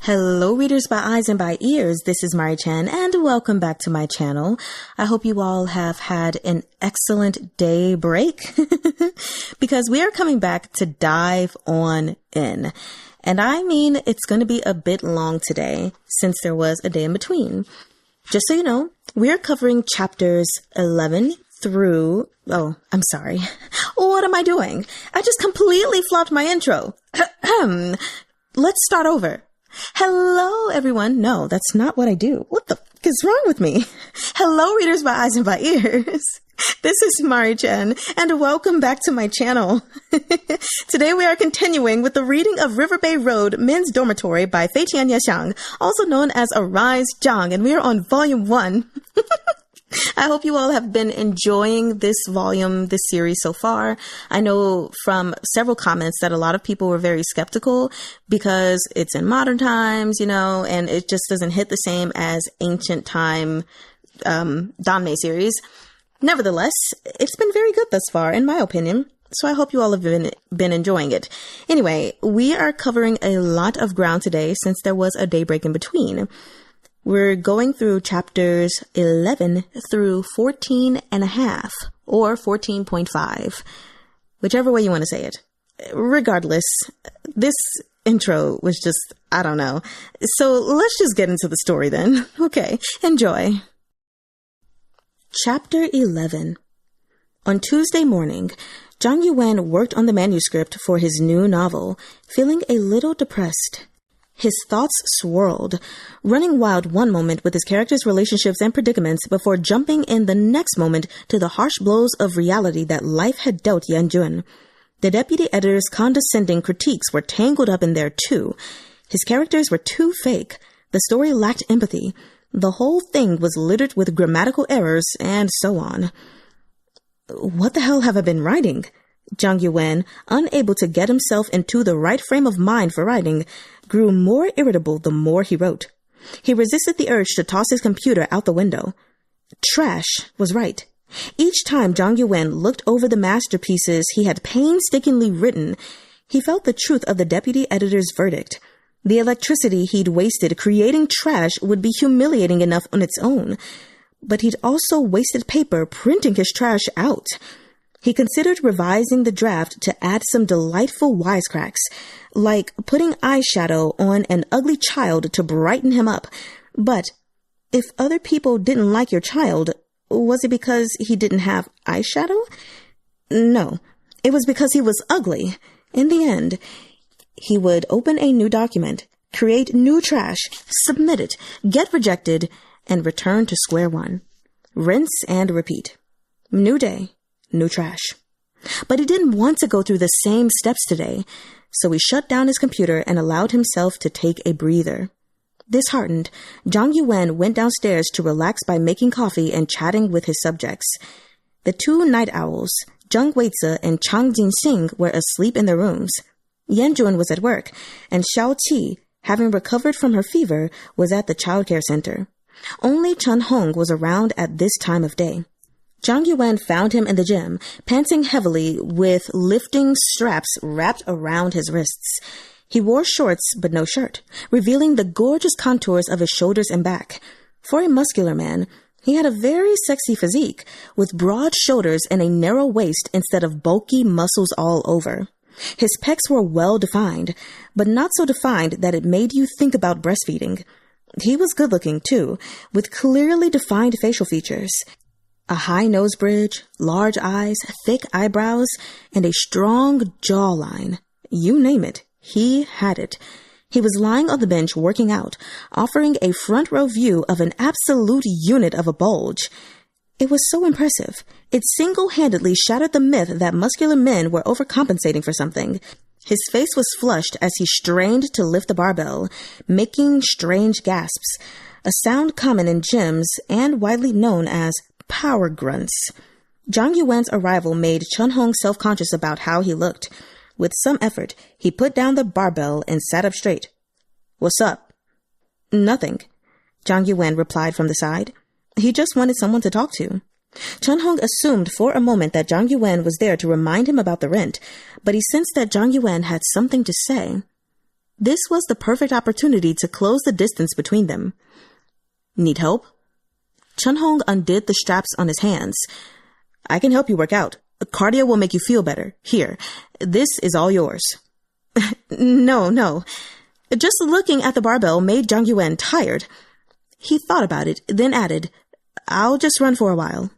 Hello readers by eyes and by ears, this is Chen and welcome back to my channel. I hope you all have had an excellent day break because we are coming back to dive on in. And I mean, it's going to be a bit long today since there was a day in between. Just so you know, we are covering chapters 11 through, what am I doing? I just completely flopped my intro. Let's start over. Hello, everyone. No, that's not what I do. What the f is wrong with me? Hello, readers by eyes and by ears. This is Chen, and welcome back to my channel. Today we are continuing with the reading of Riverbay Road, Men's Dormitory by Fei Tian Xiang, also known as Arise Zhang, and we are on volume 1. I hope you all have been enjoying this series so far. I know from several comments that a lot of people were very skeptical because it's in modern times, and it just doesn't hit the same as ancient time Danmei series. Nevertheless, it's been very good thus far, in my opinion. So I hope you all have been enjoying it. Anyway, we are covering a lot of ground today since there was a daybreak in between. We're going through chapters 11 through 14 and a half, or 14.5, whichever way you want to say it. Regardless, this intro was just, I don't know. So let's just get into the story then. Okay, enjoy. Chapter 11. On Tuesday morning, Zhang Yuwen worked on the manuscript for his new novel, feeling a little depressed. His thoughts swirled, running wild one moment with his characters' relationships and predicaments before jumping in the next moment to the harsh blows of reality that life had dealt Yanne. The deputy editor's condescending critiques were tangled up in there too. His characters were too fake. The story lacked empathy. The whole thing was littered with grammatical errors and so on. What the hell have I been writing? Zhang Yuwen, unable to get himself into the right frame of mind for writing, grew more irritable the more he wrote. He resisted the urge to toss his computer out the window. Trash was right. Each time Zhang Yuwen looked over the masterpieces he had painstakingly written, he felt the truth of the deputy editor's verdict. The electricity he'd wasted creating trash would be humiliating enough on its own, but he'd also wasted paper printing his trash out. He considered revising the draft to add some delightful wisecracks, like putting eyeshadow on an ugly child to brighten him up. But if other people didn't like your child, was it because he didn't have eyeshadow? No, it was because he was ugly. In the end, he would open a new document, create new trash, submit it, get rejected, and return to square one. Rinse and repeat. New day. New trash. But he didn't want to go through the same steps today, so he shut down his computer and allowed himself to take a breather. Disheartened, Zhang Yuwen went downstairs to relax by making coffee and chatting with his subjects. The two night owls, Jung WAY-zuh and Chang Jinxing, were asleep in their rooms. Yanne was at work, and Xiao-chee, having recovered from her fever, was at the childcare center. Only Chahng was around at this time of day. Zhang Yuwen found him in the gym, panting heavily with lifting straps wrapped around his wrists. He wore shorts but no shirt, revealing the gorgeous contours of his shoulders and back. For a muscular man, he had a very sexy physique, with broad shoulders and a narrow waist instead of bulky muscles all over. His pecs were well defined, but not so defined that it made you think about breastfeeding. He was good-looking, too, with clearly defined facial features. A high nose bridge, large eyes, thick eyebrows, and a strong jawline. You name it, he had it. He was lying on the bench working out, offering a front row view of an absolute unit of a bulge. It was so impressive. It single-handedly shattered the myth that muscular men were overcompensating for something. His face was flushed as he strained to lift the barbell, making strange gasps, a sound common in gyms and widely known as power grunts. Zhang Yuwen's arrival made Chahng self-conscious about how he looked. With some effort, he put down the barbell and sat up straight. "What's up?" "Nothing," Zhang Yuwen replied from the side. He just wanted someone to talk to. Chahng assumed for a moment that Zhang Yuwen was there to remind him about the rent, but he sensed that Zhang Yuwen had something to say. This was the perfect opportunity to close the distance between them. Need help? Chahng undid the straps on his hands. I can help you work out. Cardio will make you feel better. Here, this is all yours. No. Just looking at the barbell made Zhang Yuwen tired. He thought about it, then added, I'll just run for a while.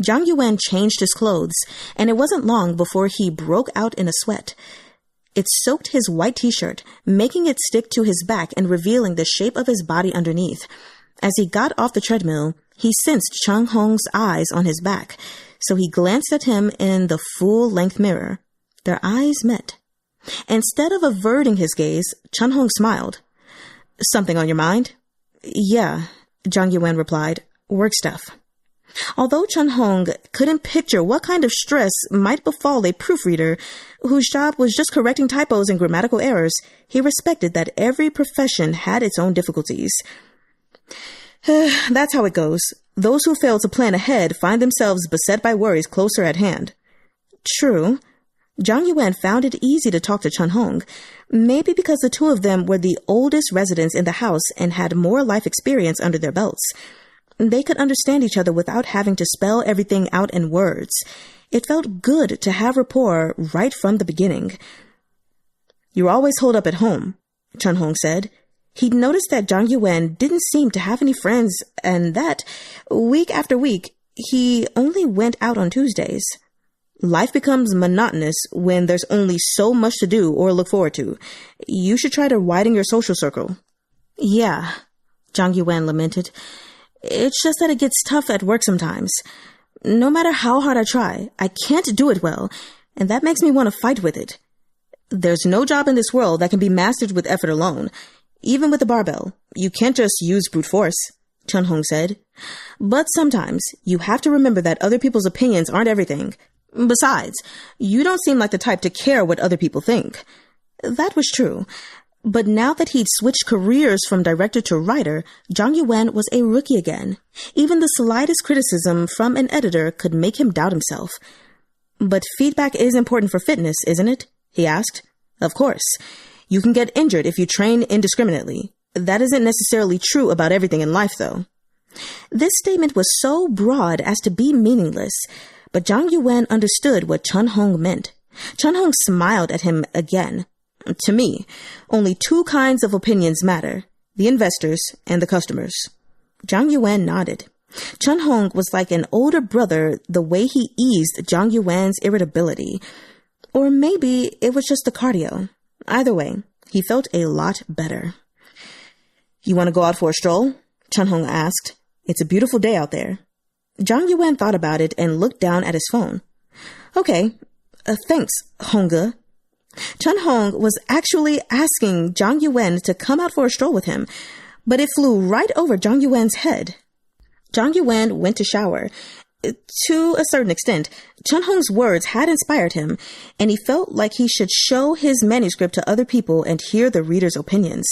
Zhang Yuwen changed his clothes, and it wasn't long before he broke out in a sweat. It soaked his white t-shirt, making it stick to his back and revealing the shape of his body underneath. As he got off the treadmill, he sensed Changhong's eyes on his back, so he glanced at him in the full-length mirror. Their eyes met. Instead of averting his gaze, Changhong smiled. Something on your mind? Yeah, Zhang Yuwen replied. Work stuff. Although Changhong couldn't picture what kind of stress might befall a proofreader whose job was just correcting typos and grammatical errors, he respected that every profession had its own difficulties. That's how it goes. Those who fail to plan ahead find themselves beset by worries closer at hand. True. Zhang Yuwen found it easy to talk to Changhong, maybe because the two of them were the oldest residents in the house and had more life experience under their belts. They could understand each other without having to spell everything out in words. It felt good to have rapport right from the beginning. You're always holed up at home, Changhong said. He'd noticed that Zhang Yuwen didn't seem to have any friends and that, week after week, he only went out on Tuesdays. Life becomes monotonous when there's only so much to do or look forward to. You should try to widen your social circle. Yeah, Zhang Yuwen lamented. It's just that it gets tough at work sometimes. No matter how hard I try, I can't do it well, and that makes me want to fight with it. There's no job in this world that can be mastered with effort alone. Even with the barbell, you can't just use brute force, Changhong said. But sometimes you have to remember that other people's opinions aren't everything. Besides, you don't seem like the type to care what other people think. That was true. But now that he'd switched careers from director to writer, Zhang Yuwen was a rookie again. Even the slightest criticism from an editor could make him doubt himself. But feedback is important for fitness, isn't it? He asked. Of course. You can get injured if you train indiscriminately. That isn't necessarily true about everything in life, though. This statement was so broad as to be meaningless, but Zhang Yuwen understood what Changhong meant. Changhong smiled at him again. To me, only two kinds of opinions matter, the investors and the customers. Zhang Yuwen nodded. Changhong was like an older brother the way he eased Zhang Yuwen's irritability. Or maybe it was just the cardio. Either way, he felt a lot better. You want to go out for a stroll? Changhong asked. It's a beautiful day out there. Zhang Yuwen thought about it and looked down at his phone. Okay, thanks, Hongge. Changhong was actually asking Zhang Yuwen to come out for a stroll with him, but it flew right over Zhang Yuwen's head. Zhang Yuwen went to shower. To a certain extent, Changhong's words had inspired him, and he felt like he should show his manuscript to other people and hear the reader's opinions.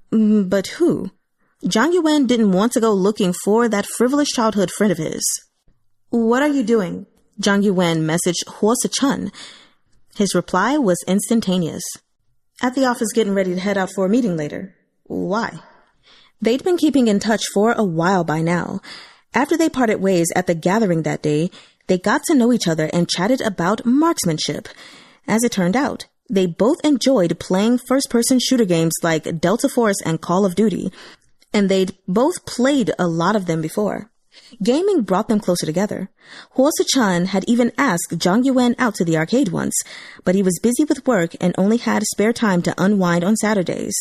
But who? Zhang Yuwen didn't want to go looking for that frivolous childhood friend of his. What are you doing? Zhang Yuwen messaged Suh-chun. His reply was instantaneous. At the office getting ready to head out for a meeting later. Why? They'd been keeping in touch for a while by now. After they parted ways at the gathering that day, they got to know each other and chatted about marksmanship. As it turned out, they both enjoyed playing first-person shooter games like Delta Force and Call of Duty, and they'd both played a lot of them before. Gaming brought them closer together. Suh-chun had even asked Zhang Yuwen out to the arcade once, but he was busy with work and only had spare time to unwind on Saturdays.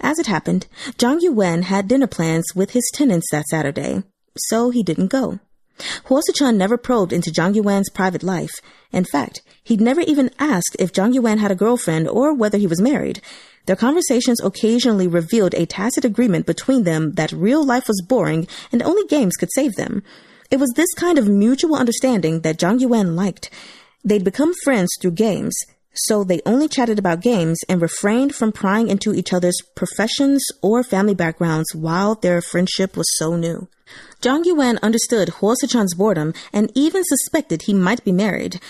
As it happened, Zhang Yuwen had dinner plans with his tenants that Saturday, so he didn't go. Suh-chun never probed into Zhang Yuwen's private life. In fact, he'd never even asked if Zhang Yuwen had a girlfriend or whether he was married. Their conversations occasionally revealed a tacit agreement between them that real life was boring and only games could save them. It was this kind of mutual understanding that Zhang Yuwen liked. They'd become friends through games, so they only chatted about games and refrained from prying into each other's professions or family backgrounds while their friendship was so new. Zhang Yuwen understood Suh-chun's boredom and even suspected he might be married.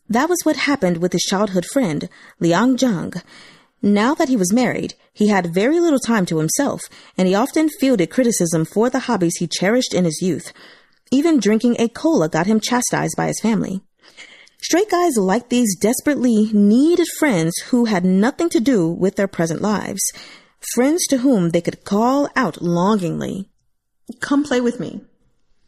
That was what happened with his childhood friend, Liang Zhang. Now that he was married, he had very little time to himself, and he often fielded criticism for the hobbies he cherished in his youth. Even drinking a cola got him chastised by his family. Straight guys like these desperately needed friends who had nothing to do with their present lives. Friends to whom they could call out longingly. Come play with me.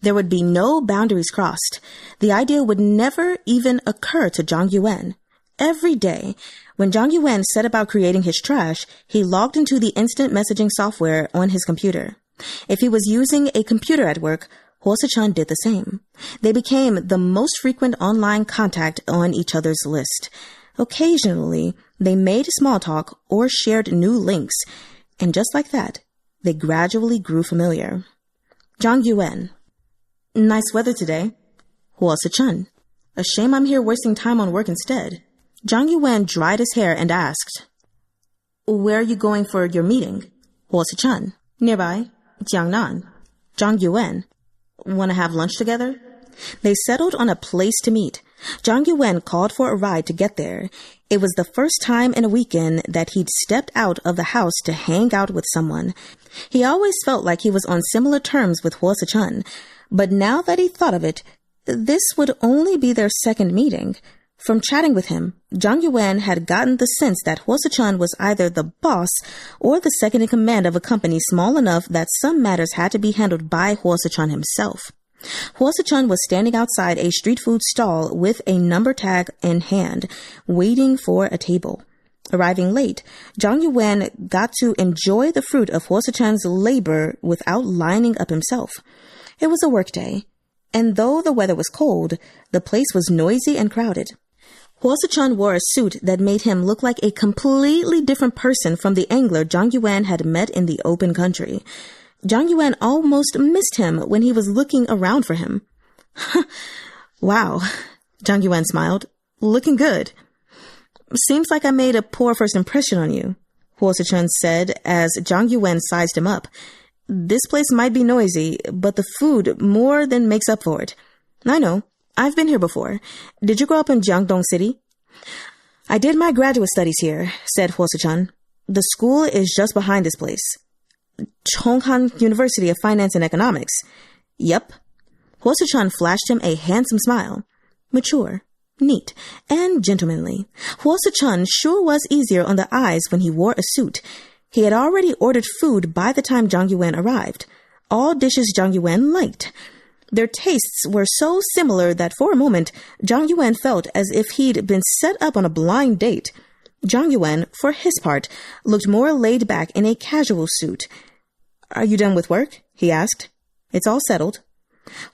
There would be no boundaries crossed. The idea would never even occur to Zhang Yuwen. Every day, when Zhang Yuwen set about creating his trash, he logged into the instant messaging software on his computer. If he was using a computer at work, Suh-chun did the same. They became the most frequent online contact on each other's list. Occasionally, they made small talk or shared new links, and just like that, they gradually grew familiar. Zhang Yuwen. Nice weather today. Suh-chun. A shame I'm here wasting time on work instead. Zhang Yuwen dried his hair and asked, Where are you going for your meeting? Suh-chun. Nearby. Jiangnan. Zhang Yuwen. Want to have lunch together? They settled on a place to meet. Zhang Yuwen called for a ride to get there. It was the first time in a weekend that he'd stepped out of the house to hang out with someone. He always felt like he was on similar terms with Suh-chun, but now that he thought of it, this would only be their second meeting. From chatting with him, Zhang Yuwen had gotten the sense that Suh-chun was either the boss or the second in command of a company small enough that some matters had to be handled by Suh-chun himself. Suh-chun was standing outside a street food stall with a number tag in hand, waiting for a table. Arriving late, Zhang Yuwen got to enjoy the fruit of Suh-chun's labor without lining up himself. It was a workday, and though the weather was cold, the place was noisy and crowded. Suh-chun wore a suit that made him look like a completely different person from the angler Zhang Yuwen had met in the open country. Zhang Yuwen almost missed him when he was looking around for him. Wow, Zhang Yuwen smiled. Looking good. Seems like I made a poor first impression on you, Suh-chun said as Zhang Yuwen sized him up. This place might be noisy, but the food more than makes up for it. I know. I've been here before. Did you grow up in Jiangdong City? I did my graduate studies here, said Suh-chun. The school is just behind this place. Chonghan University of Finance and Economics. Yep. Suh-chun flashed him a handsome smile. Mature, neat, and gentlemanly. Suh-chun sure was easier on the eyes when he wore a suit. He had already ordered food by the time Zhang Yuwen arrived. All dishes Zhang Yuwen liked. Their tastes were so similar that for a moment, Zhang Yuwen felt as if he'd been set up on a blind date. Zhang Yuwen, for his part, looked more laid back in a casual suit. Are you done with work? He asked. It's all settled.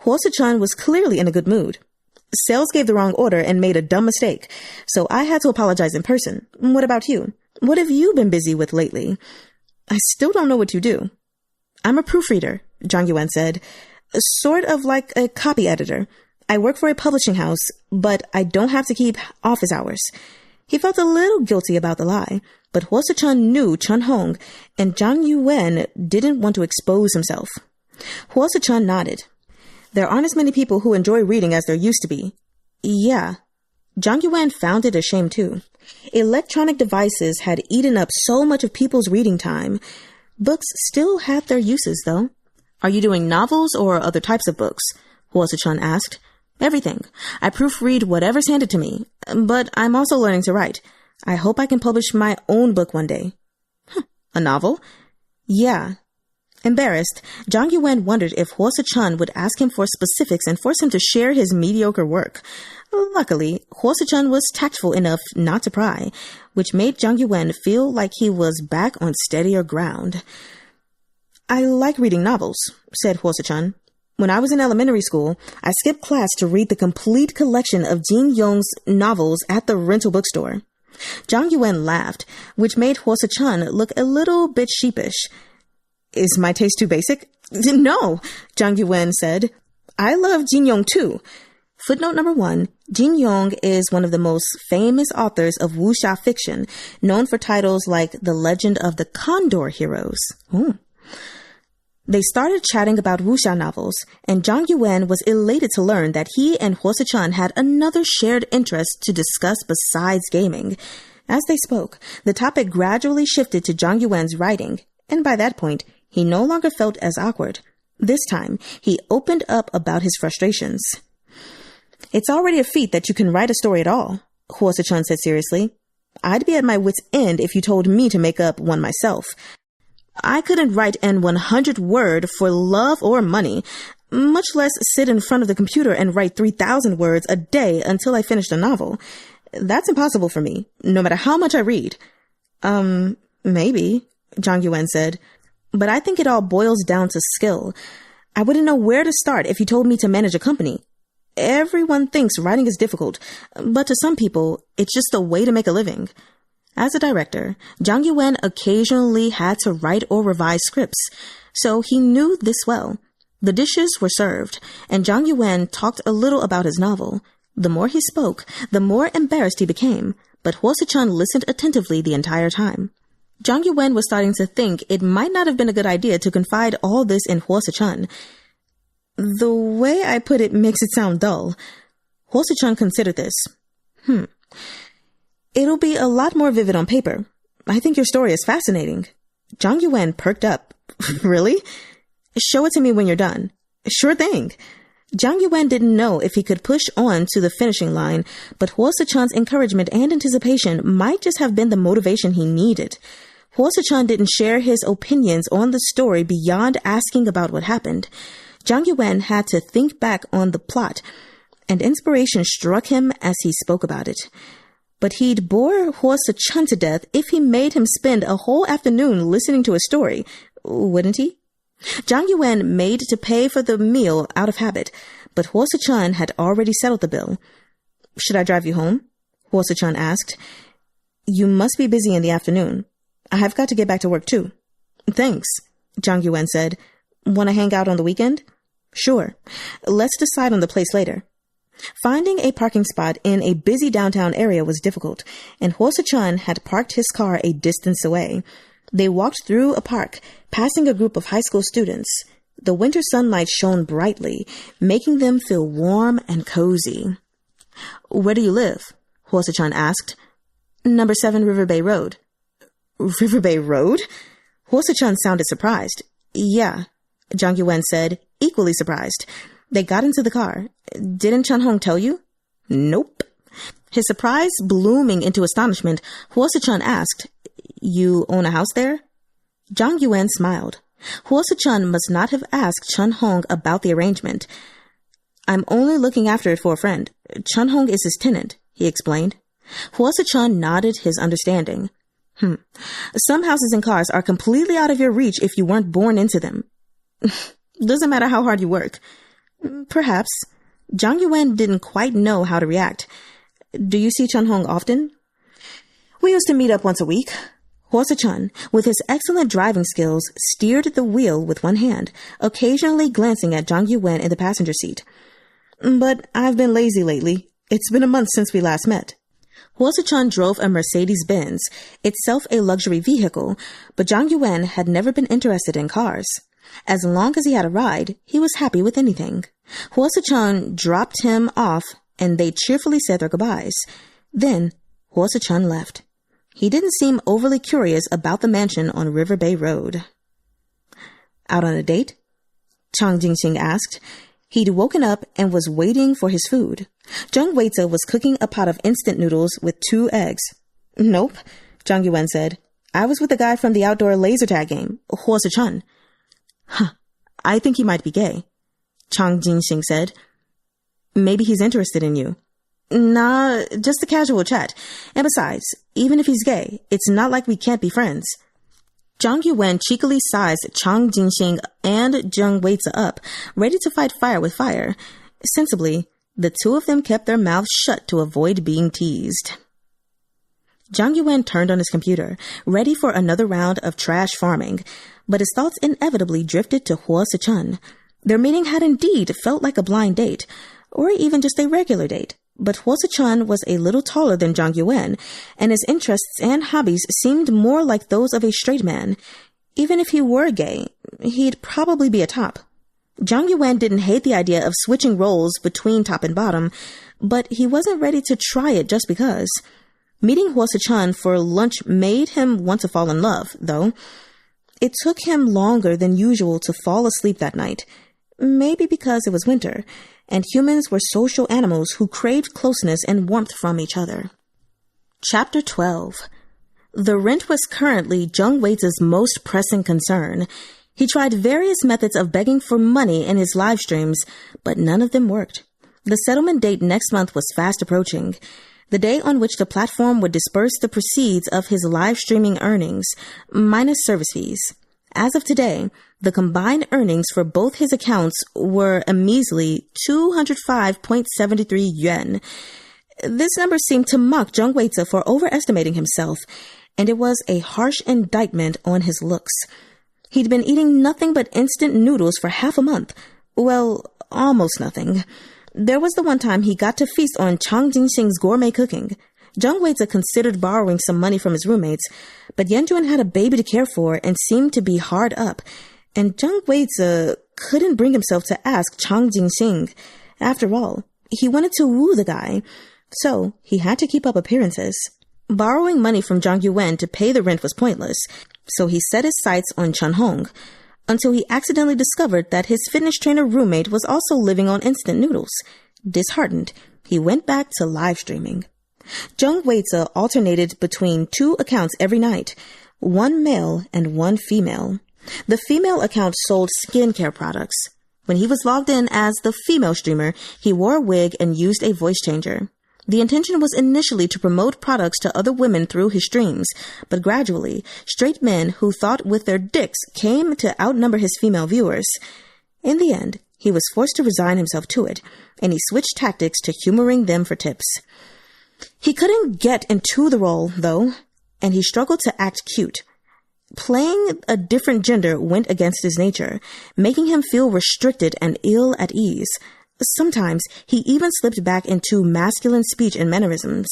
Suh-chun was clearly in a good mood. Sales gave the wrong order and made a dumb mistake, so I had to apologize in person. What about you? What have you been busy with lately? I still don't know what you do. I'm a proofreader, Zhang Yuwen said. Sort of like a copy editor. I work for a publishing house, but I don't have to keep office hours. He felt a little guilty about the lie, but Suh-chun knew Chahng, and Zhang Yuwen didn't want to expose himself. Suh-chun nodded. There aren't as many people who enjoy reading as there used to be. Yeah. Zhang Yuwen found it a shame too. Electronic devices had eaten up so much of people's reading time. Books still had their uses, though. Are you doing novels or other types of books? Suh-chun asked. Everything. I proofread whatever's handed to me, but I'm also learning to write. I hope I can publish my own book one day. A novel? Yeah. Embarrassed, Zhang Yuwen wondered if Suh-chun would ask him for specifics and force him to share his mediocre work. Luckily, Suh-chun was tactful enough not to pry, which made Zhang Yuwen feel like he was back on steadier ground. I like reading novels, said Suh-chun. When I was in elementary school, I skipped class to read the complete collection of Jin Yong's novels at the rental bookstore. Zhang Yuwen laughed, which made Suh-chun look a little bit sheepish. Is my taste too basic? No, Zhang Yuwen said. I love Jin Yong too. Footnote number 1, Jin Yong is one of the most famous authors of wuxia fiction, known for titles like The Legend of the Condor Heroes. They started chatting about wuxia novels, and Zhang Yuwen was elated to learn that he and Suh-chun had another shared interest to discuss besides gaming. As they spoke, the topic gradually shifted to Zhang Yuwen's writing, and by that point, he no longer felt as awkward. This time, he opened up about his frustrations. It's already a feat that you can write a story at all, Suh-chun said seriously. I'd be at my wit's end if you told me to make up one myself. I couldn't write an 100-word for love or money, much less sit in front of the computer and write 3,000 words a day until I finished a novel. That's impossible for me, no matter how much I read. Maybe, Zhang Yuwen said, but I think it all boils down to skill. I wouldn't know where to start if you told me to manage a company. Everyone thinks writing is difficult, but to some people, it's just a way to make a living. As a director, Zhang Yuwen occasionally had to write or revise scripts, so he knew this well. The dishes were served, and Zhang Yuwen talked a little about his novel. The more he spoke, the more embarrassed he became, but Suh-chun listened attentively the entire time. Zhang Yuwen was starting to think it might not have been a good idea to confide all this in Suh-chun. The way I put it makes it sound dull. Suh-chun considered this. It'll be a lot more vivid on paper. I think your story is fascinating. Zhang Yuwen perked up. Really? Show it to me when you're done. Sure thing. Zhang Yuwen didn't know if he could push on to the finishing line, but Suh-chun's encouragement and anticipation might just have been the motivation he needed. Suh-chun didn't share his opinions on the story beyond asking about what happened. Zhang Yuwen had to think back on the plot, and inspiration struck him as he spoke about it. But he'd bore Suh-chun to death if he made him spend a whole afternoon listening to a story, wouldn't he? Zhang Yuwen made to pay for the meal out of habit, but Suh-chun had already settled the bill. Should I drive you home? Suh-chun asked. You must be busy in the afternoon. I have got to get back to work too. Thanks, Zhang Yuwen said. Want to hang out on the weekend? Sure. Let's decide on the place later. Finding a parking spot in a busy downtown area was difficult, and Suh-chun had parked his car a distance away. They walked through a park, passing a group of high school students. The winter sunlight shone brightly, making them feel warm and cozy. Where do you live? Suh-chun asked. Number 7 Riverbay Road. Riverbay Road? Suh-chun sounded surprised. Yeah, Zhang Yuwen said, equally surprised. They got into the car. Didn't Chahng tell you? Nope. His surprise blooming into astonishment, Suh-chun asked, You own a house there? Zhang Yuwen smiled. Suh-chun must not have asked Chahng about the arrangement. I'm only looking after it for a friend. Chahng is his tenant, he explained. Suh-chun nodded his understanding. Some houses and cars are completely out of your reach if you weren't born into them. Doesn't matter how hard you work. Perhaps. Zhang Yuwen didn't quite know how to react. Do you see Chahng often? We used to meet up once a week. Suh-chun, with his excellent driving skills, steered the wheel with one hand, occasionally glancing at Zhang Yuwen in the passenger seat. But I've been lazy lately. It's been a month since we last met. Suh-chun drove a Mercedes-Benz, itself a luxury vehicle, but Zhang Yuwen had never been interested in cars. As long as he had a ride, he was happy with anything. Suh-chun dropped him off, and they cheerfully said their goodbyes. Then, Suh-chun left. He didn't seem overly curious about the mansion on Riverbay Road. Out on a date? Chang Jinxing asked. He'd woken up and was waiting for his food. Jung Weize was cooking a pot of instant noodles with 2 eggs. Nope, Zhang Yuwen said. I was with the guy from the outdoor laser tag game, Suh-chun. I think he might be gay, Chang Jinxing said. Maybe he's interested in you. Nah, just a casual chat. And besides, even if he's gay, it's not like we can't be friends. Zhang Yuwen cheekily sized Chang Jinxing and Zheng Weize up, ready to fight fire with fire. Sensibly, the two of them kept their mouths shut to avoid being teased. Zhang Yuwen turned on his computer, ready for another round of trash farming, but his thoughts inevitably drifted to Suh-chun. Their meeting had indeed felt like a blind date, or even just a regular date. But Suh-chun was a little taller than Zhang Yuwen, and his interests and hobbies seemed more like those of a straight man. Even if he were gay, he'd probably be a top. Zhang Yuwen didn't hate the idea of switching roles between top and bottom, but he wasn't ready to try it just because. Meeting Suh-chun for lunch made him want to fall in love, though. It took him longer than usual to fall asleep that night, maybe because it was winter, and humans were social animals who craved closeness and warmth from each other. Chapter 12. The rent was currently Jung Weize's most pressing concern. He tried various methods of begging for money in his live streams, but none of them worked. The settlement date next month was fast approaching, the day on which the platform would disperse the proceeds of his live streaming earnings, minus service fees. As of today, the combined earnings for both his accounts were a measly 205.73 yuan. This number seemed to mock Jung Weize for overestimating himself, and it was a harsh indictment on his looks. He'd been eating nothing but instant noodles for half a month. Well, almost nothing. There was the one time he got to feast on Chang Jinxing's gourmet cooking. Jung Weize considered borrowing some money from his roommates, but Yuwen had a baby to care for and seemed to be hard up, and Jung Weize couldn't bring himself to ask Chang Jinxing. After all, he wanted to woo the guy, so he had to keep up appearances. Borrowing money from Zhang Yuwen to pay the rent was pointless, so he set his sights on Chahng, until he accidentally discovered that his fitness trainer roommate was also living on instant noodles. Disheartened, he went back to live streaming. Jung Weize alternated between 2 accounts every night, one male and one female. The female account sold skincare products. When he was logged in as the female streamer, he wore a wig and used a voice changer. The intention was initially to promote products to other women through his streams, but gradually, straight men who thought with their dicks came to outnumber his female viewers. In the end, he was forced to resign himself to it, and he switched tactics to humoring them for tips. He couldn't get into the role, though, and he struggled to act cute. Playing a different gender went against his nature, making him feel restricted and ill at ease. Sometimes he even slipped back into masculine speech and mannerisms.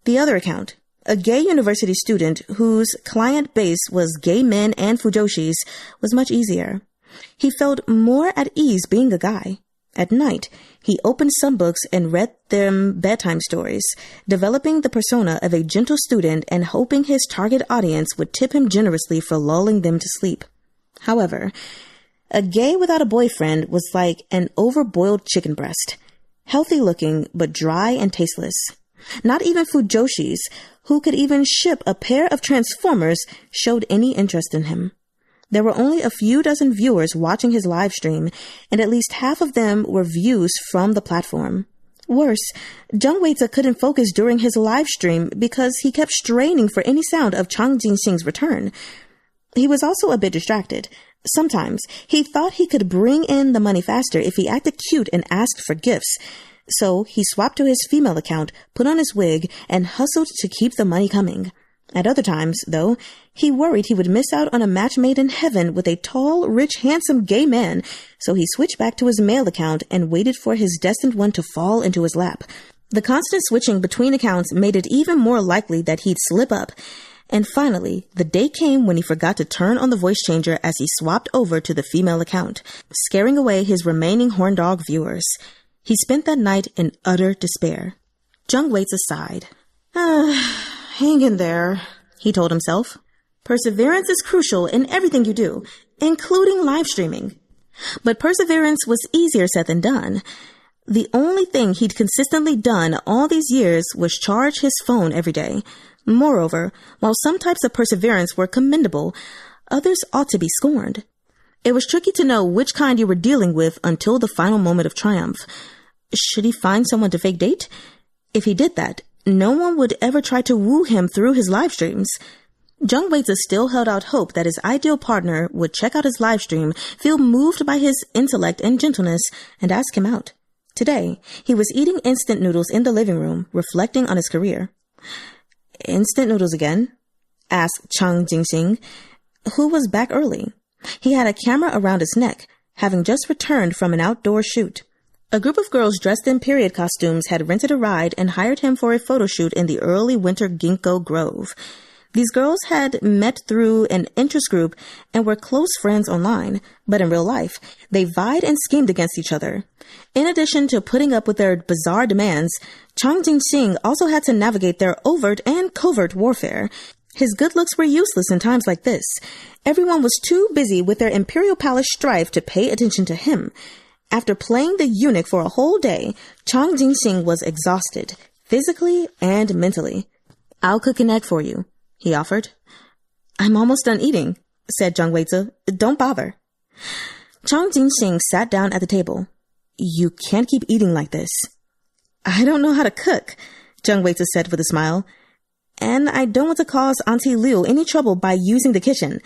The other account, a gay university student whose client base was gay men and fujoshis, was much easier. He felt more at ease being a guy. At night, he opened some books and read them bedtime stories, developing the persona of a gentle student and hoping his target audience would tip him generously for lulling them to sleep. However, a gay without a boyfriend was like an overboiled chicken breast, healthy looking but dry and tasteless. Not even fujoshis, who could even ship a pair of transformers, showed any interest in him. There were only a few dozen viewers watching his live stream, and at least half of them were views from the platform. Worse, Jung Weize couldn't focus during his live stream because he kept straining for any sound of Chang Jinxing's return. He was also a bit distracted. Sometimes he thought he could bring in the money faster if he acted cute and asked for gifts. So he swapped to his female account, put on his wig, and hustled to keep the money coming. At other times, though, he worried he would miss out on a match made in heaven with a tall, rich, handsome gay man, so he switched back to his male account and waited for his destined one to fall into his lap. The constant switching between accounts made it even more likely that he'd slip up. And finally, the day came when he forgot to turn on the voice changer as he swapped over to the female account, scaring away his remaining horn dog viewers. He spent that night in utter despair. Jung Weize sighed. Hang in there, he told himself. Perseverance is crucial in everything you do, including live streaming. But perseverance was easier said than done. The only thing he'd consistently done all these years was charge his phone every day. Moreover, while some types of perseverance were commendable, others ought to be scorned. It was tricky to know which kind you were dealing with until the final moment of triumph. Should he find someone to fake date? If he did that, no one would ever try to woo him through his live streams. Jung Weize still held out hope that his ideal partner would check out his live stream, feel moved by his intellect and gentleness, and ask him out. Today, he was eating instant noodles in the living room, reflecting on his career. Instant noodles again? Asked Chang Jinxing, who was back early. He had a camera around his neck, having just returned from an outdoor shoot. A group of girls dressed in period costumes had rented a ride and hired him for a photo shoot in the early winter ginkgo grove. These girls had met through an interest group and were close friends online, but in real life, they vied and schemed against each other. In addition to putting up with their bizarre demands, Chang Jinxing also had to navigate their overt and covert warfare. His good looks were useless in times like this. Everyone was too busy with their imperial palace strife to pay attention to him. After playing the eunuch for a whole day, Chang Jinxing was exhausted, physically and mentally. "I'll cook an egg for you," he offered. "I'm almost done eating," said Weize. "Don't bother." Chang Jinxing sat down at the table. "You can't keep eating like this." "I don't know how to cook," Weize said with a smile. "And I don't want to cause Auntie Liu any trouble by using the kitchen."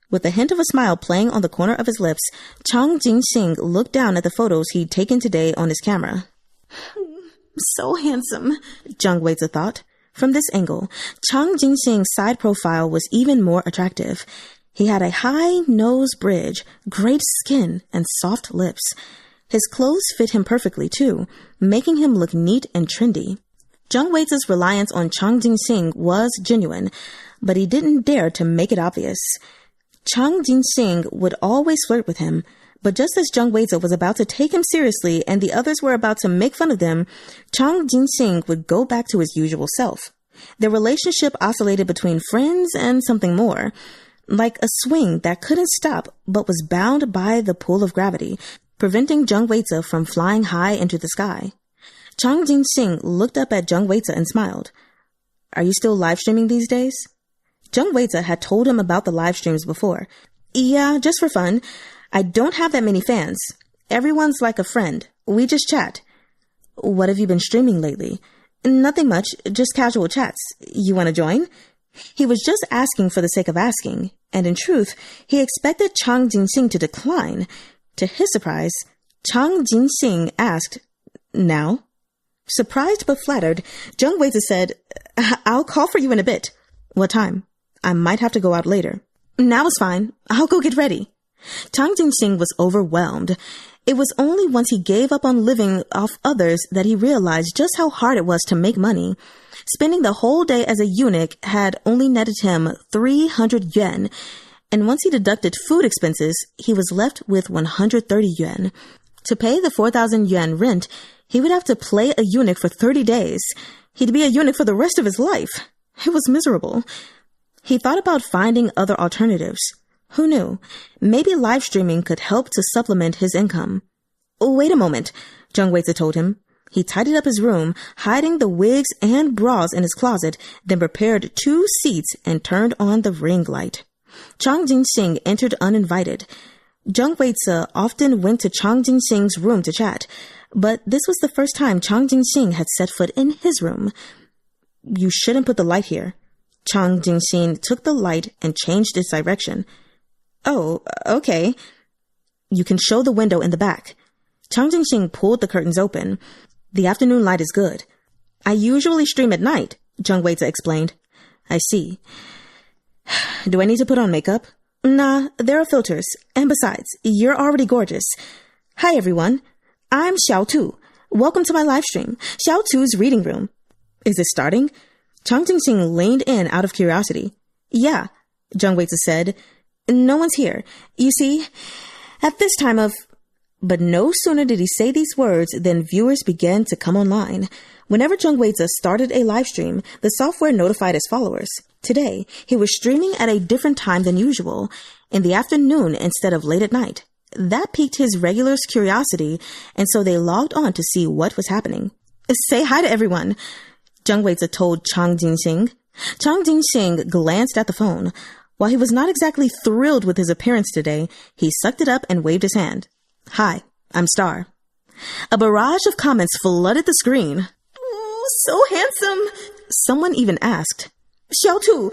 With a hint of a smile playing on the corner of his lips, Chang Jinxing looked down at the photos he'd taken today on his camera. "So handsome," Weize thought. From this angle, Chang Jinxing's side profile was even more attractive. He had a high nose bridge, great skin, and soft lips. His clothes fit him perfectly, too, making him look neat and trendy. Weize's reliance on Chang Jinxing was genuine, but he didn't dare to make it obvious. Chang Jinxing would always flirt with him, but just as Weize was about to take him seriously and the others were about to make fun of them, Chang Jinxing would go back to his usual self. Their relationship oscillated between friends and something more, like a swing that couldn't stop but was bound by the pull of gravity, preventing Weize from flying high into the sky. Chang Jinxing looked up at Weize and smiled. "Are you still live streaming these days?" Weize had told him about the live streams before. "Yeah, just for fun. I don't have that many fans. Everyone's like a friend. We just chat." "What have you been streaming lately?" "Nothing much, just casual chats. You want to join?" He was just asking for the sake of asking, and in truth, he expected Chang Jinxing to decline. To his surprise, Chang Jinxing asked, "Now?" Surprised but flattered, Weize said, "I'll call for you in a bit." "What time? I might have to go out later." "Now is fine. I'll go get ready." Chang Jinxing was overwhelmed. It was only once he gave up on living off others that he realized just how hard it was to make money. Spending the whole day as a eunuch had only netted him 300 yuan, and once he deducted food expenses, he was left with 130 yuan. To pay the 4,000 yuan rent, he would have to play a eunuch for 30 days. He'd be a eunuch for the rest of his life. It was miserable. He thought about finding other alternatives. Who knew? Maybe live streaming could help to supplement his income. "Wait a moment," Weize told him. He tidied up his room, hiding the wigs and bras in his closet, then prepared 2 seats and turned on the ring light. Chang Jinxing entered uninvited. Weize often went to Chang Jinxing's room to chat, but this was the first time Chang Jinxing had set foot in his room. "You shouldn't put the light here." Chang Jinxing took the light and changed its direction. "Oh, okay." "You can show the window in the back." Chang Jinxing pulled the curtains open. "The afternoon light is good." "I usually stream at night," Weize explained. "I see. Do I need to put on makeup?" "Nah, there are filters. And besides, you're already gorgeous." "Hi, everyone. I'm Xiao-tu. Welcome to my live stream, Xiao-tu's reading room." "Is it starting?" Chang Jinxing leaned in out of curiosity. "Yeah," Weize said. "No one's here. You see, at this time of..." But no sooner did he say these words than viewers began to come online. Whenever Weize started a live stream, the software notified his followers. Today, he was streaming at a different time than usual, in the afternoon instead of late at night. That piqued his regulars' curiosity, and so they logged on to see what was happening. "Say hi to everyone," Weize told Chang Jinxing. Chang Jinxing glanced at the phone. While he was not exactly thrilled with his appearance today, he sucked it up and waved his hand. "Hi, I'm Star." A barrage of comments flooded the screen. "Oh, so handsome," someone even asked. "Xiao-tu,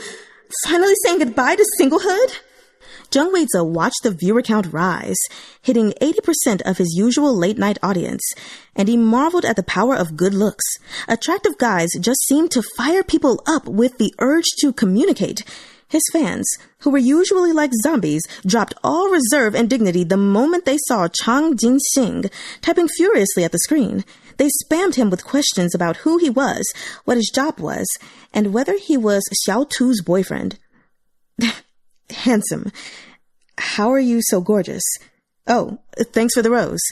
finally saying goodbye to singlehood?" Weize watched the viewer count rise, hitting 80% of his usual late-night audience, and he marveled at the power of good looks. Attractive guys just seemed to fire people up with the urge to communicate. His fans, who were usually like zombies, dropped all reserve and dignity the moment they saw Chang Jinxing typing furiously at the screen. They spammed him with questions about who he was, what his job was, and whether he was Xiao Tu's boyfriend. Handsome. How are you so gorgeous? Oh, thanks for the rose.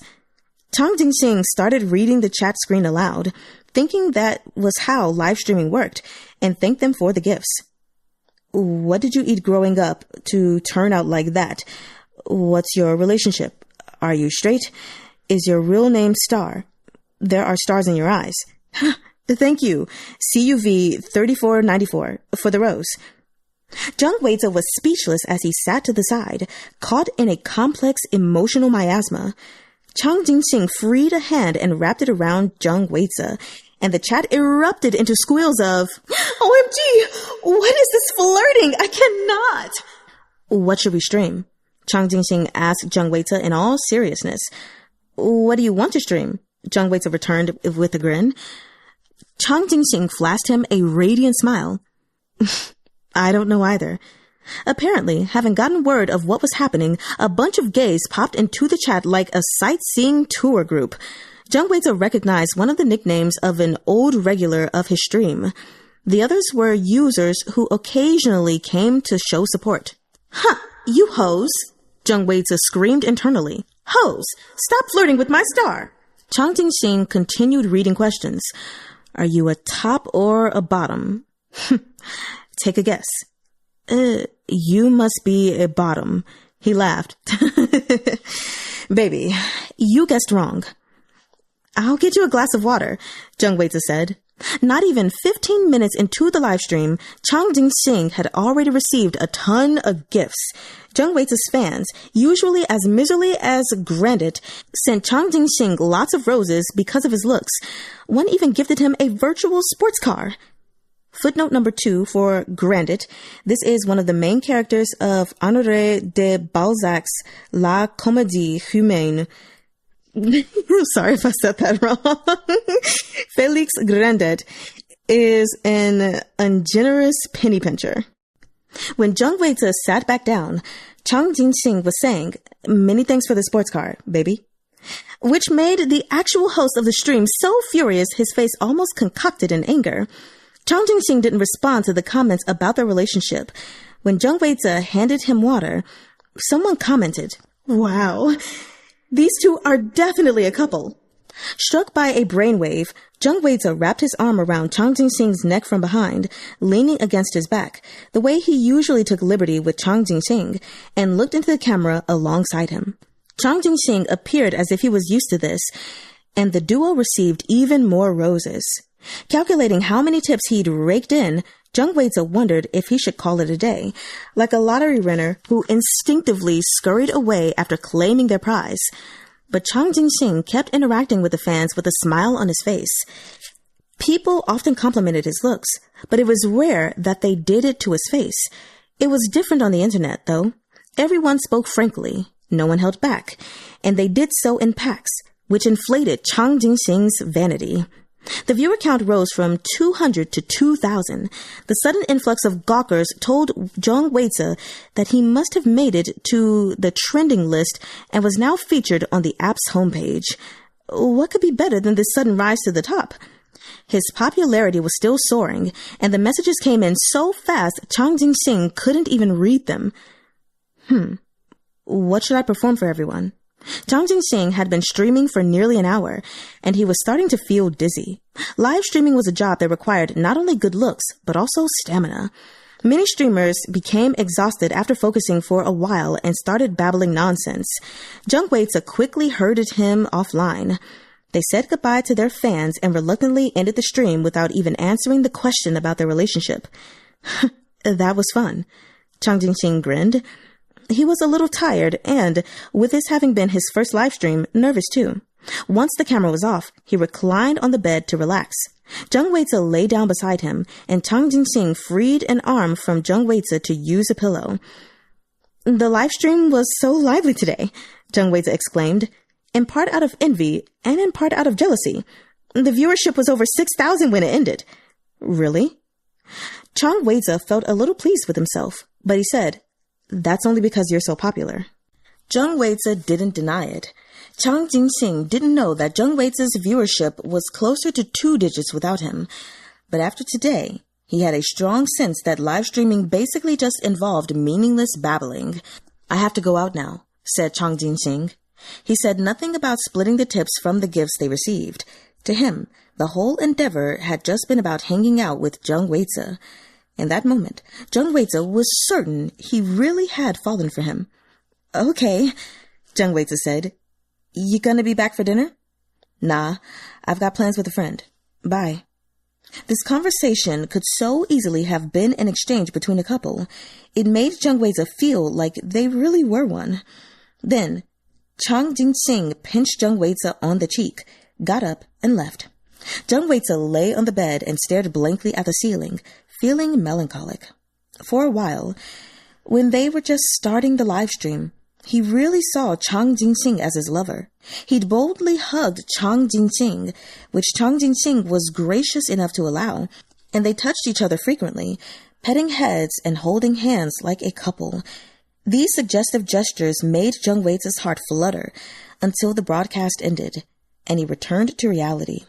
Chang Jinxing started reading the chat screen aloud, thinking that was how live streaming worked, and thanked them for the gifts. What did you eat growing up to turn out like that? What's your relationship? Are you straight? Is your real name Star? There are stars in your eyes. Thank you, CUV 3494, for the rose. Jung Weize was speechless as he sat to the side, caught in a complex emotional miasma. Chang Jinxing freed a hand and wrapped it around Jung Weize, and the chat erupted into squeals of, OMG! What is this flirting? I cannot! What should we stream? Chang Jinxing asked Jung Weize in all seriousness. What do you want to stream? Jung Weize returned with a grin. Chang Jinxing flashed him a radiant smile. I don't know either. Apparently, having gotten word of what was happening, a bunch of gays popped into the chat like a sightseeing tour group. Jung Weize recognized one of the nicknames of an old regular of his stream. The others were users who occasionally came to show support. You hoes! Jung Weize screamed internally. Hoes! Stop flirting with my star! Chang Jinxing continued reading questions. Are you a top or a bottom? Take a guess. You must be a bottom. He laughed. Baby, you guessed wrong. I'll get you a glass of water, Jung Weize said. Not even 15 minutes into the live stream, Chang Jinxing had already received a ton of gifts. Jung Weize's fans, usually as miserly as Grandit, sent Chang Jinxing lots of roses because of his looks. One even gifted him a virtual sports car. Footnote number 2 for Grandit. This is one of the main characters of Honoré de Balzac's La Comédie Humaine. Sorry if I said that wrong. Felix Grandit is an ungenerous penny pincher. When Jung Weize sat back down, Chang Jinxing was saying, many thanks for the sports car, baby. Which made the actual host of the stream so furious his face almost concocted in anger. Chang Jinxing didn't respond to the comments about their relationship. When Jung Weize handed him water, someone commented, Wow, these two are definitely a couple. Struck by a brainwave, Jung Weize wrapped his arm around Chang Jinxing's neck from behind, leaning against his back, the way he usually took liberty with Chang Jinxing, and looked into the camera alongside him. Chang Jinxing appeared as if he was used to this, and the duo received even more roses. Calculating how many tips he'd raked in, Jung Weize wondered if he should call it a day, like a lottery winner who instinctively scurried away after claiming their prize. But Chang Jinxing kept interacting with the fans with a smile on his face. People often complimented his looks, but it was rare that they did it to his face. It was different on the internet, though. Everyone spoke frankly, no one held back, and they did so in packs, which inflated Chang Jinxing's vanity. The viewer count rose from 200 to 2,000. The sudden influx of gawkers told Jung Weize that he must have made it to the trending list and was now featured on the app's homepage. What could be better than this sudden rise to the top? His popularity was still soaring, and the messages came in so fast Chang Jinxing couldn't even read them. What should I perform for everyone? Chang Jinxing had been streaming for nearly an hour, and he was starting to feel dizzy. Live streaming was a job that required not only good looks, but also stamina. Many streamers became exhausted after focusing for a while and started babbling nonsense. Jung Weize quickly herded him offline. They said goodbye to their fans and reluctantly ended the stream without even answering the question about their relationship. That was fun. Chang Jinxing grinned. He was a little tired and, with this having been his first live stream, nervous too. Once the camera was off, he reclined on the bed to relax. Jung Weize lay down beside him, and Chang Jinxing freed an arm from Jung Weize to use a pillow. The live stream was so lively today, Jung Weize exclaimed, in part out of envy and in part out of jealousy. The viewership was over 6,000 when it ended. Really? Chang Weize felt a little pleased with himself, but he said, That's only because you're so popular. Zhang Weize didn't deny it. Chang Jinxing didn't know that Zhang Weize's viewership was closer to 2 digits without him. But after today, he had a strong sense that live streaming basically just involved meaningless babbling. "I have to go out now," said Chang Jinxing. He said nothing about splitting the tips from the gifts they received. To him, the whole endeavor had just been about hanging out with Zhang Weize. In that moment, Zhang Weize was certain he really had fallen for him. "Okay," Zhang Weize said. "You gonna be back for dinner?" "Nah, I've got plans with a friend. Bye." This conversation could so easily have been an exchange between a couple. It made Zhang Weize feel like they really were one. Then, Chang Jinxing pinched Zhang Weize on the cheek, got up, and left. Zhang Weize lay on the bed and stared blankly at the ceiling, feeling melancholic. For a while, when they were just starting the live stream, he really saw Chang Jinxing as his lover. He'd boldly hugged Chang Jinxing, which Chang Jinxing was gracious enough to allow, and they touched each other frequently, petting heads and holding hands like a couple. These suggestive gestures made Zhang Weize's heart flutter until the broadcast ended, and he returned to reality.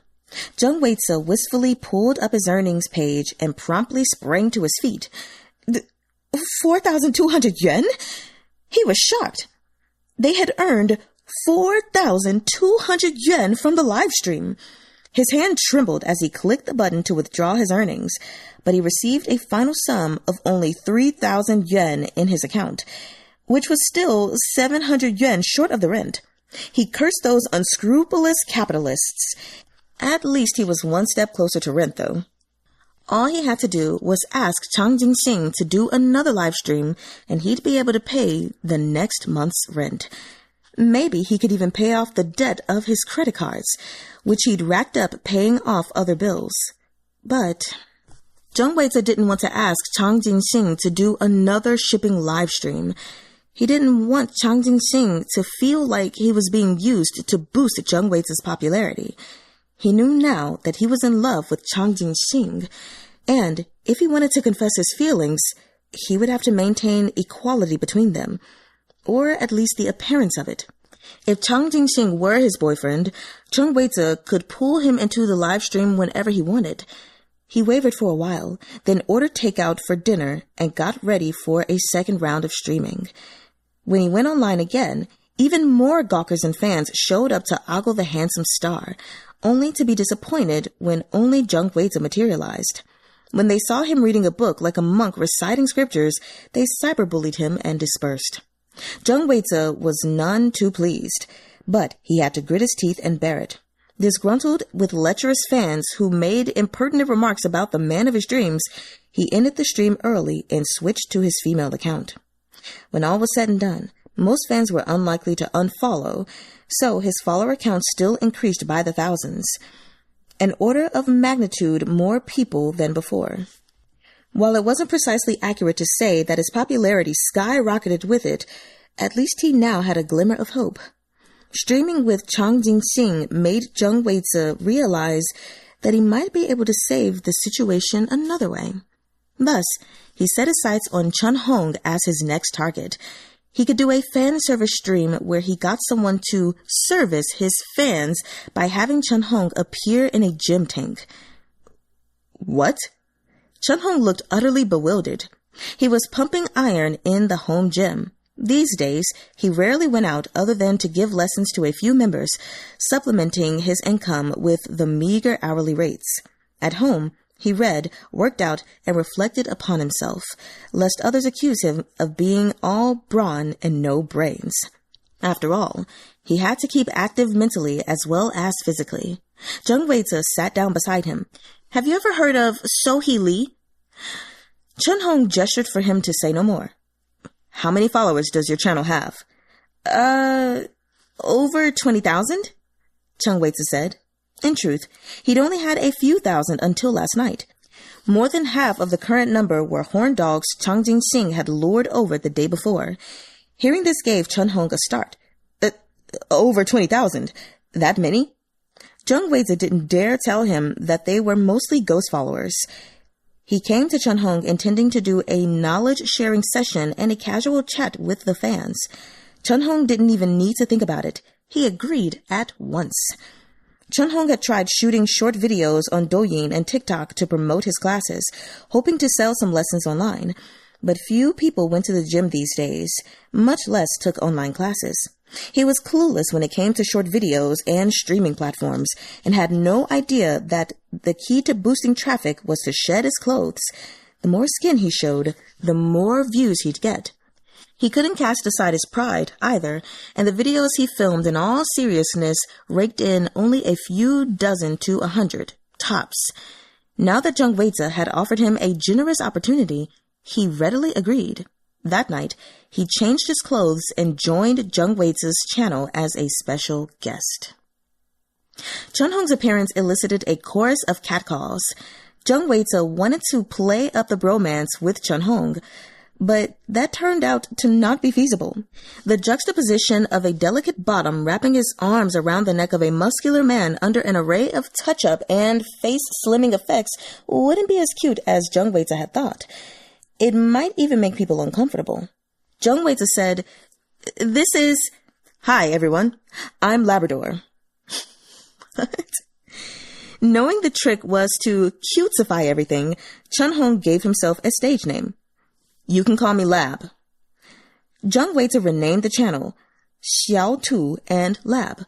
Zhang Weize wistfully pulled up his earnings page and promptly sprang to his feet. 4,200 yuan? He was shocked. They had earned 4,200 yuan from the live stream. His hand trembled as he clicked the button to withdraw his earnings, but he received a final sum of only 3,000 yuan in his account, which was still 700 yuan short of the rent. He cursed those unscrupulous capitalists. At least he was one step closer to rent, though. All he had to do was ask Chang Jinxing to do another live stream, and he'd be able to pay the next month's rent. Maybe he could even pay off the debt of his credit cards, which he'd racked up paying off other bills. But Zhang Weize didn't want to ask Chang Jinxing to do another shipping live stream. He didn't want Chang Jinxing to feel like he was being used to boost Zhang Weize's popularity. He knew now that he was in love with Chang Jinxing, and if he wanted to confess his feelings, he would have to maintain equality between them, or at least the appearance of it. If Chang Jinxing were his boyfriend, Zhang Weize could pull him into the live stream whenever he wanted. He wavered for a while, then ordered takeout for dinner and got ready for a second round of streaming. When he went online again, even more gawkers and fans showed up to ogle the handsome star, only to be disappointed when only Zhang Weize materialized. When they saw him reading a book like a monk reciting scriptures, they cyberbullied him and dispersed. Zhang Weize was none too pleased, but he had to grit his teeth and bear it. Disgruntled with lecherous fans who made impertinent remarks about the man of his dreams, he ended the stream early and switched to his female account. When all was said and done, most fans were unlikely to unfollow, so his follower count still increased by the thousands, an order of magnitude more people than before. While it wasn't precisely accurate to say that his popularity skyrocketed with it, at least he now had a glimmer of hope. Streaming with Chang Jinxing made Zhang Weize realize that he might be able to save the situation another way. Thus, he set his sights on Chahng as his next target. He could do a fan service stream where he got someone to service his fans by having Chahng appear in a gym tank. What? Chahng looked utterly bewildered. He was pumping iron in the home gym. These days, he rarely went out other than to give lessons to a few members, supplementing his income with the meager hourly rates. At home, he read, worked out, and reflected upon himself, lest others accuse him of being all brawn and no brains. After all, he had to keep active mentally as well as physically. Zhang Weize sat down beside him. Have you ever heard of Sohee Lee? Chahng gestured for him to say no more. How many followers does your channel have? Over 20,000? Zhang Weize said. In truth, he'd only had a few thousand until last night. More than half of the current number were horned dogs Chang Jinxing had lured over the day before. Hearing this gave Chahng a start. Over 20,000? That many? Zhang Weize didn't dare tell him that they were mostly ghost followers. He came to Chahng intending to do a knowledge-sharing session and a casual chat with the fans. Chun-hong didn't even need to think about it. He agreed at once. Chun-hong had tried shooting short videos on Douyin and TikTok to promote his classes, hoping to sell some lessons online. But few people went to the gym these days, much less took online classes. He was clueless when it came to short videos and streaming platforms, and had no idea that the key to boosting traffic was to shed his clothes. The more skin he showed, the more views he'd get. He couldn't cast aside his pride, either, and the videos he filmed in all seriousness raked in only a few dozen to 100, tops. Now that Jung Weize had offered him a generous opportunity, he readily agreed. That night, he changed his clothes and joined Jung Weize's channel as a special guest. Chun-hong's appearance elicited a chorus of catcalls. Jung Weize wanted to play up the bromance with Chun-hong, but that turned out to not be feasible. The juxtaposition of a delicate bottom wrapping his arms around the neck of a muscular man under an array of touch-up and face-slimming effects wouldn't be as cute as Jung Weize had thought. It might even make people uncomfortable. Jung Weize said, "This is... Hi, everyone. I'm Labrador." What? Knowing the trick was to cutesify everything, Chun-hong gave himself a stage name. "You can call me Lab." Jung Weize renamed the channel Xiao Tu and Lab.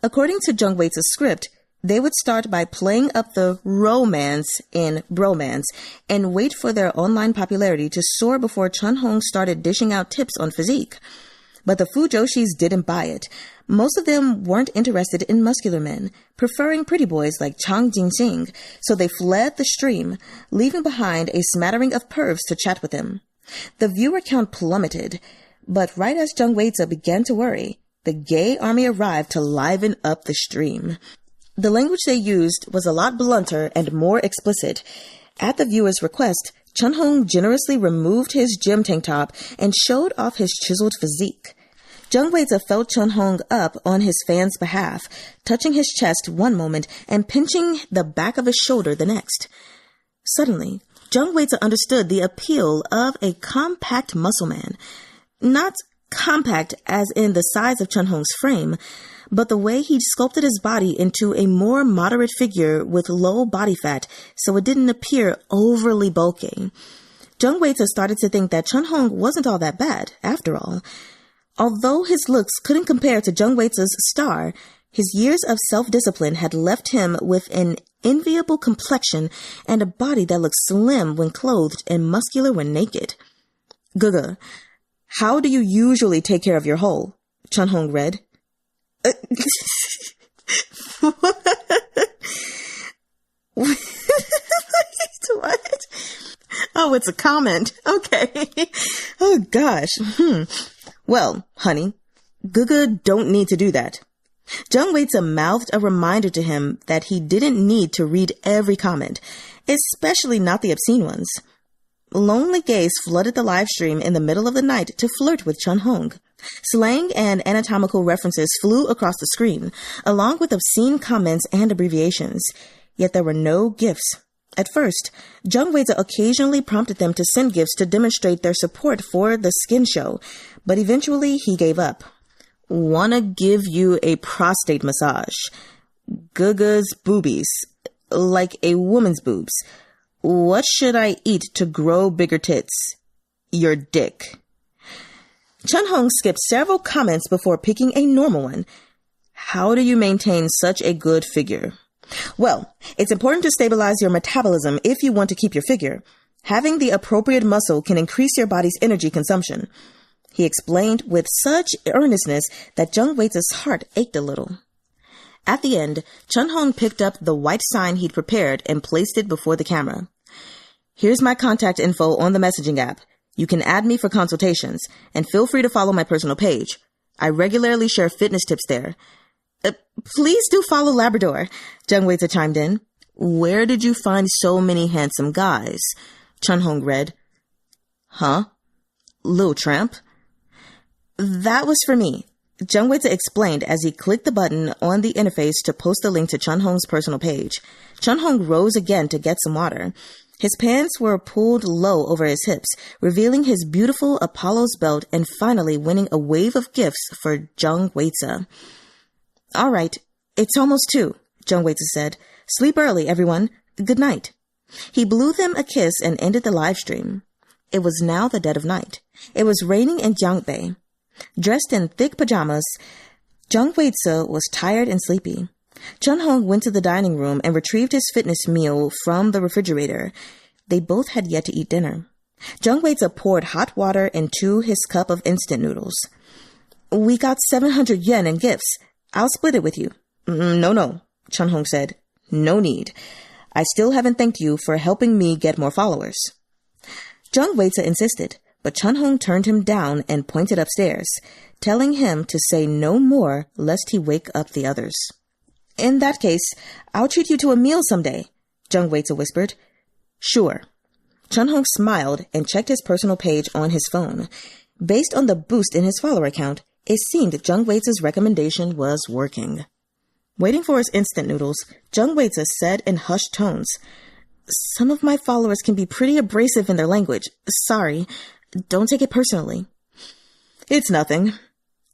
According to Jung Weize's script, they would start by playing up the romance in bromance and wait for their online popularity to soar before Chun-hong started dishing out tips on physique. But the Fujoshis didn't buy it. Most of them weren't interested in muscular men, preferring pretty boys like Chang Jinxing, so they fled the stream, leaving behind a smattering of pervs to chat with him. The viewer count plummeted, but right as Jung Weize began to worry, the gay army arrived to liven up the stream. The language they used was a lot blunter and more explicit. At the viewer's request, Chun-hong generously removed his gym tank top and showed off his chiseled physique. Jung Weize felt Chun-hong up on his fans' behalf, touching his chest one moment and pinching the back of his shoulder the next. Suddenly, Jung Weize understood the appeal of a compact muscle man. Not compact as in the size of Chun-hong's frame, but the way he sculpted his body into a more moderate figure with low body fat so it didn't appear overly bulky. Jung Weize started to think that Chun-hong wasn't all that bad, after all. Although his looks couldn't compare to Jung Weize's star, his years of self-discipline had left him with an enviable complexion and a body that looked slim when clothed and muscular when naked. "Guga, how do you usually take care of your hole?" Chun-hong read. What? Oh, it's a comment. Okay. Oh, gosh. Well, honey, Guga don't need to do that. Jung Weize mouthed a reminder to him that he didn't need to read every comment, especially not the obscene ones. Lonely gays flooded the live stream in the middle of the night to flirt with Chun-hong. Slang and anatomical references flew across the screen, along with obscene comments and abbreviations. Yet there were no gifts. At first, Jung Weize occasionally prompted them to send gifts to demonstrate their support for the skin show, but eventually he gave up. "Wanna give you a prostate massage. Guga's boobies. Like a woman's boobs. What should I eat to grow bigger tits? Your dick." Chun-hong skipped several comments before picking a normal one. "How do you maintain such a good figure?" "Well, it's important to stabilize your metabolism if you want to keep your figure. Having the appropriate muscle can increase your body's energy consumption," he explained with such earnestness that Jung Weize's heart ached a little. At the end, Chun-hong picked up the white sign he'd prepared and placed it before the camera. "Here's my contact info on the messaging app. You can add me for consultations, and feel free to follow my personal page. I regularly share fitness tips there." Please do follow Labrador," Jung Weize chimed in. "Where did you find so many handsome guys?" Chun-hong read. "Huh? Lil Tramp?" "That was for me," Jung Weize explained as he clicked the button on the interface to post the link to Chun-hong's personal page. Chun-hong rose again to get some water. His pants were pulled low over his hips, revealing his beautiful Apollo's belt and finally winning a wave of gifts for Zhang Weize. "All right, it's almost 2, Zhang Weize said. "Sleep early, everyone. Good night." He blew them a kiss and ended the live stream. It was now the dead of night. It was raining in Jiangbei. Dressed in thick pajamas, Zhang Weize was tired and sleepy. Chahng went to the dining room and retrieved his fitness meal from the refrigerator. They both had yet to eat dinner. Zhang Weize poured hot water into his cup of instant noodles. "We got 700 yen in gifts. I'll split it with you." No, Chahng said. "No need. I still haven't thanked you for helping me get more followers." Zhang Weize insisted, but Chahng turned him down and pointed upstairs, telling him to say no more lest he wake up the others. "In that case, I'll treat you to a meal someday," Zhang Weize whispered. "Sure." Chahng smiled and checked his personal page on his phone. Based on the boost in his follower count, it seemed Zhang Weize's recommendation was working. Waiting for his instant noodles, Zhang Weize said in hushed tones, "Some of my followers can be pretty abrasive in their language. Sorry. Don't take it personally." "It's nothing."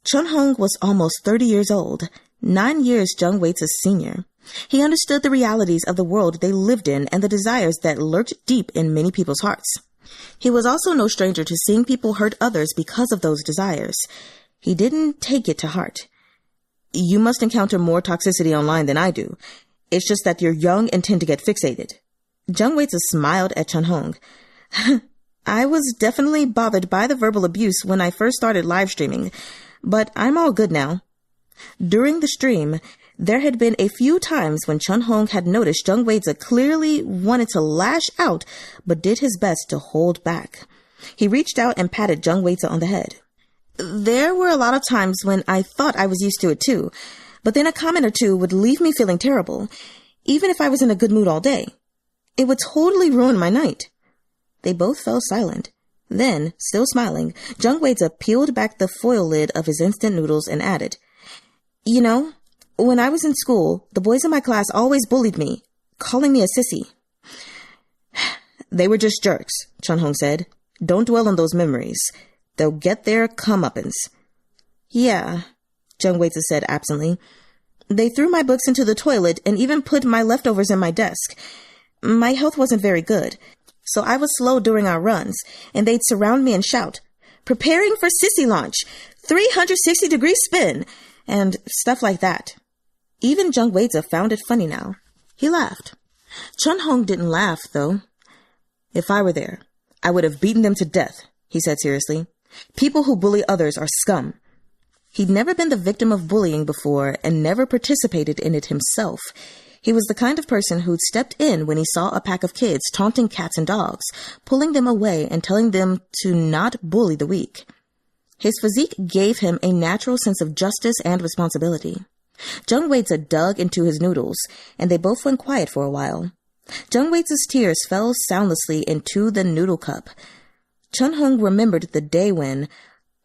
Chahng was almost 30 years old, 9 years Zhang Weize's senior. He understood the realities of the world they lived in and the desires that lurked deep in many people's hearts. He was also no stranger to seeing people hurt others because of those desires. He didn't take it to heart. "You must encounter more toxicity online than I do. It's just that you're young and tend to get fixated." Zhang Weize smiled at Chahng. "I was definitely bothered by the verbal abuse when I first started live streaming, but I'm all good now." During the stream, there had been a few times when Chahng had noticed Zhang Weize clearly wanted to lash out, but did his best to hold back. He reached out and patted Zhang Weize on the head. "There were a lot of times when I thought I was used to it too, but then a comment or two would leave me feeling terrible, even if I was in a good mood all day. It would totally ruin my night." They both fell silent. Then, still smiling, Zhang Weize peeled back the foil lid of his instant noodles and added, "You know, when I was in school, the boys in my class always bullied me, calling me a sissy." "They were just jerks," Chahng said. "Don't dwell on those memories. They'll get their comeuppance." "Yeah," Zhang Weize said absently. "They threw my books into the toilet and even put my leftovers in my desk. My health wasn't very good, so I was slow during our runs, and they'd surround me and shout, 'Preparing for sissy launch, 360-degree spin,' and stuff like that." Even Zhang Weize found it funny now. He laughed. Chahng didn't laugh, though. "If I were there, I would have beaten them to death," he said seriously. "People who bully others are scum." He'd never been the victim of bullying before and never participated in it himself. He was the kind of person who'd stepped in when he saw a pack of kids taunting cats and dogs, pulling them away and telling them to not bully the weak. His physique gave him a natural sense of justice and responsibility. Zhang Weize dug into his noodles, and they both went quiet for a while. Zhang Weize's tears fell soundlessly into the noodle cup. Chahng remembered the day when,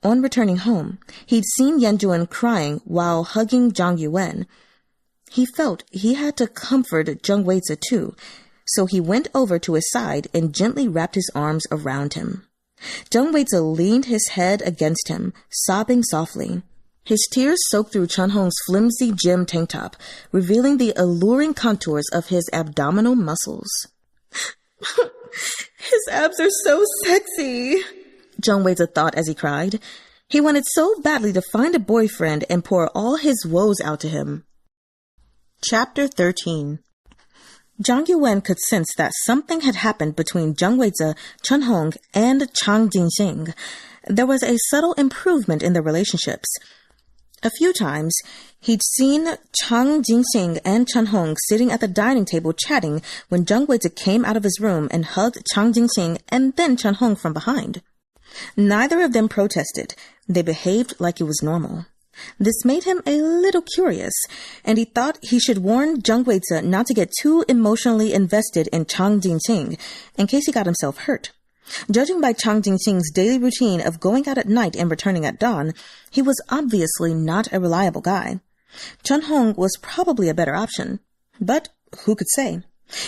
on returning home, he'd seen Yuwen crying while hugging Zhang Yuwen. He felt he had to comfort Zhang Weize too, so he went over to his side and gently wrapped his arms around him. Zhang Weize leaned his head against him, sobbing softly. His tears soaked through Chahng's flimsy gym tank top, revealing the alluring contours of his abdominal muscles. "His abs are so sexy," Zhang Weize thought as he cried. He wanted so badly to find a boyfriend and pour all his woes out to him. Chapter 13. Zhang Yuwen could sense that something had happened between Zhang Weize, Chahng, and Chang Jinxing. There was a subtle improvement in their relationships. A few times, he'd seen Chang Jinxing and Chahng sitting at the dining table chatting when Zhang Weize came out of his room and hugged Chang Jinxing and then Chahng from behind. Neither of them protested. They behaved like it was normal. This made him a little curious, and he thought he should warn Zhang Weize not to get too emotionally invested in Chang Jinxing in case he got himself hurt. Judging by Chang Jinxing's daily routine of going out at night and returning at dawn, he was obviously not a reliable guy. Chahng was probably a better option, but who could say?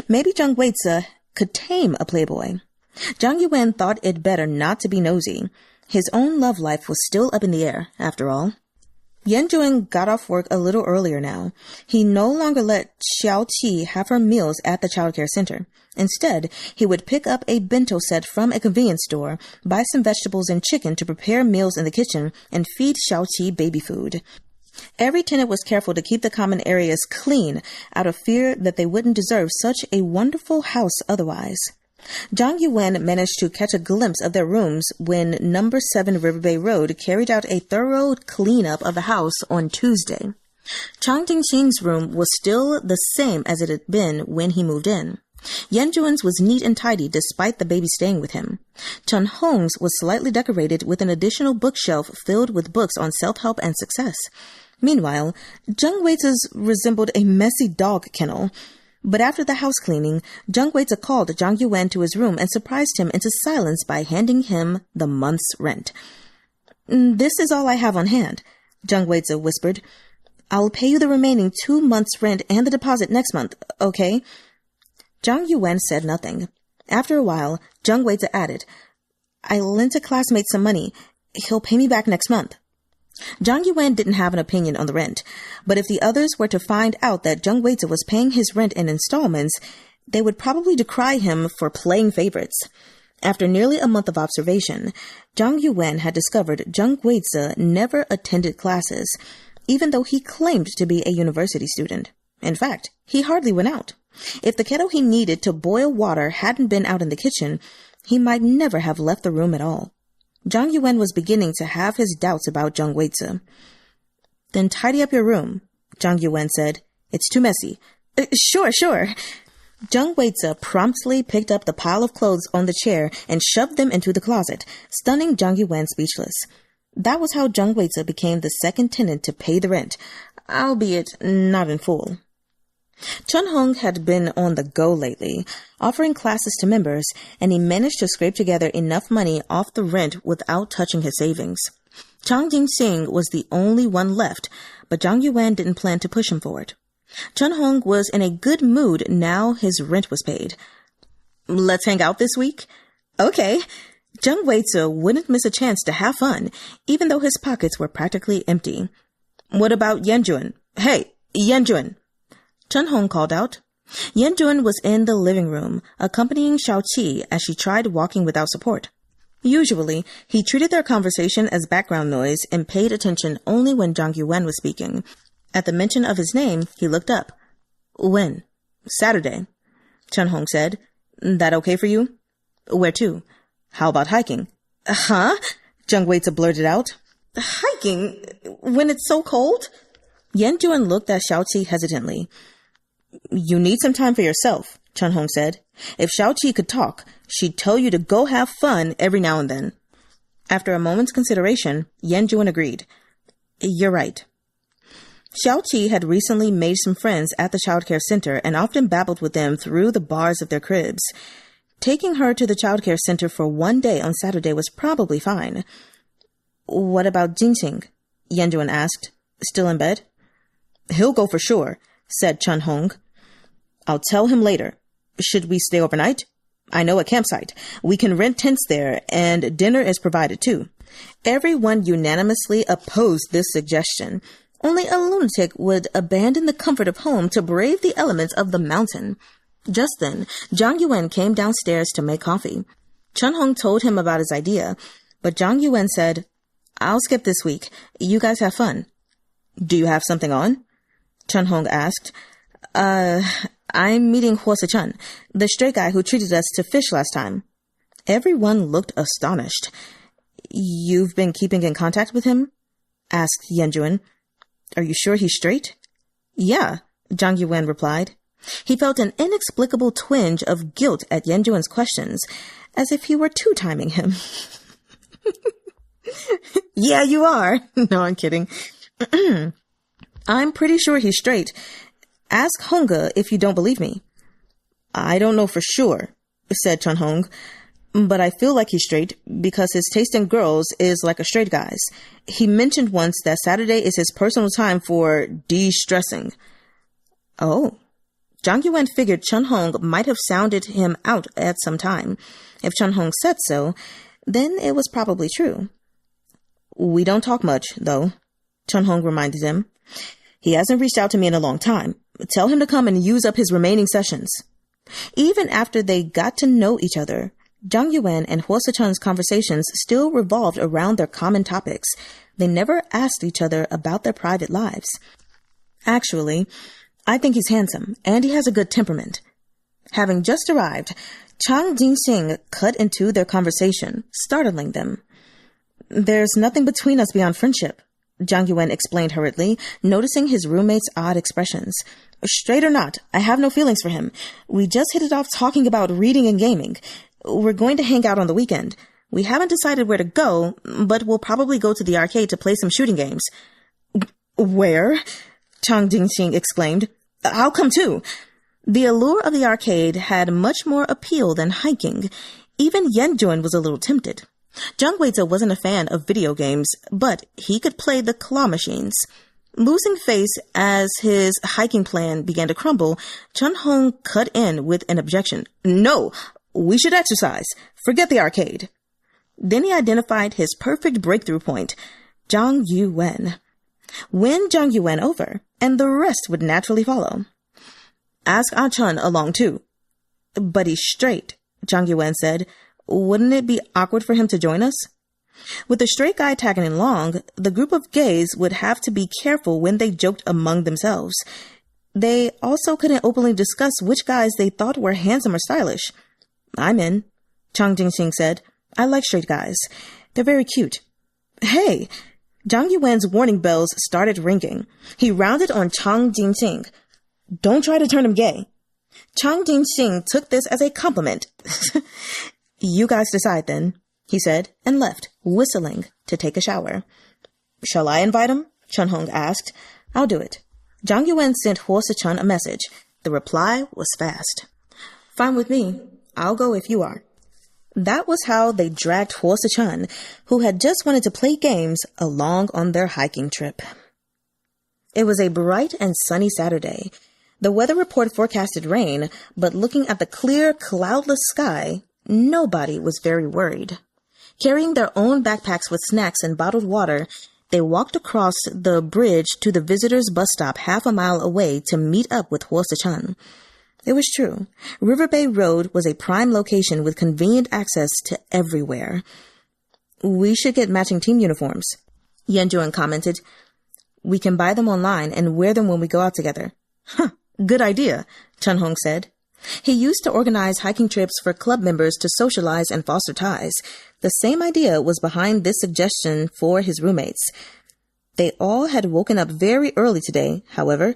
Maybe Zhang Weize could tame a playboy. Zhang Yuwen thought it better not to be nosy. His own love life was still up in the air, after all. Yuwen got off work a little earlier now. He no longer let Xiao-chee have her meals at the childcare center. Instead, he would pick up a bento set from a convenience store, buy some vegetables and chicken to prepare meals in the kitchen, and feed Xiao-chee baby food. Every tenant was careful to keep the common areas clean out of fear that they wouldn't deserve such a wonderful house otherwise. Zhang Yuwen managed to catch a glimpse of their rooms when number 7 Riverbay Road carried out a thorough cleanup of the house on Tuesday. Chang Jinxing's room was still the same as it had been when he moved in. Yanjuan's was neat and tidy despite the baby staying with him. Chunhong's was slightly decorated with an additional bookshelf filled with books on self-help and success. Meanwhile, Jung Weize's resembled a messy dog kennel. But after the house cleaning, Jung Weize called Zhang Yuwen to his room and surprised him into silence by handing him the month's rent. "This is all I have on hand," Jung Weize whispered. "I'll pay you the remaining 2 months' rent and the deposit next month, okay?" Zhang Yuwen said nothing. After a while, Jung Weize added, "I lent a classmate some money. He'll pay me back next month." Zhang Yuwen didn't have an opinion on the rent, but if the others were to find out that Jung Weize was paying his rent in installments, they would probably decry him for playing favorites. After nearly a month of observation, Zhang Yuwen had discovered Jung Weize never attended classes, even though he claimed to be a university student. In fact, he hardly went out. If the kettle he needed to boil water hadn't been out in the kitchen, he might never have left the room at all. Zhang Yuwen was beginning to have his doubts about Jung Weize. "Then tidy up your room," Zhang Yuwen said. "It's too messy." Sure. Jung Weize promptly picked up the pile of clothes on the chair and shoved them into the closet, stunning Zhang Yuwen speechless. That was how Jung Weize became the second tenant to pay the rent, albeit not in full. Chahng had been on the go lately, offering classes to members, and he managed to scrape together enough money off the rent without touching his savings. Chang Jinxing was the only one left, but Zhang Yuwen didn't plan to push him for it. Chahng was in a good mood now his rent was paid. "Let's hang out this week?" "Okay." Jung Weize wouldn't miss a chance to have fun, even though his pockets were practically empty. "What about Yanjuan?" "Hey, Yanjuan!" Chunhong called out. Yanjuan was in the living room, accompanying Xiao-chee as she tried walking without support. Usually, he treated their conversation as background noise and paid attention only when Zhang Yuwen was speaking. At the mention of his name, he looked up. "When?" "Saturday," Chunhong said. "That okay for you?" "Where to?" "How about hiking?" "Huh?" Jung Weize blurted out. "Hiking? When it's so cold?" Yanjuan looked at Xiao-chee hesitantly. "You need some time for yourself," Chunhong said. "If Xiao-chee could talk, she'd tell you to go have fun every now and then." After a moment's consideration, Yanjuan agreed. "You're right." Xiao-chee had recently made some friends at the childcare center and often babbled with them through the bars of their cribs. Taking her to the childcare center for one day on Saturday was probably fine. "What about Jinxing?" Yanjuan asked. "Still in bed?" "He'll go for sure," said Chunhong. "I'll tell him later. Should we stay overnight? I know a campsite. We can rent tents there, and dinner is provided too." Everyone unanimously opposed this suggestion. Only a lunatic would abandon the comfort of home to brave the elements of the mountain. Just then, Zhang Yuwen came downstairs to make coffee. Chunhong told him about his idea, but Zhang Yuwen said, "I'll skip this week. You guys have fun." "Do you have something on?" Chunhong asked. I'm meeting Suh-chun, the stray guy who treated us to fish last time." Everyone looked astonished. "You've been keeping in contact with him?" asked Yanjuan. "Are you sure he's straight?" "Yeah," Zhang Yuwen replied. He felt an inexplicable twinge of guilt at Yanjuan's questions, as if he were two-timing him. "Yeah, you are." "No, I'm kidding." "I'm pretty sure he's straight. Ask Honga if you don't believe me." "I don't know for sure," said Chunhong, "but I feel like he's straight because his taste in girls is like a straight guy's. He mentioned once that Saturday is his personal time for de-stressing." "Oh." Zhang Yuwen figured Chahng might have sounded him out at some time. If Chahng said so, then it was probably true. We don't talk much, though, Chahng reminded him. He hasn't reached out to me in a long time. Tell him to come and use up his remaining sessions. Even after they got to know each other, Zhang Yuwen and Suh-chun's conversations still revolved around their common topics. They never asked each other about their private lives. Actually, I think he's handsome, and he has a good temperament. Having just arrived, Chang Jinxing cut into their conversation, startling them. There's nothing between us beyond friendship, Zhang Yuwen explained hurriedly, noticing his roommate's odd expressions. Straight or not, I have no feelings for him. We just hit it off talking about reading and gaming. We're going to hang out on the weekend. We haven't decided where to go, but we'll probably go to the arcade to play some shooting games. Where? Chang Jinxing exclaimed. I'll come too. The allure of the arcade had much more appeal than hiking. Even Yuwen was a little tempted. Weize wasn't a fan of video games, but he could play the claw machines. Losing face as his hiking plan began to crumble, Chahng cut in with an objection. No, we should exercise. Forget the arcade. Then he identified his perfect breakthrough point, Zhang Yuwen. Win Zhang Yuwen over, and the rest would naturally follow. Ask Chen along too. But he's straight, Zhang Yuwen said. Wouldn't it be awkward for him to join us? With the straight guy tagging along, the group of gays would have to be careful when they joked among themselves. They also couldn't openly discuss which guys they thought were handsome or stylish. I'm in, Chang Jinxing said. I like straight guys. They're very cute. Hey! Zhang Yuwen's warning bells started ringing. He rounded on Chang Jinxing. Don't try to turn him gay. Chang Jinxing took this as a compliment. You guys decide then, he said, and left, whistling, to take a shower. Shall I invite him? Chahng asked. I'll do it. Zhang Yuwen sent Suh-chun a message. The reply was fast. Fine with me. I'll go if you are. That was how they dragged Suh-chun, who had just wanted to play games, along on their hiking trip. It was a bright and sunny Saturday. The weather report forecasted rain, but looking at the clear, cloudless sky, nobody was very worried. Carrying their own backpacks with snacks and bottled water, they walked across the bridge to the visitors' bus stop half a mile away to meet up with Suh-chun. It was true. Riverbay Road was a prime location with convenient access to everywhere. We should get matching team uniforms, Yuwen commented. We can buy them online and wear them when we go out together. Huh, good idea, Chahng said. He used to organize hiking trips for club members to socialize and foster ties. The same idea was behind this suggestion for his roommates. They all had woken up very early today, however,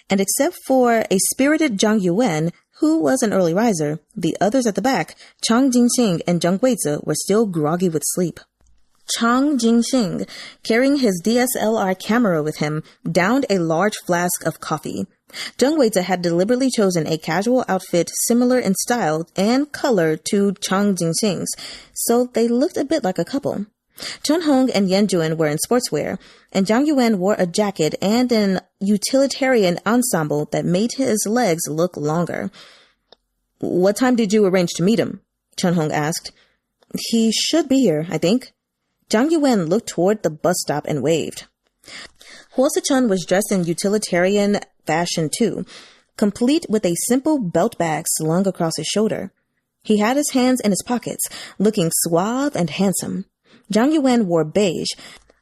and except for a spirited Zhang Yuwen, who was an early riser, the others at the back, Chang Jinxing and Weize, were still groggy with sleep. Chang Jinxing, carrying his DSLR camera with him, downed a large flask of coffee. Weize had deliberately chosen a casual outfit similar in style and color to Chang Jinxing's, so they looked a bit like a couple. Chahng and Yuwen were in sportswear, and Zhang Yuwen wore a jacket and an utilitarian ensemble that made his legs look longer. What time did you arrange to meet him? Chahng asked. He should be here, I think. Zhang Yuwen looked toward the bus stop and waved. Suh-chun was dressed in utilitarian fashion too, complete with a simple belt bag slung across his shoulder. He had his hands in his pockets, looking suave and handsome. Zhang Yuwen wore beige,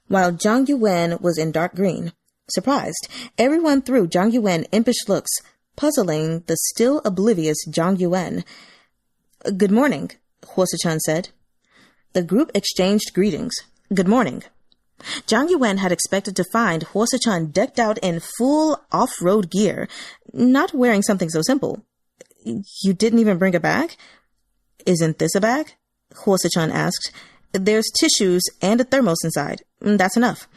while Zhang Yuwen was in dark green. Surprised, everyone threw Zhang Yuwen impish looks, puzzling the still oblivious Zhang Yuwen. Good morning, Suh-chun said. The group exchanged greetings. Good morning. Zhang Yuwen had expected to find Suh-chun decked out in full off-road gear, not wearing something so simple. You didn't even bring a bag? Isn't this a bag? Suh-chun asked. There's tissues and a thermos inside. That's enough.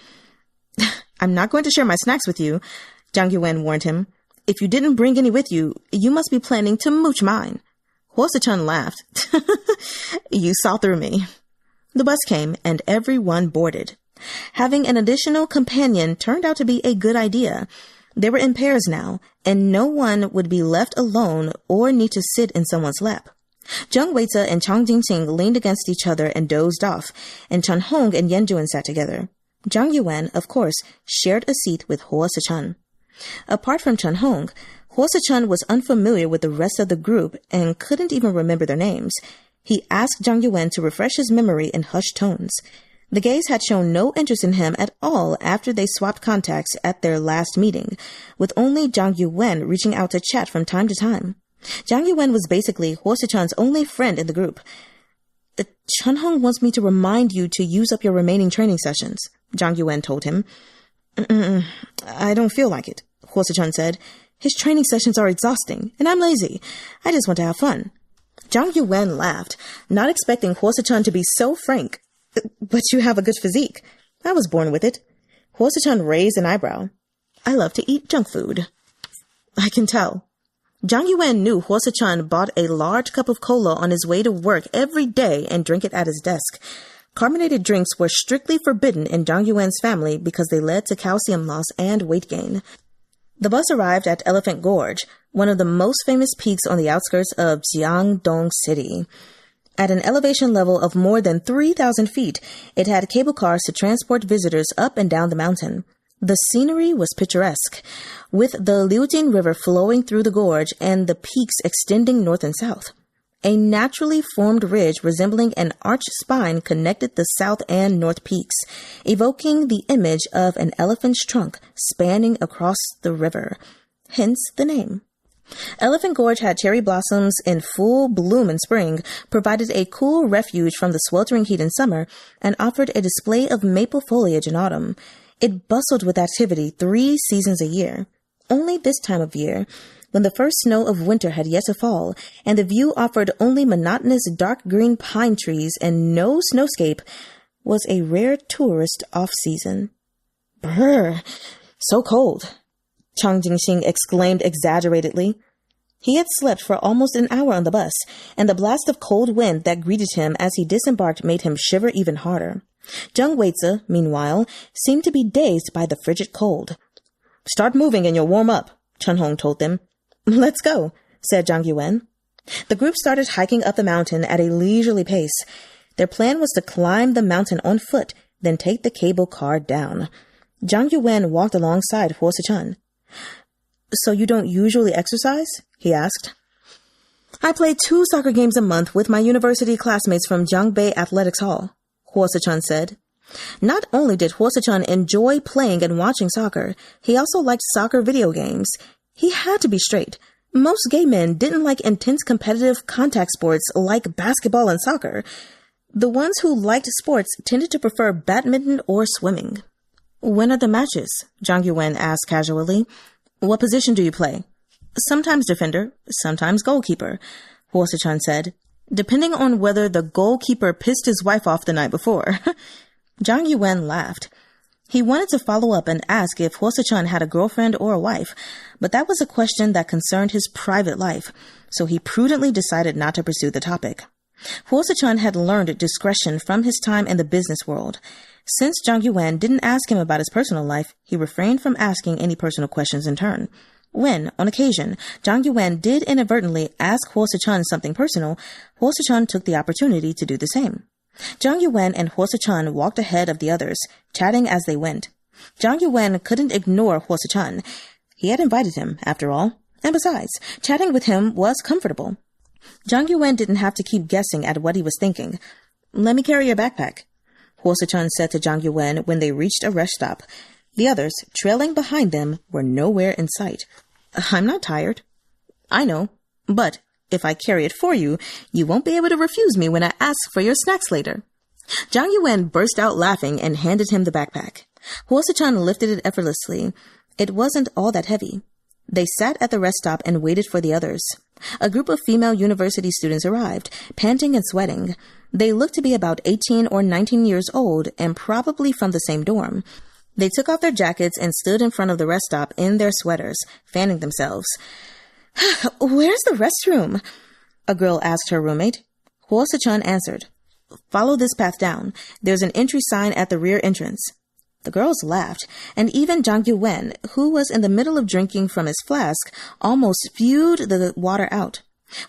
I'm not going to share my snacks with you, Zhang Yuwen warned him. If you didn't bring any with you, you must be planning to mooch mine. Suh-chun laughed. You saw through me. The bus came and everyone boarded. Having an additional companion turned out to be a good idea. They were in pairs now, and no one would be left alone or need to sit in someone's lap. Jung Weize and Chang Jinxing leaned against each other and dozed off, and Chahng and Yan sat together. Zhang Yuwen, of course, shared a seat with Suh-chun. Apart from Chahng, Suh-chun was unfamiliar with the rest of the group and couldn't even remember their names. He asked Zhang Yuwen to refresh his memory in hushed tones. The gays had shown no interest in him at all after they swapped contacts at their last meeting, with only Zhang Yuwen reaching out to chat from time to time. Zhang Yuwen was basically Suh-chun's only friend in the group. Chahng wants me to remind you to use up your remaining training sessions, Zhang Yuwen told him. I don't feel like it, Suh-chun said. His training sessions are exhausting, and I'm lazy. I just want to have fun. Zhang Yuwen laughed, not expecting Suh-chun to be so frank. But you have a good physique. I was born with it. Suh-chun raised an eyebrow. I love to eat junk food. I can tell. Zhang Yuwen knew Suh-chun bought a large cup of cola on his way to work every day and drank it at his desk. Carbonated drinks were strictly forbidden in Zhang Yuwen's family because they led to calcium loss and weight gain. The bus arrived at Elephant Gorge, one of the most famous peaks on the outskirts of Jiangdong City. At an elevation level of more than 3,000 feet, it had cable cars to transport visitors up and down the mountain. The scenery was picturesque, with the Liujin River flowing through the gorge and the peaks extending north and south. A naturally formed ridge resembling an arched spine connected the south and north peaks, evoking the image of an elephant's trunk spanning across the river, hence the name. Elephant Gorge had cherry blossoms in full bloom in spring, provided a cool refuge from the sweltering heat in summer, and offered a display of maple foliage in autumn. It bustled with activity 3 seasons a year. Only this time of year, when the first snow of winter had yet to fall, and the view offered only monotonous dark green pine trees and no snowscape, was a rare tourist off-season. Brr, so cold, Chang Jinxing exclaimed exaggeratedly. He had slept for almost an hour on the bus, and the blast of cold wind that greeted him as he disembarked made him shiver even harder. Jung Weize, meanwhile, seemed to be dazed by the frigid cold. Start moving and you'll warm up, Chahng told them. Let's go, said Zhang Yuwen. The group started hiking up the mountain at a leisurely pace. Their plan was to climb the mountain on foot, then take the cable car down. Zhang Yuwen walked alongside Suh-chun. So you don't usually exercise? He asked. I play 2 soccer games a month with my university classmates from Jiangbei Athletics Hall, Suh-chun said. Not only did Suh-chun enjoy playing and watching soccer, he also liked soccer video games. He had to be straight. Most gay men didn't like intense competitive contact sports like basketball and soccer. The ones who liked sports tended to prefer badminton or swimming. When are the matches? Zhang Yuwen asked casually. What position do you play? Sometimes defender, sometimes goalkeeper, Suh-chun said, depending on whether the goalkeeper pissed his wife off the night before. Zhang Yuwen laughed. He wanted to follow up and ask if Suh-chun had a girlfriend or a wife, but that was a question that concerned his private life, so he prudently decided not to pursue the topic. Suh-chun had learned discretion from his time in the business world. Since Zhang Yuwen didn't ask him about his personal life, he refrained from asking any personal questions in turn. When, on occasion, Zhang Yuwen did inadvertently ask Suh-chun something personal, Suh-chun took the opportunity to do the same. Zhang Yuwen and Suh-chun walked ahead of the others, chatting as they went. Zhang Yuwen couldn't ignore Suh-chun. He had invited him, after all, and besides, chatting with him was comfortable. Zhang Yuwen didn't have to keep guessing at what he was thinking. Let me carry your backpack, Suh-chun said to Zhang Yuwen when they reached a rest stop. The others, trailing behind them, were nowhere in sight. I'm not tired. I know, but if I carry it for you, you won't be able to refuse me when I ask for your snacks later. Zhang Yuwen burst out laughing and handed him the backpack. Suh-chun lifted it effortlessly. It wasn't all that heavy. They sat at the rest stop and waited for the others. A group of female university students arrived, panting and sweating. They looked to be about 18 or 19 years old and probably from the same dorm. They took off their jackets and stood in front of the rest stop in their sweaters, fanning themselves. Where's the restroom? A girl asked her roommate. Suh-chun answered. Follow this path down. There's an entry sign at the rear entrance. The girls laughed, and even Zhang Yuwen, who was in the middle of drinking from his flask, almost spewed the water out.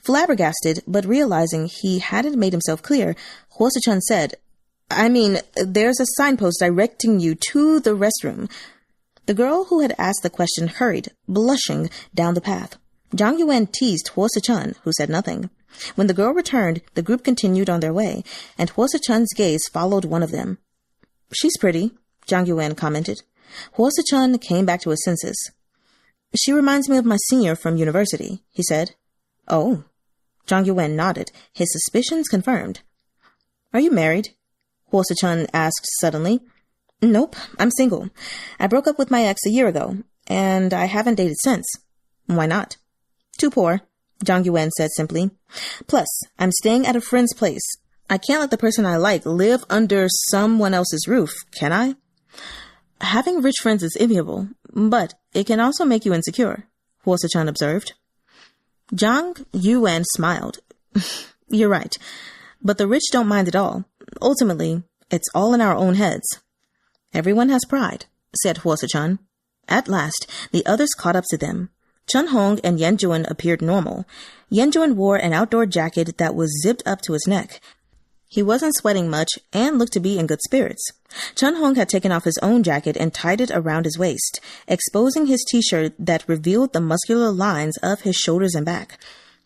Flabbergasted, but realizing he hadn't made himself clear, Suh-chun said, "I mean, there's a signpost directing you to the restroom." The girl who had asked the question hurried, blushing, down the path. Zhang Yuwen teased Suh-chun, who said nothing. When the girl returned, the group continued on their way, and Suh-chun's gaze followed one of them. "She's pretty," Zhang Yuwen commented. Suh-chun came back to his senses. "She reminds me of my senior from university," he said. "Oh." Zhang Yuwen nodded, his suspicions confirmed. "Are you married?" Suh-chun asked suddenly. "Nope, I'm single. I broke up with my ex a year ago, and I haven't dated since." "Why not?" "Too poor," Zhang Yuwen said simply. "Plus, I'm staying at a friend's place. I can't let the person I like live under someone else's roof, can I?" "Having rich friends is enviable, but it can also make you insecure," Suh-chun observed. Zhang Yuwen smiled. "You're right, but the rich don't mind at all. Ultimately, it's all in our own heads." "Everyone has pride," said Suh-chun. At last, the others caught up to them. Chun-hong and Yan-juan appeared normal. Yan-juan wore an outdoor jacket that was zipped up to his neck. He wasn't sweating much and looked to be in good spirits. Chun-hong had taken off his own jacket and tied it around his waist, exposing his t-shirt that revealed the muscular lines of his shoulders and back.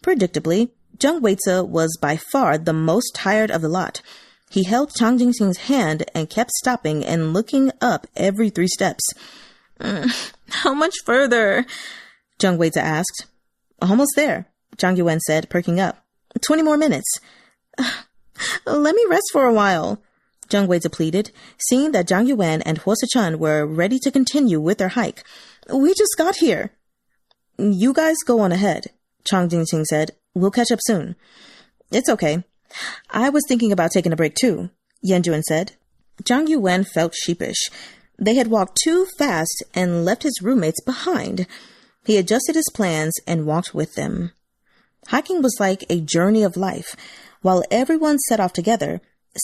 Predictably, Weize was by far the most tired of the lot. He held Jinxing's hand and kept stopping and looking up every 3 steps. "How much further?" Weize asked. "Almost there," Zhang Yuwen said, perking up. 20 more minutes. "Let me rest for a while," Weize pleaded, seeing that Zhang Yuwen and Suh-chun were ready to continue with their hike. "We just got here." "You guys go on ahead," Jinxing said. "We'll catch up soon." "It's okay. I was thinking about taking a break too," Yan-juan said. Zhang Yuwen felt sheepish. They had walked too fast and left his roommates behind. He adjusted his plans and walked with them. Hiking was like a journey of life. While everyone set off together,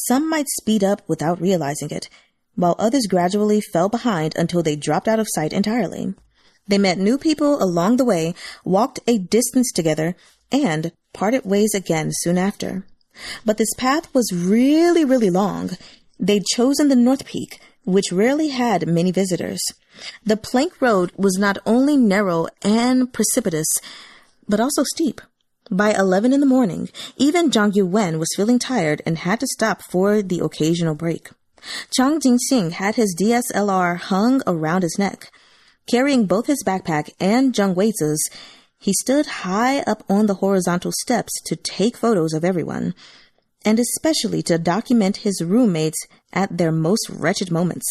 some might speed up without realizing it, while others gradually fell behind until they dropped out of sight entirely. They met new people along the way, walked a distance together, and parted ways again soon after. But this path was really, really long. They'd chosen the North Peak, which rarely had many visitors. The plank road was not only narrow and precipitous, but also steep. By 11 in the morning, even Zhang Yuwen was feeling tired and had to stop for the occasional break. Jinxing had his DSLR hung around his neck. Carrying both his backpack and Weize's, he stood high up on the horizontal steps to take photos of everyone, and especially to document his roommates at their most wretched moments.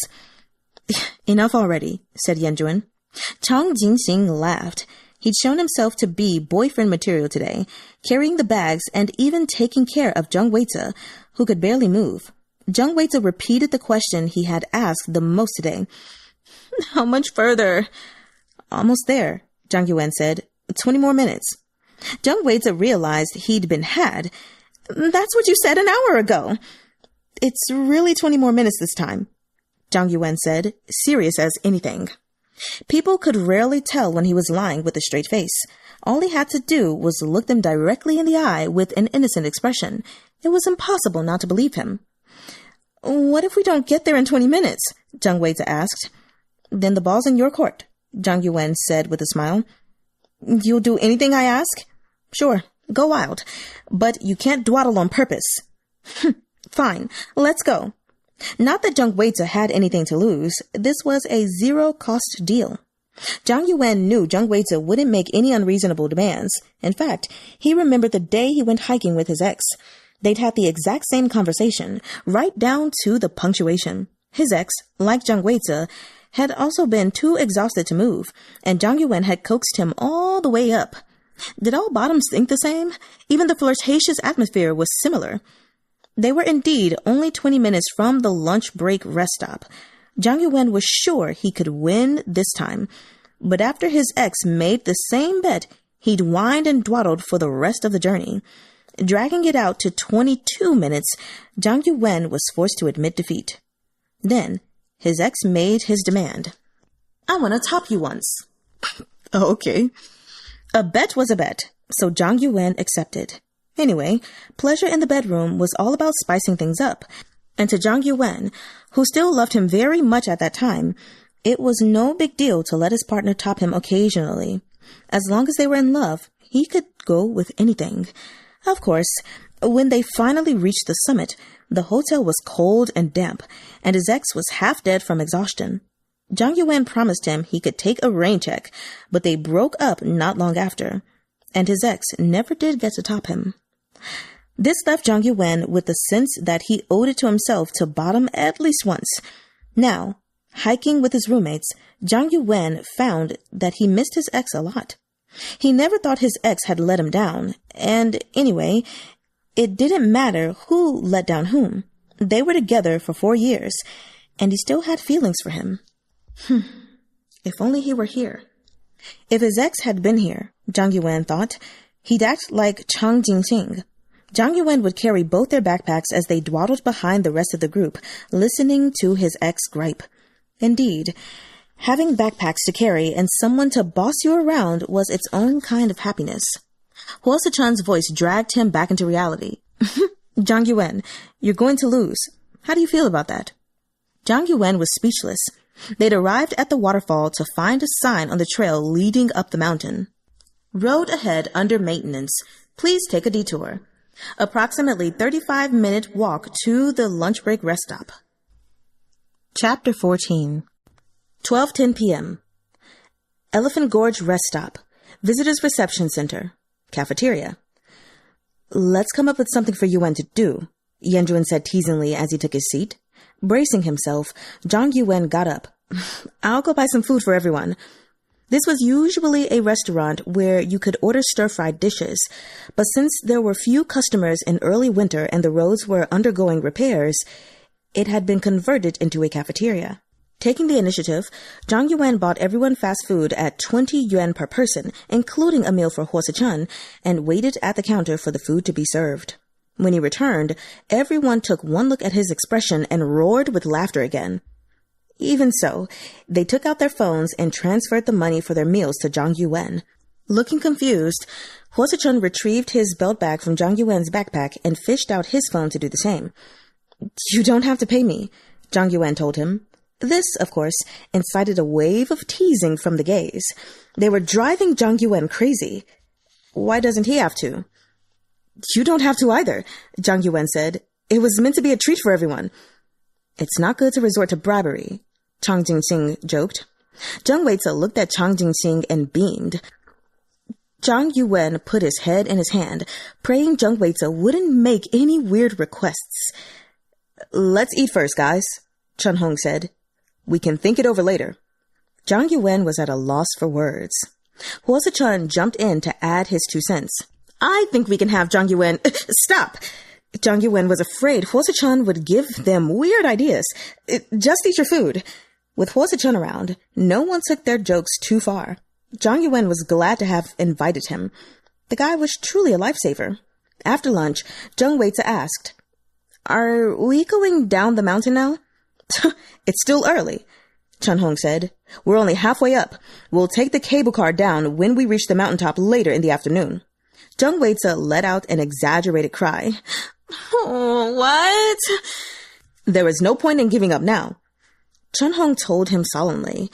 "Enough already," said Yan-juan. Jinxing laughed. He'd shown himself to be boyfriend material today, carrying the bags and even taking care of Weize, who could barely move. Weize repeated the question he had asked the most today. "How much further?" "Almost there," Zhang Yuwen said. 20 more minutes. Weize realized he'd been had. "That's what you said an hour ago." "It's really 20 more minutes this time," Zhang Yuwen said, serious as anything. People could rarely tell when he was lying with a straight face. All he had to do was look them directly in the eye with an innocent expression. It was impossible not to believe him. "What if we don't get there in 20 minutes?" Weize asked. "Then the ball's in your court," Zhang Yuwen said with a smile. "You'll do anything I ask?" "Sure, go wild. But you can't dawdle on purpose." "Fine, let's go." Not that Weize had anything to lose. This was a zero-cost deal. Zhang Yuwen knew Weize wouldn't make any unreasonable demands. In fact, he remembered the day he went hiking with his ex. They'd had the exact same conversation, right down to the punctuation. His ex, like Weize, had also been too exhausted to move, and Zhang Yuwen had coaxed him all the way up. Did all bottoms think the same? Even the flirtatious atmosphere was similar. They were indeed only 20 minutes from the lunch break rest stop. Zhang Yuwen was sure he could win this time, but after his ex made the same bet, he'd whined and dawdled for the rest of the journey. Dragging it out to 22 minutes, Zhang Yuwen was forced to admit defeat. Then, his ex made his demand. "I want to top you once." Okay. A bet was a bet, so Zhang Yuwen accepted. Anyway, pleasure in the bedroom was all about spicing things up, and to Zhang Yuwen, who still loved him very much at that time, it was no big deal to let his partner top him occasionally. As long as they were in love, he could go with anything. Of course, when they finally reached the summit, the hotel was cold and damp, and his ex was half dead from exhaustion. Zhang Yuwen promised him he could take a rain check, but they broke up not long after, and his ex never did get to top him. This left Zhang Yuwen with the sense that he owed it to himself to bottom at least once. Now, hiking with his roommates, Zhang Yuwen found that he missed his ex a lot. He never thought his ex had let him down, and anyway, it didn't matter who let down whom. They were together for 4 years, and he still had feelings for him. If only he were here. If his ex had been here, Zhang Yuwen thought, he'd act like Chang Jinxing. Zhang Yuwen would carry both their backpacks as they dawdled behind the rest of the group, listening to his ex gripe. Indeed, having backpacks to carry and someone to boss you around was its own kind of happiness. Suh-chun's voice dragged him back into reality. "Zhang Yuwen, you're going to lose. How do you feel about that?" Zhang Yuwen was speechless. They'd arrived at the waterfall to find a sign on the trail leading up the mountain. "Road ahead under maintenance. Please take a detour." Approximately 35-minute walk to the lunch break rest stop. Chapter 14. 12:10 p.m. Elephant Gorge Rest Stop. Visitors Reception Center. Cafeteria. "Let's come up with something for Yuwen to do," Yuwen said teasingly as he took his seat. Bracing himself, Zhang Yuwen got up. "I'll go buy some food for everyone." This was usually a restaurant where you could order stir-fried dishes, but since there were few customers in early winter and the roads were undergoing repairs, it had been converted into a cafeteria. Taking the initiative, Zhang Yuwen bought everyone fast food at 20 yuan per person, including a meal for Suh-chun, and waited at the counter for the food to be served. When he returned, everyone took one look at his expression and roared with laughter again. Even so, they took out their phones and transferred the money for their meals to Zhang Yuwen. Looking confused, Suh-chun retrieved his belt bag from Zhang Yuwen's backpack and fished out his phone to do the same. "You don't have to pay me," Zhang Yuwen told him. This, of course, incited a wave of teasing from the gays. They were driving Zhang Yuwen crazy. "Why doesn't he have to?" "You don't have to either," Zhang Yuwen said. "It was meant to be a treat for everyone." "It's not good to resort to bribery," Chang Jinxing joked. Weize-zuh looked at Chang Jinxing and beamed. Zhang Yuwen put his head in his hand, praying Weize-zuh wouldn't make any weird requests. "Let's eat first, guys," Chahng said. "We can think it over later." Zhang Yuwen was at a loss for words. Suh-chun jumped in to add his 2 cents. "I think we can have Zhang Yuwen—" "Stop!" Zhang Yuwen was afraid Suh-chun would give them weird ideas. "Just eat your food." With Suh-chun around, no one took their jokes too far. Zhang Yuwen was glad to have invited him. The guy was truly a lifesaver. After lunch, Weize-zuh asked, "Are we going down the mountain now?" "It's still early," Chahng said. "We're only halfway up. We'll take the cable car down when we reach the mountaintop later in the afternoon." Weize-zuh let out an exaggerated cry. "Oh, what?" "There is no point in giving up now," Chahng told him solemnly.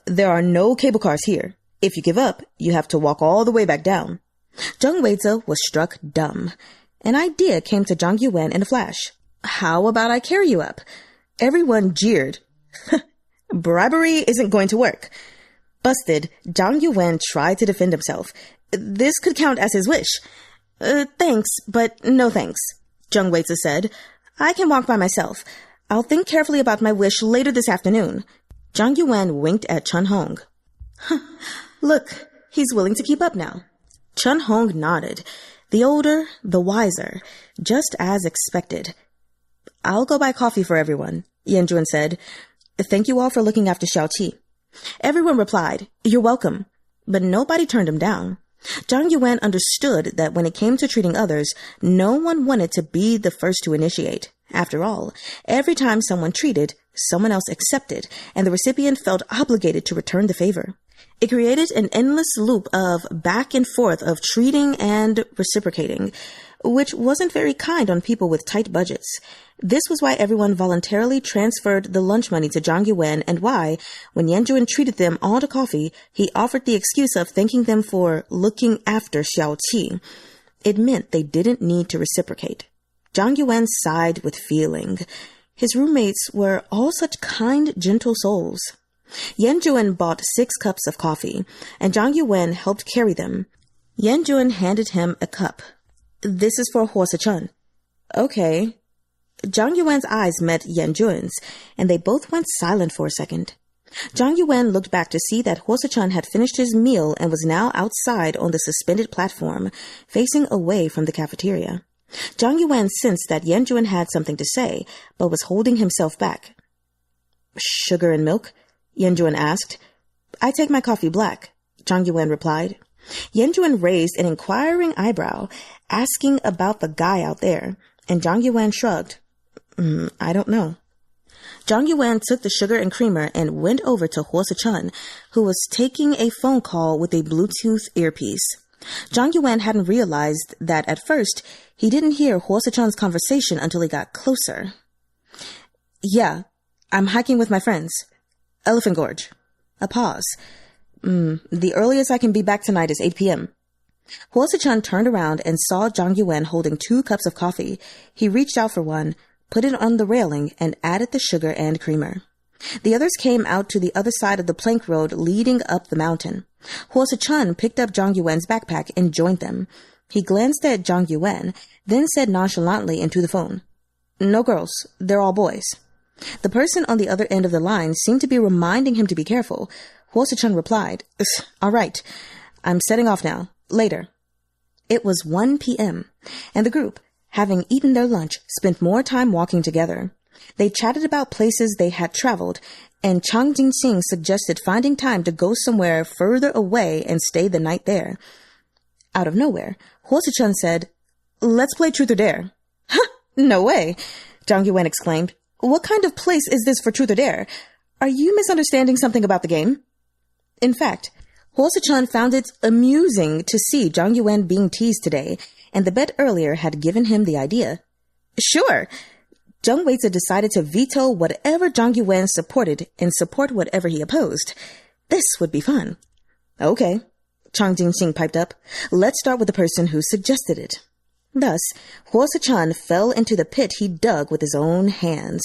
"There are no cable cars here. If you give up, you have to walk all the way back down." Weize-zuh was struck dumb. An idea came to Zhang Yuwen in a flash. "How about I carry you up?" Everyone jeered. "Bribery isn't going to work." Busted, Zhang Yuwen tried to defend himself. "This could count as his wish." Thanks, but no thanks," Weize-zuh said. "I can walk by myself. I'll think carefully about my wish later this afternoon." Zhang Yuwen winked at Chahng. "Look, he's willing to keep up now." Chahng nodded. The older, the wiser, just as expected. "I'll go buy coffee for everyone," Yuwen said. "Thank you all for looking after Xiao-chee." Everyone replied, "You're welcome," but nobody turned him down. Zhang Yuwen understood that when it came to treating others, no one wanted to be the first to initiate. After all, every time someone treated, someone else accepted, and the recipient felt obligated to return the favor. It created an endless loop of back and forth of treating and reciprocating, which wasn't very kind on people with tight budgets. This was why everyone voluntarily transferred the lunch money to Zhang Yuwen, and why, when Yuwen treated them all to coffee, he offered the excuse of thanking them for looking after Xiao-chee. It meant they didn't need to reciprocate. Zhang Yuwen sighed with feeling. His roommates were all such kind, gentle souls. Yuwen bought 6 cups of coffee, and Zhang Yuwen helped carry them. Yuwen handed him a cup. "This is for Suh-chun." "Okay." Zhang Yuwen's eyes met Yuwen's, and they both went silent for a second. Zhang Yuwen looked back to see that Suh-chun had finished his meal and was now outside on the suspended platform, facing away from the cafeteria. Zhang Yuwen sensed that Yuwen had something to say, but was holding himself back. "Sugar and milk?" Yuwen asked. "I take my coffee black," Zhang Yuwen replied. Yuwen raised an inquiring eyebrow, asking about the guy out there, and Zhang Yuwen shrugged. "I don't know." Zhang Yuwen took the sugar and creamer and went over to Suh-chun, who was taking a phone call with a Bluetooth earpiece. Zhang Yuwen hadn't realized that at first he didn't hear Suh-chun's conversation until he got closer. "Yeah, I'm hiking with my friends. Elephant Gorge." A pause. "The earliest I can be back tonight is 8 p.m. Suh-chun turned around and saw Zhang Yuwen holding 2 cups of coffee. He reached out for one, put it on the railing, and added the sugar and creamer. The others came out to the other side of the plank road leading up the mountain. Suh-chun picked up Zhang Yuwen's backpack and joined them. He glanced at Zhang Yuwen, then said nonchalantly into the phone, "No girls, they're all boys." The person on the other end of the line seemed to be reminding him to be careful. Suh-chun replied, "All right, I'm setting off now. Later." It was 1 p.m., and the group, having eaten their lunch, spent more time walking together. They chatted about places they had traveled, and Jinxing suggested finding time to go somewhere further away and stay the night there. Out of nowhere, Suh-chun said, "Let's play Truth or Dare." "Huh, no way," Zhang Yuwen exclaimed. "What kind of place is this for Truth or Dare? Are you misunderstanding something about the game?" In fact, Suh-chun found it amusing to see Zhang Yuwen being teased today, and the bet earlier had given him the idea. "Sure." WAY-zuh decided to veto whatever Zhang Yuwen supported and support whatever he opposed. This would be fun. "Okay," Jinxing piped up. "Let's start with the person who suggested it." Thus, Suh-chun fell into the pit he dug with his own hands.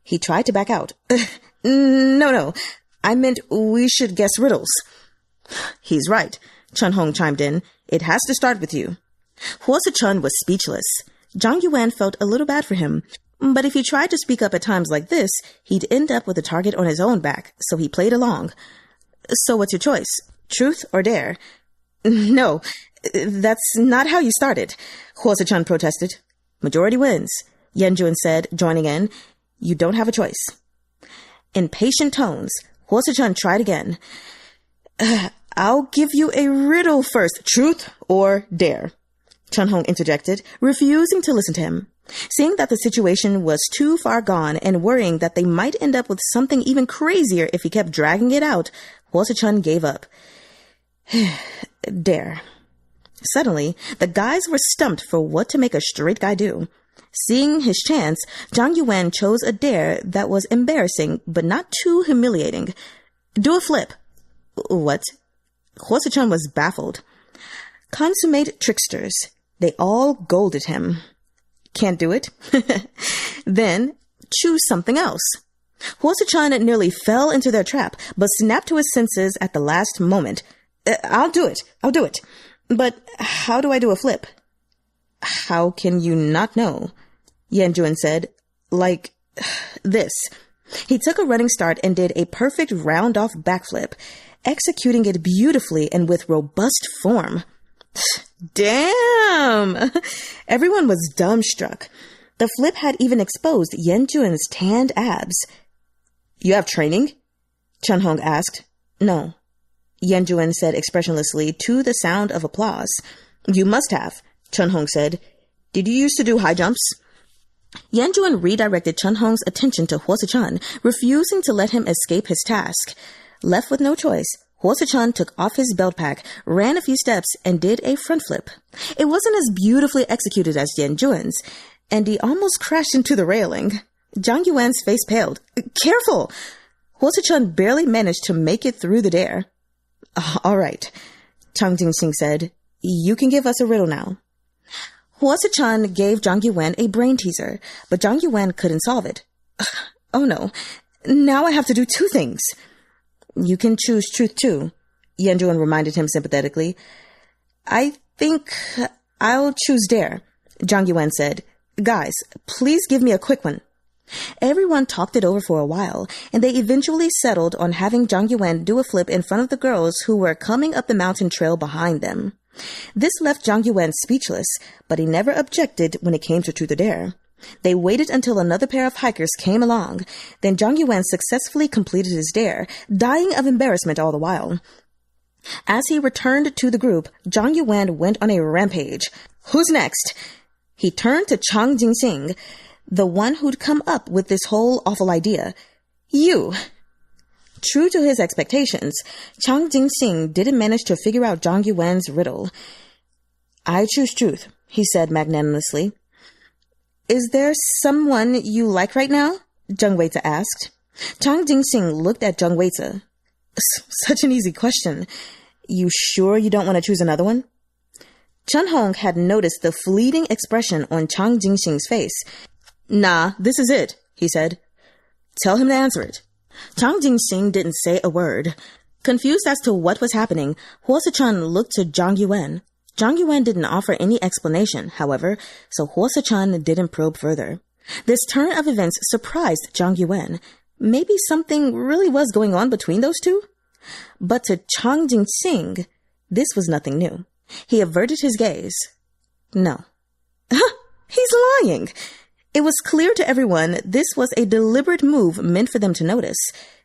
He tried to back out. No, I meant we should guess riddles." "He's right," Chahng chimed in. "It has to start with you." Suh-chun was speechless. Zhang Yuwen felt a little bad for him, but if he tried to speak up at times like this, he'd end up with a target on his own back, so he played along. "So what's your choice? Truth or dare?" "No, that's not how you started," Suh-chun protested. "Majority wins," Yuwen said, joining in. "You don't have a choice." In patient tones, Suh-chun tried again. "I'll give you a riddle first. Truth or dare?" Chahng interjected, refusing to listen to him. Seeing that the situation was too far gone and worrying that they might end up with something even crazier if he kept dragging it out, Suh-chun gave up. Dare. Suddenly, the guys were stumped for what to make a straight guy do. Seeing his chance, Zhang Yuwen chose a dare that was embarrassing but not too humiliating. "Do a flip." "What?" Suh-chun was baffled. Consummate tricksters. They all golded him. "Can't do it?" "Then choose something else." Suh-chun nearly fell into their trap, but snapped to his senses at the last moment. I'll do it. But how do I do a flip?" "How can you not know?" Yuwen said. "Like this." He took a running start and did a perfect round-off backflip, executing it beautifully and with robust form. Damn! Everyone was dumbstruck. The flip had even exposed Yuwen's tanned abs. "You have training?" Chahng asked. "No," Yuwen said expressionlessly to the sound of applause. "You must have," Chahng said. "Did you used to do high jumps?" Yuwen redirected Chun-hong's attention to Suh-chun, refusing to let him escape his task. Left with no choice, Suh-chun took off his belt pack, ran a few steps, and did a front flip. It wasn't as beautifully executed as Yuwen's, and he almost crashed into the railing. Zhang Yuwen's face paled. Careful! Suh-chun barely managed to make it through the dare. All right, Jinxing said. You can give us a riddle now. Suh-chun gave Zhang Yuwen a brain teaser, but Zhang Yuwen couldn't solve it. Oh no, now I have to do two things. You can choose truth too, Yuwen reminded him sympathetically. I think I'll choose dare, Zhang Yuwen said. Guys, please give me a quick one. Everyone talked it over for a while, and they eventually settled on having Zhang Yuwen do a flip in front of the girls who were coming up the mountain trail behind them. This left Zhang Yuwen speechless, but he never objected when it came to truth or dare. They waited until another pair of hikers came along. Then Zhang Yuwen successfully completed his dare, dying of embarrassment all the while. As he returned to the group, Zhang Yuwen went on a rampage. Who's next? He turned to Jinxing, the one who'd come up with this whole awful idea. You! True to his expectations, Jinxing didn't manage to figure out Zhang Yuwen's riddle. I choose truth, he said magnanimously. Is there someone you like right now? Weize asked. Jinxing looked at Weize. Such an easy question. You sure you don't want to choose another one? Chahng had noticed the fleeting expression on Jinxing's face. Nah, this is it, he said. Tell him to answer it. Jinxing didn't say a word. Confused as to what was happening, Suh-chun looked to Zhang Yuwen. Zhang Yuwen didn't offer any explanation, however, so Suh-chun didn't probe further. This turn of events surprised Zhang Yuwen. Maybe something really was going on between those two? But to Jinxing, this was nothing new. He averted his gaze. No. He's lying! It was clear to everyone this was a deliberate move meant for them to notice.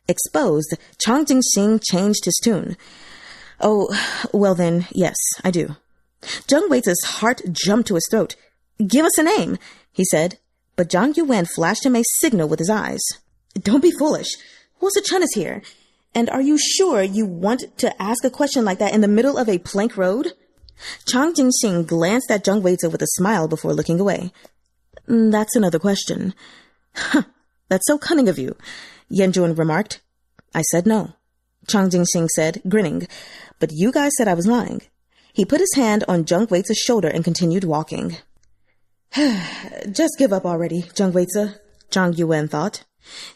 Exposed, Jinxing changed his tune. Oh, well then, yes, I do. Weize's heart jumped to his throat. Give us a name, he said, but Zhang Yuwen flashed him a signal with his eyes. Don't be foolish. Suh-chun is here. And are you sure you want to ask a question like that in the middle of a plank road? Jinxing glanced at Weize with a smile before looking away. That's another question. That's so cunning of you, Yuwen remarked. I said no, Jinxing said, grinning. But you guys said I was lying. He put his hand on Weize's shoulder and continued walking. Just give up already, Weize, Zhang Yuwen thought.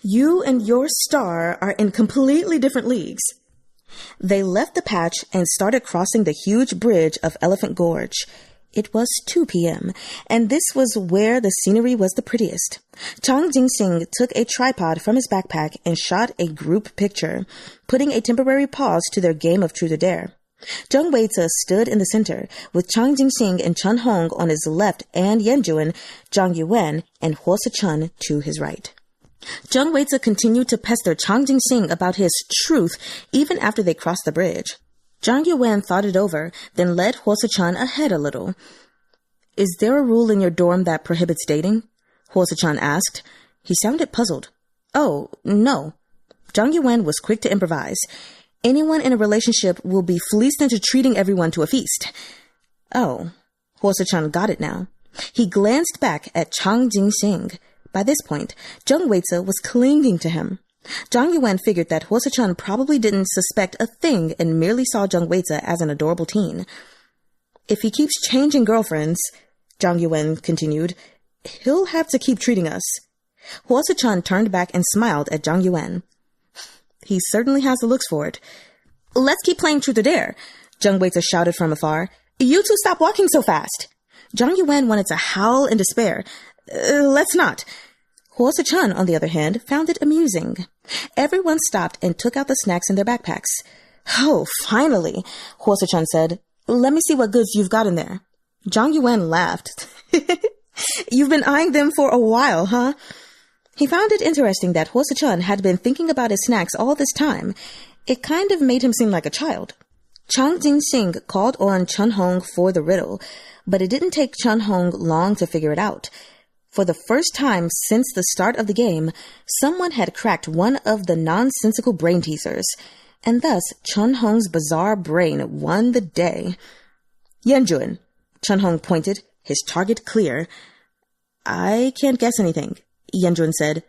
You and your star are in completely different leagues. They left the patch and started crossing the huge bridge of Elephant Gorge. It was 2 p.m., and this was where the scenery was the prettiest. Jinxing took a tripod from his backpack and shot a group picture, putting a temporary pause to their game of truth or dare. Weize stood in the center, with Jinxing and Chahng on his left and Yuwen, Zhang Yuwen, and Suh-chun to his right. Weize continued to pester Jinxing about his truth even after they crossed the bridge. Zhang Yuwen thought it over, then led Suh-chun ahead a little. Is there a rule in your dorm that prohibits dating? Suh-chun asked. He sounded puzzled. Oh, no. Zhang Yuwen was quick to improvise. Anyone in a relationship will be fleeced into treating everyone to a feast. Oh, Suh-chun got it now. He glanced back at Jinxing. By this point, Weize was clinging to him. Zhang Yuwen figured that Suh-chun probably didn't suspect a thing and merely saw Weize as an adorable teen. If he keeps changing girlfriends, Zhang Yuwen continued, he'll have to keep treating us. Suh-chun turned back and smiled at Zhang Yuwen. He certainly has the looks for it. Let's keep playing truth or dare, Weize shouted from afar. You two stop walking so fast. Zhang Yuwen wanted to howl in despair. Let's not. Suh-chun, on the other hand, found it amusing. Everyone stopped and took out the snacks in their backpacks. Oh, finally, Suh-chun said. Let me see what goods you've got in there. Zhang Yuwen laughed. You've been eyeing them for a while, huh? He found it interesting that Suh-chun had been thinking about his snacks all this time. It kind of made him seem like a child. Jinxing called on Chahng for the riddle, but it didn't take Chahng long to figure it out. For the first time since the start of the game, someone had cracked one of the nonsensical brain teasers, and thus Chun-hong's bizarre brain won the day. Yan-jun, Chun-hong pointed, his target clear. I can't guess anything, Yan-jun said.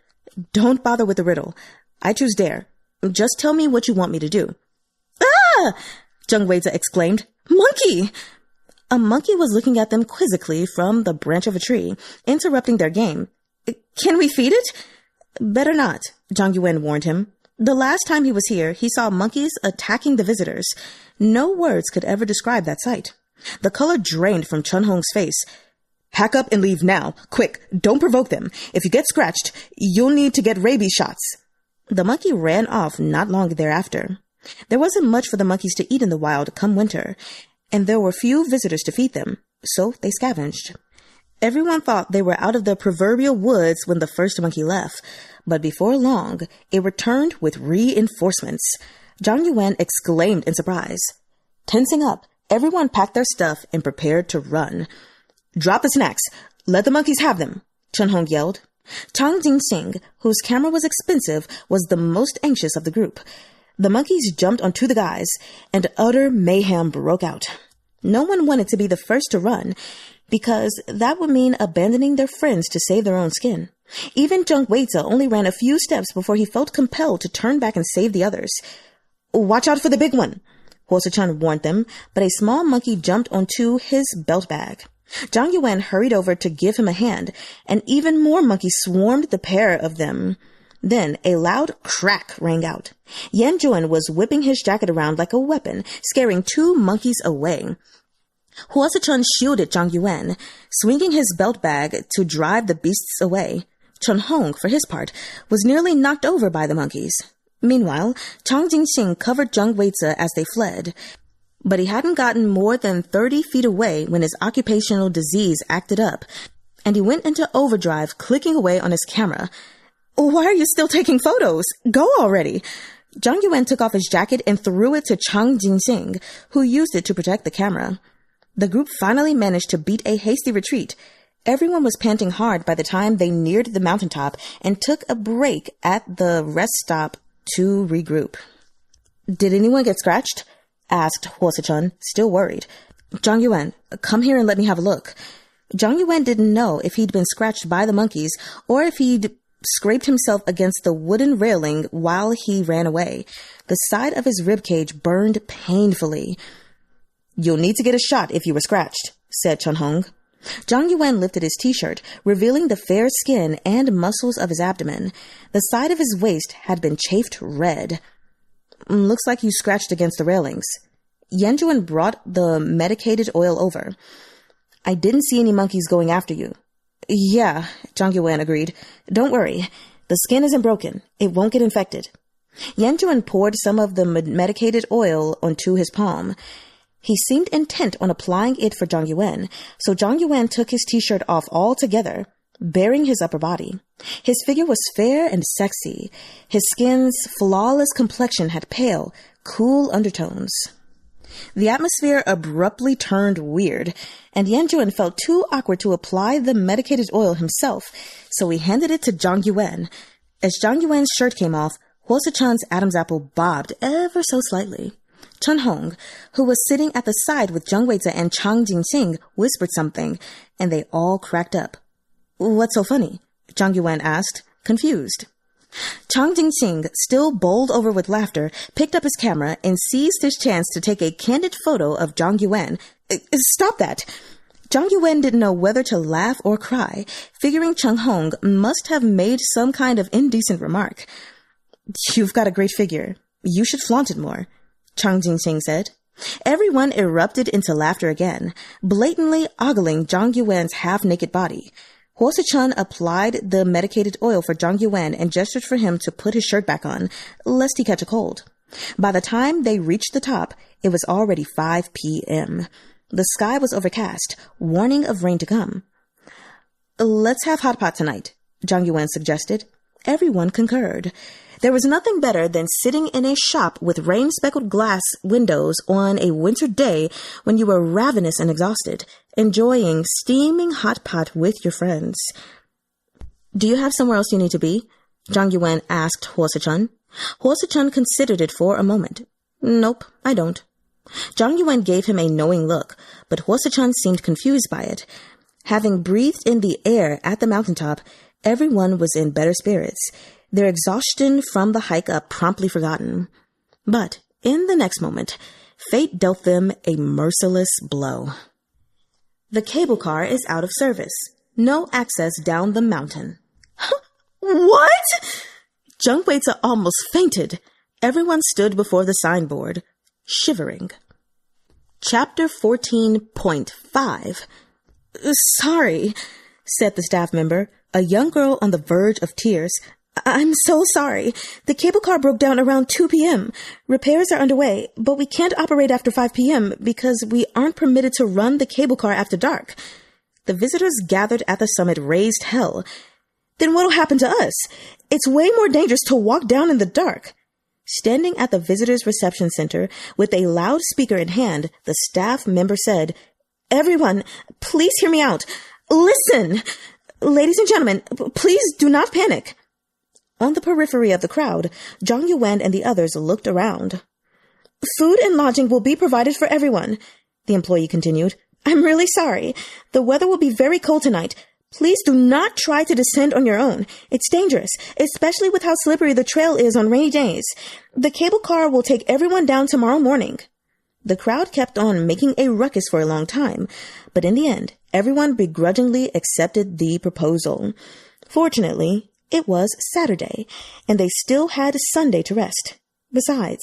Don't bother with the riddle. I choose dare. Just tell me what you want me to do. Ah! Weize exclaimed. Monkey! A monkey was looking at them quizzically from the branch of a tree, interrupting their game. Can we feed it? Better not, Zhang Yuwen warned him. The last time he was here, he saw monkeys attacking the visitors. No words could ever describe that sight. The color drained from Chun-hong's face. Pack up and leave now. Quick, don't provoke them. If you get scratched, you'll need to get rabies shots. The monkey ran off not long thereafter. There wasn't much for the monkeys to eat in the wild come winter, and there were few visitors to feed them, so they scavenged. Everyone thought they were out of the proverbial woods when the first monkey left, but before long, it returned with reinforcements. Zhang Yuwen exclaimed in surprise. Tensing up, everyone packed their stuff and prepared to run. Drop the snacks. Let the monkeys have them, Chen-hong yelled. Chang Jinxing, whose camera was expensive, was the most anxious of the group. The monkeys jumped onto the guys, and utter mayhem broke out. No one wanted to be the first to run, because that would mean abandoning their friends to save their own skin. Even WAY-zuh only ran a few steps before he felt compelled to turn back and save the others. Watch out for the big one, Suh-chun warned them, but a small monkey jumped onto his belt bag. Zhang Yuwen hurried over to give him a hand, and even more monkeys swarmed the pair of them. Then a loud crack rang out. Yan-jun was whipping his jacket around like a weapon, scaring two monkeys away. Suh-chun shielded Zhang Yuwen, swinging his belt bag to drive the beasts away. Chen-hong, for his part, was nearly knocked over by the monkeys. Meanwhile, Chang Jinxing covered Weize as they fled. But he hadn't gotten more than 30 feet away when his occupational disease acted up, and he went into overdrive, clicking away on his camera. Why are you still taking photos? Go already! Zhang Yuwen took off his jacket and threw it to Chang Jinxing, who used it to protect the camera. The group finally managed to beat a hasty retreat. Everyone was panting hard by the time they neared the mountaintop and took a break at the rest stop to regroup. Did anyone get scratched? Asked Suh-chun, still worried. Zhang Yuwen, come here and let me have a look. Zhang Yuwen didn't know if he'd been scratched by the monkeys or if he'd scraped himself against the wooden railing while he ran away. The side of his ribcage burned painfully. You'll need to get a shot if you were scratched, said Chen-hong. Zhang Yuwen lifted his t-shirt, revealing the fair skin and muscles of his abdomen. The side of his waist had been chafed red. Looks like you scratched against the railings. Yan-jun brought the medicated oil over. I didn't see any monkeys going after you. Yeah, Zhang Yuwen agreed. Don't worry. The skin isn't broken. It won't get infected. Yan-jun poured some of the medicated oil onto his palm. He seemed intent on applying it for Zhang Yuwen, so Zhang Yuwen took his t-shirt off altogether, baring his upper body. His figure was fair and sexy. His skin's flawless complexion had pale, cool undertones. The atmosphere abruptly turned weird, and Yan-jun felt too awkward to apply the medicated oil himself, so he handed it to Zhang Yuwen. As Zhang Yuwen's shirt came off, Suh-chun's Adam's apple bobbed ever so slightly. Chen-hong, who was sitting at the side with Weize and Chang Jinxing, whispered something, and they all cracked up. What's so funny? Zhang Yuwen asked, confused. Chang Jinxing, still bowled over with laughter, picked up his camera and seized his chance to take a candid photo of Zhang Yuwen. Stop that! Zhang Yuwen didn't know whether to laugh or cry, figuring Chen-hong must have made some kind of indecent remark. You've got a great figure. You should flaunt it more, Chang Jinxing said. Everyone erupted into laughter again, blatantly ogling Zhang Yuwen's half-naked body. Suh-chun applied the medicated oil for Zhang Yuwen and gestured for him to put his shirt back on, lest he catch a cold. By the time they reached the top, it was already 5 p.m. The sky was overcast, warning of rain to come. Let's have hot pot tonight, Zhang Yuwen suggested. Everyone concurred. There was nothing better than sitting in a shop with rain-speckled glass windows on a winter day when you were ravenous and exhausted, enjoying steaming hot pot with your friends. Do you have somewhere else you need to be? Zhang Yuwen asked Suh-chun. Suh-chun considered it for a moment. Nope, I don't. Zhang Yuwen gave him a knowing look, but Suh-chun seemed confused by it. Having breathed in the air at the mountaintop, everyone was in better spirits, their exhaustion from the hike up promptly forgotten. But in the next moment, fate dealt them a merciless blow. The cable car is out of service. No access down the mountain. What? Jung Weize almost fainted. Everyone stood before the signboard, shivering. Chapter 14.5. Sorry, said the staff member, a young girl on the verge of tears. I'm so sorry. The cable car broke down around 2 p.m. Repairs are underway, but we can't operate after 5 p.m. because we aren't permitted to run the cable car after dark. The visitors gathered at the summit raised hell. Then what'll happen to us? It's way more dangerous to walk down in the dark. Standing at the visitors' reception center with a loudspeaker in hand, the staff member said, Everyone, please hear me out. Listen! Ladies and gentlemen, please do not panic. On the periphery of the crowd, Zhang Yuwen and the others looked around. Food and lodging will be provided for everyone, the employee continued. I'm really sorry. The weather will be very cold tonight. Please do not try to descend on your own. It's dangerous, especially with how slippery the trail is on rainy days. The cable car will take everyone down tomorrow morning. The crowd kept on making a ruckus for a long time, but in the end, everyone begrudgingly accepted the proposal. Fortunately, it was Saturday, and they still had Sunday to rest. Besides,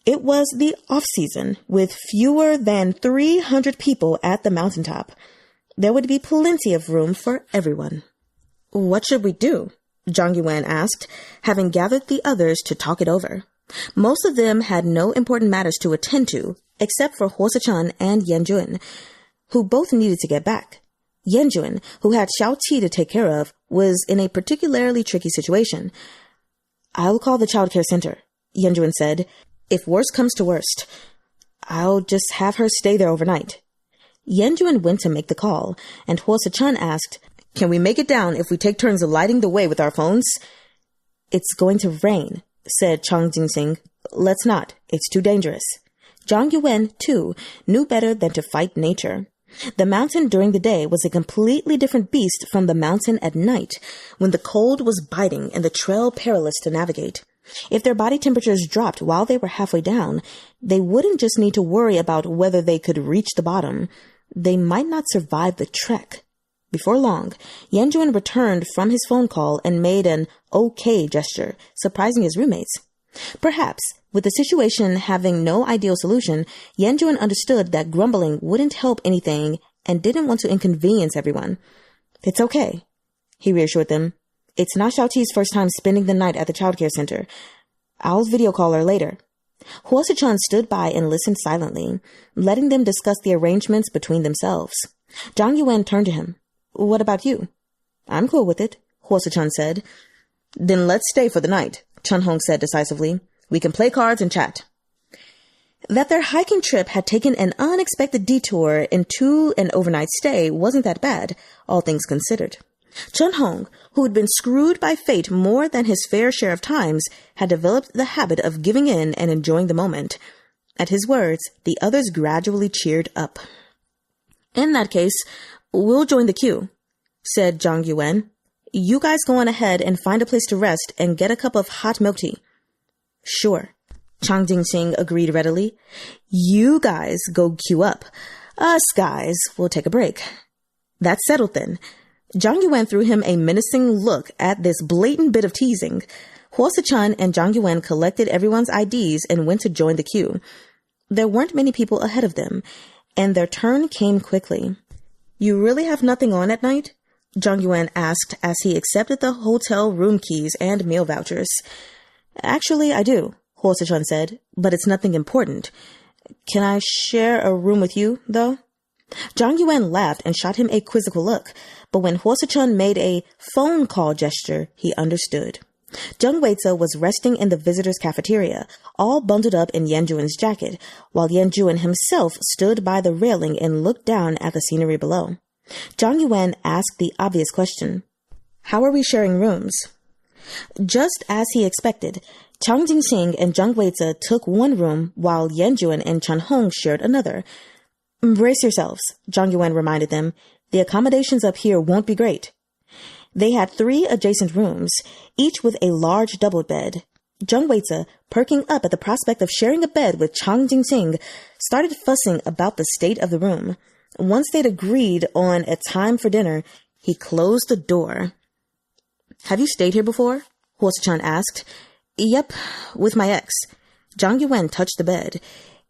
it was the off-season, with fewer than 300 people at the mountaintop. There would be plenty of room for everyone. What should we do? Zhang Yuwen asked, having gathered the others to talk it over. Most of them had no important matters to attend to, except for Suh-chun and Yan-jun, who both needed to get back. Yan-jun, who had Xiao-qi to take care of, was in a particularly tricky situation. I'll call the child care center, Yan-jun said. If worst comes to worst, I'll just have her stay there overnight. Yan-jun went to make the call, and Suh-chun asked, Can we make it down if we take turns lighting the way with our phones? It's going to rain, said Chang Jinxing. Let's not. It's too dangerous. Zhang Yuwen, too, knew better than to fight nature. The mountain during the day was a completely different beast from the mountain at night, when the cold was biting and the trail perilous to navigate. If their body temperatures dropped while they were halfway down, they wouldn't just need to worry about whether they could reach the bottom. They might not survive the trek. Before long, Yan-jun returned from his phone call and made an okay gesture, surprising his roommates. Perhaps, with the situation having no ideal solution, Yan-jun understood that grumbling wouldn't help anything and didn't want to inconvenience everyone. It's okay, he reassured them. It's not Xiao-qi's first time spending the night at the childcare center. I'll video call her later. Suh-chun stood by and listened silently, letting them discuss the arrangements between themselves. Zhang Yuwen turned to him. What about you? I'm cool with it, Suh-chun said. Then let's stay for the night, Chahng said decisively. We can play cards and chat. That their hiking trip had taken an unexpected detour into an overnight stay wasn't that bad, all things considered. Chahng, who had been screwed by fate more than his fair share of times, had developed the habit of giving in and enjoying the moment. At his words, the others gradually cheered up. In that case, we'll join the queue, said Zhang Yuwen. You guys go on ahead and find a place to rest and get a cup of hot milk tea. Sure, Chang Jinxing agreed readily. You guys go queue up. Us guys will take a break. That's settled then. Zhang Yuwen threw him a menacing look at this blatant bit of teasing. Suh-chun and Zhang Yuwen collected everyone's IDs and went to join the queue. There weren't many people ahead of them, and their turn came quickly. You really have nothing on at night? Zhang Yuwen asked as he accepted the hotel room keys and meal vouchers. Actually, I do, Suh-chun said, but it's nothing important. Can I share a room with you, though? Zhang Yuwen laughed and shot him a quizzical look, but when Suh-chun made a phone call gesture, he understood. Weize was resting in the visitors' cafeteria, all bundled up in Yan-jun's jacket, while Yan-jun himself stood by the railing and looked down at the scenery below. Zhang Yuwen asked the obvious question. How are we sharing rooms? Just as he expected, Jinxing and Weize took one room while Yuwen and Chahng shared another. Brace yourselves, Yuwen reminded them. The accommodations up here won't be great. They had 3 adjacent rooms, each with a large double bed. Weize, perking up at the prospect of sharing a bed with Jinxing, started fussing about the state of the room. Once they'd agreed on a time for dinner, he closed the door. Have you stayed here before? Suh-chun asked. Yep, with my ex. Yuwen touched the bed.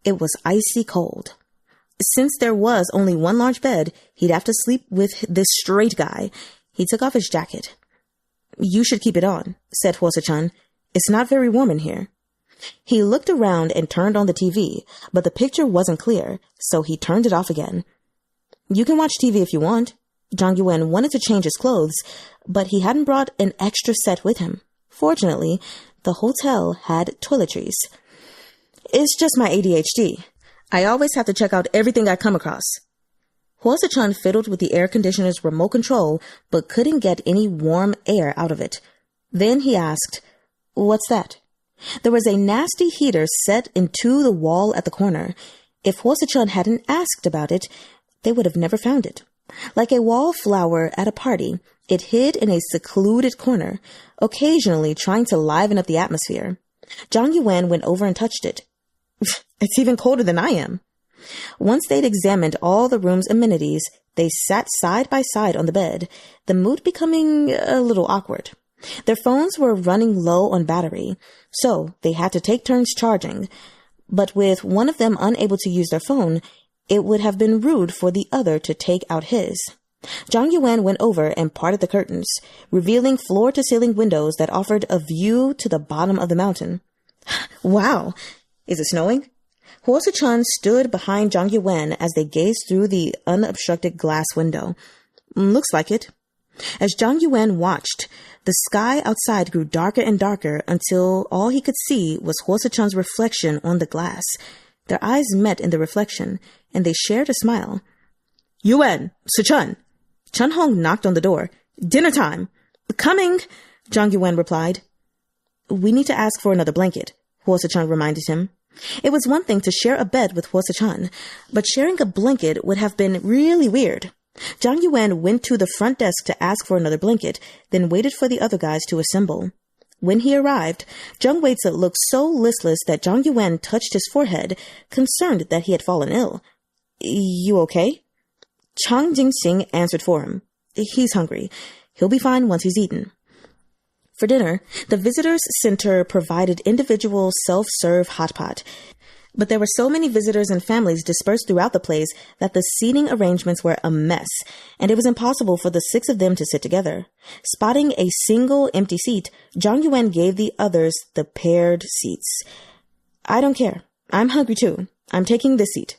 It was icy cold. Since there was only one large bed, he'd have to sleep with this straight guy. He took off his jacket. You should keep it on, said Suh-chun. It's not very warm in here. He looked around and turned on the TV, but the picture wasn't clear, so he turned it off again. You can watch TV if you want. Yuwen wanted to change his clothes, but he hadn't brought an extra set with him. Fortunately, the hotel had toiletries. It's just my ADHD. I always have to check out everything I come across. Suh-chun fiddled with the air conditioner's remote control, but couldn't get any warm air out of it. Then he asked, What's that? There was a nasty heater set into the wall at the corner. If Suh-chun hadn't asked about it, they would have never found it. Like a wallflower at a party, it hid in a secluded corner, occasionally trying to liven up the atmosphere. Yuwen went over and touched it. It's even colder than I am. Once they'd examined all the room's amenities, they sat side by side on the bed, the mood becoming a little awkward. Their phones were running low on battery, so they had to take turns charging. But with one of them unable to use their phone, it would have been rude for the other to take out his. Yuwen went over and parted the curtains, revealing floor-to-ceiling windows that offered a view to the bottom of the mountain. Wow! Is it snowing? Suh-chun stood behind Yuwen as they gazed through the unobstructed glass window. Looks like it. As Yuwen watched, the sky outside grew darker and darker until all he could see was Suh-chun's reflection on the glass. Their eyes met in the reflection, and they shared a smile. Yuwen, Suh-chun. Chahng knocked on the door. Dinner time. Coming, Yuwen replied. We need to ask for another blanket, Suh-chun reminded him. It was one thing to share a bed with Suh-chun, but sharing a blanket would have been really weird. Yuwen went to the front desk to ask for another blanket, then waited for the other guys to assemble. When he arrived, Weize looked so listless that Yuwen touched his forehead, concerned that he had fallen ill. You okay? Jinxing answered for him. He's hungry. He'll be fine once he's eaten. For dinner, the visitors' center provided individual self-serve hot pot. But there were so many visitors and families dispersed throughout the place that the seating arrangements were a mess, and it was impossible for the 6 of them to sit together. Spotting a single empty seat, Yuwen gave the others the paired seats. I don't care. I'm hungry too. I'm taking this seat.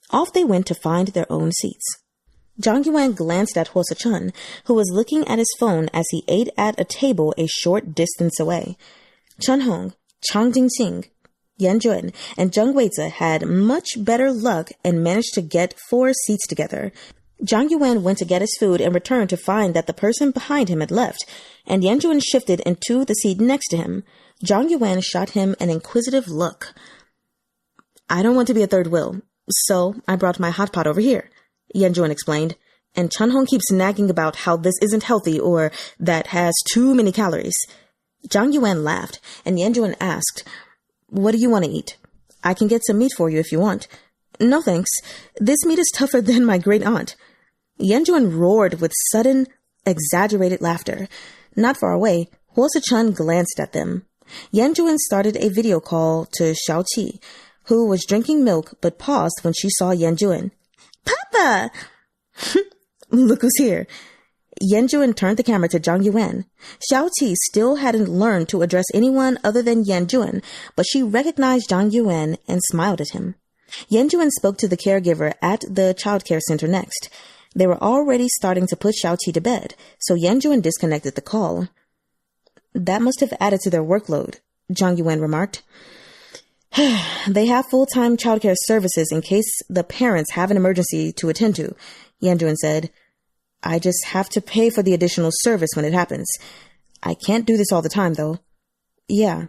Off they went to find their own seats. Yuwen glanced at Suh-chun, who was looking at his phone as he ate at a table a short distance away. Chahng, Jinxing, Yanne, and Weize had much better luck and managed to get 4 seats together. Yuwen went to get his food and returned to find that the person behind him had left, and Yanne shifted into the seat next to him. Yuwen shot him an inquisitive look. I don't want to be a third wheel, so I brought my hot pot over here, Yanne explained, and Chahng keeps nagging about how this isn't healthy or that has too many calories. Yuwen laughed, and Yanne asked, What do you want to eat? I can get some meat for you if you want. No thanks. This meat is tougher than my great-aunt. Yanne roared with sudden, exaggerated laughter. Not far away, Suh-chun glanced at them. Yanne started a video call to Xiao-chee, who was drinking milk but paused when she saw Yanne. Papa! Look who's here. Yanne turned the camera to Yuwen. Xiao-chee still hadn't learned to address anyone other than Yanne, but she recognized Yuwen and smiled at him. Yanne spoke to the caregiver at the childcare center next. They were already starting to put Xiao-chee to bed, so Yanne disconnected the call. That must have added to their workload, Yuwen remarked. They have full-time childcare services in case the parents have an emergency to attend to, Yanne said. I just have to pay for the additional service when it happens. I can't do this all the time, though. Yeah.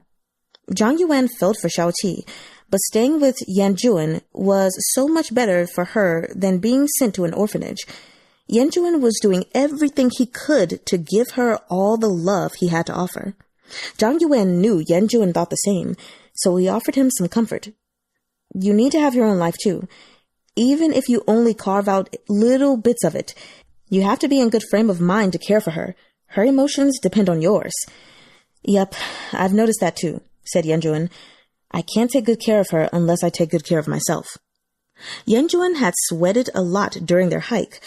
Zhang Yuwen felt for Xiao-qi, but staying with Yan-juan was so much better for her than being sent to an orphanage. Yan-juan was doing everything he could to give her all the love he had to offer. Zhang Yuwen knew Yan-juan thought the same, so he offered him some comfort. You need to have your own life, too. Even if you only carve out little bits of it, you have to be in good frame of mind to care for her. Her emotions depend on yours. Yep, I've noticed that too, said Yan-juan. I can't take good care of her unless I take good care of myself. Yan-juan had sweated a lot during their hike,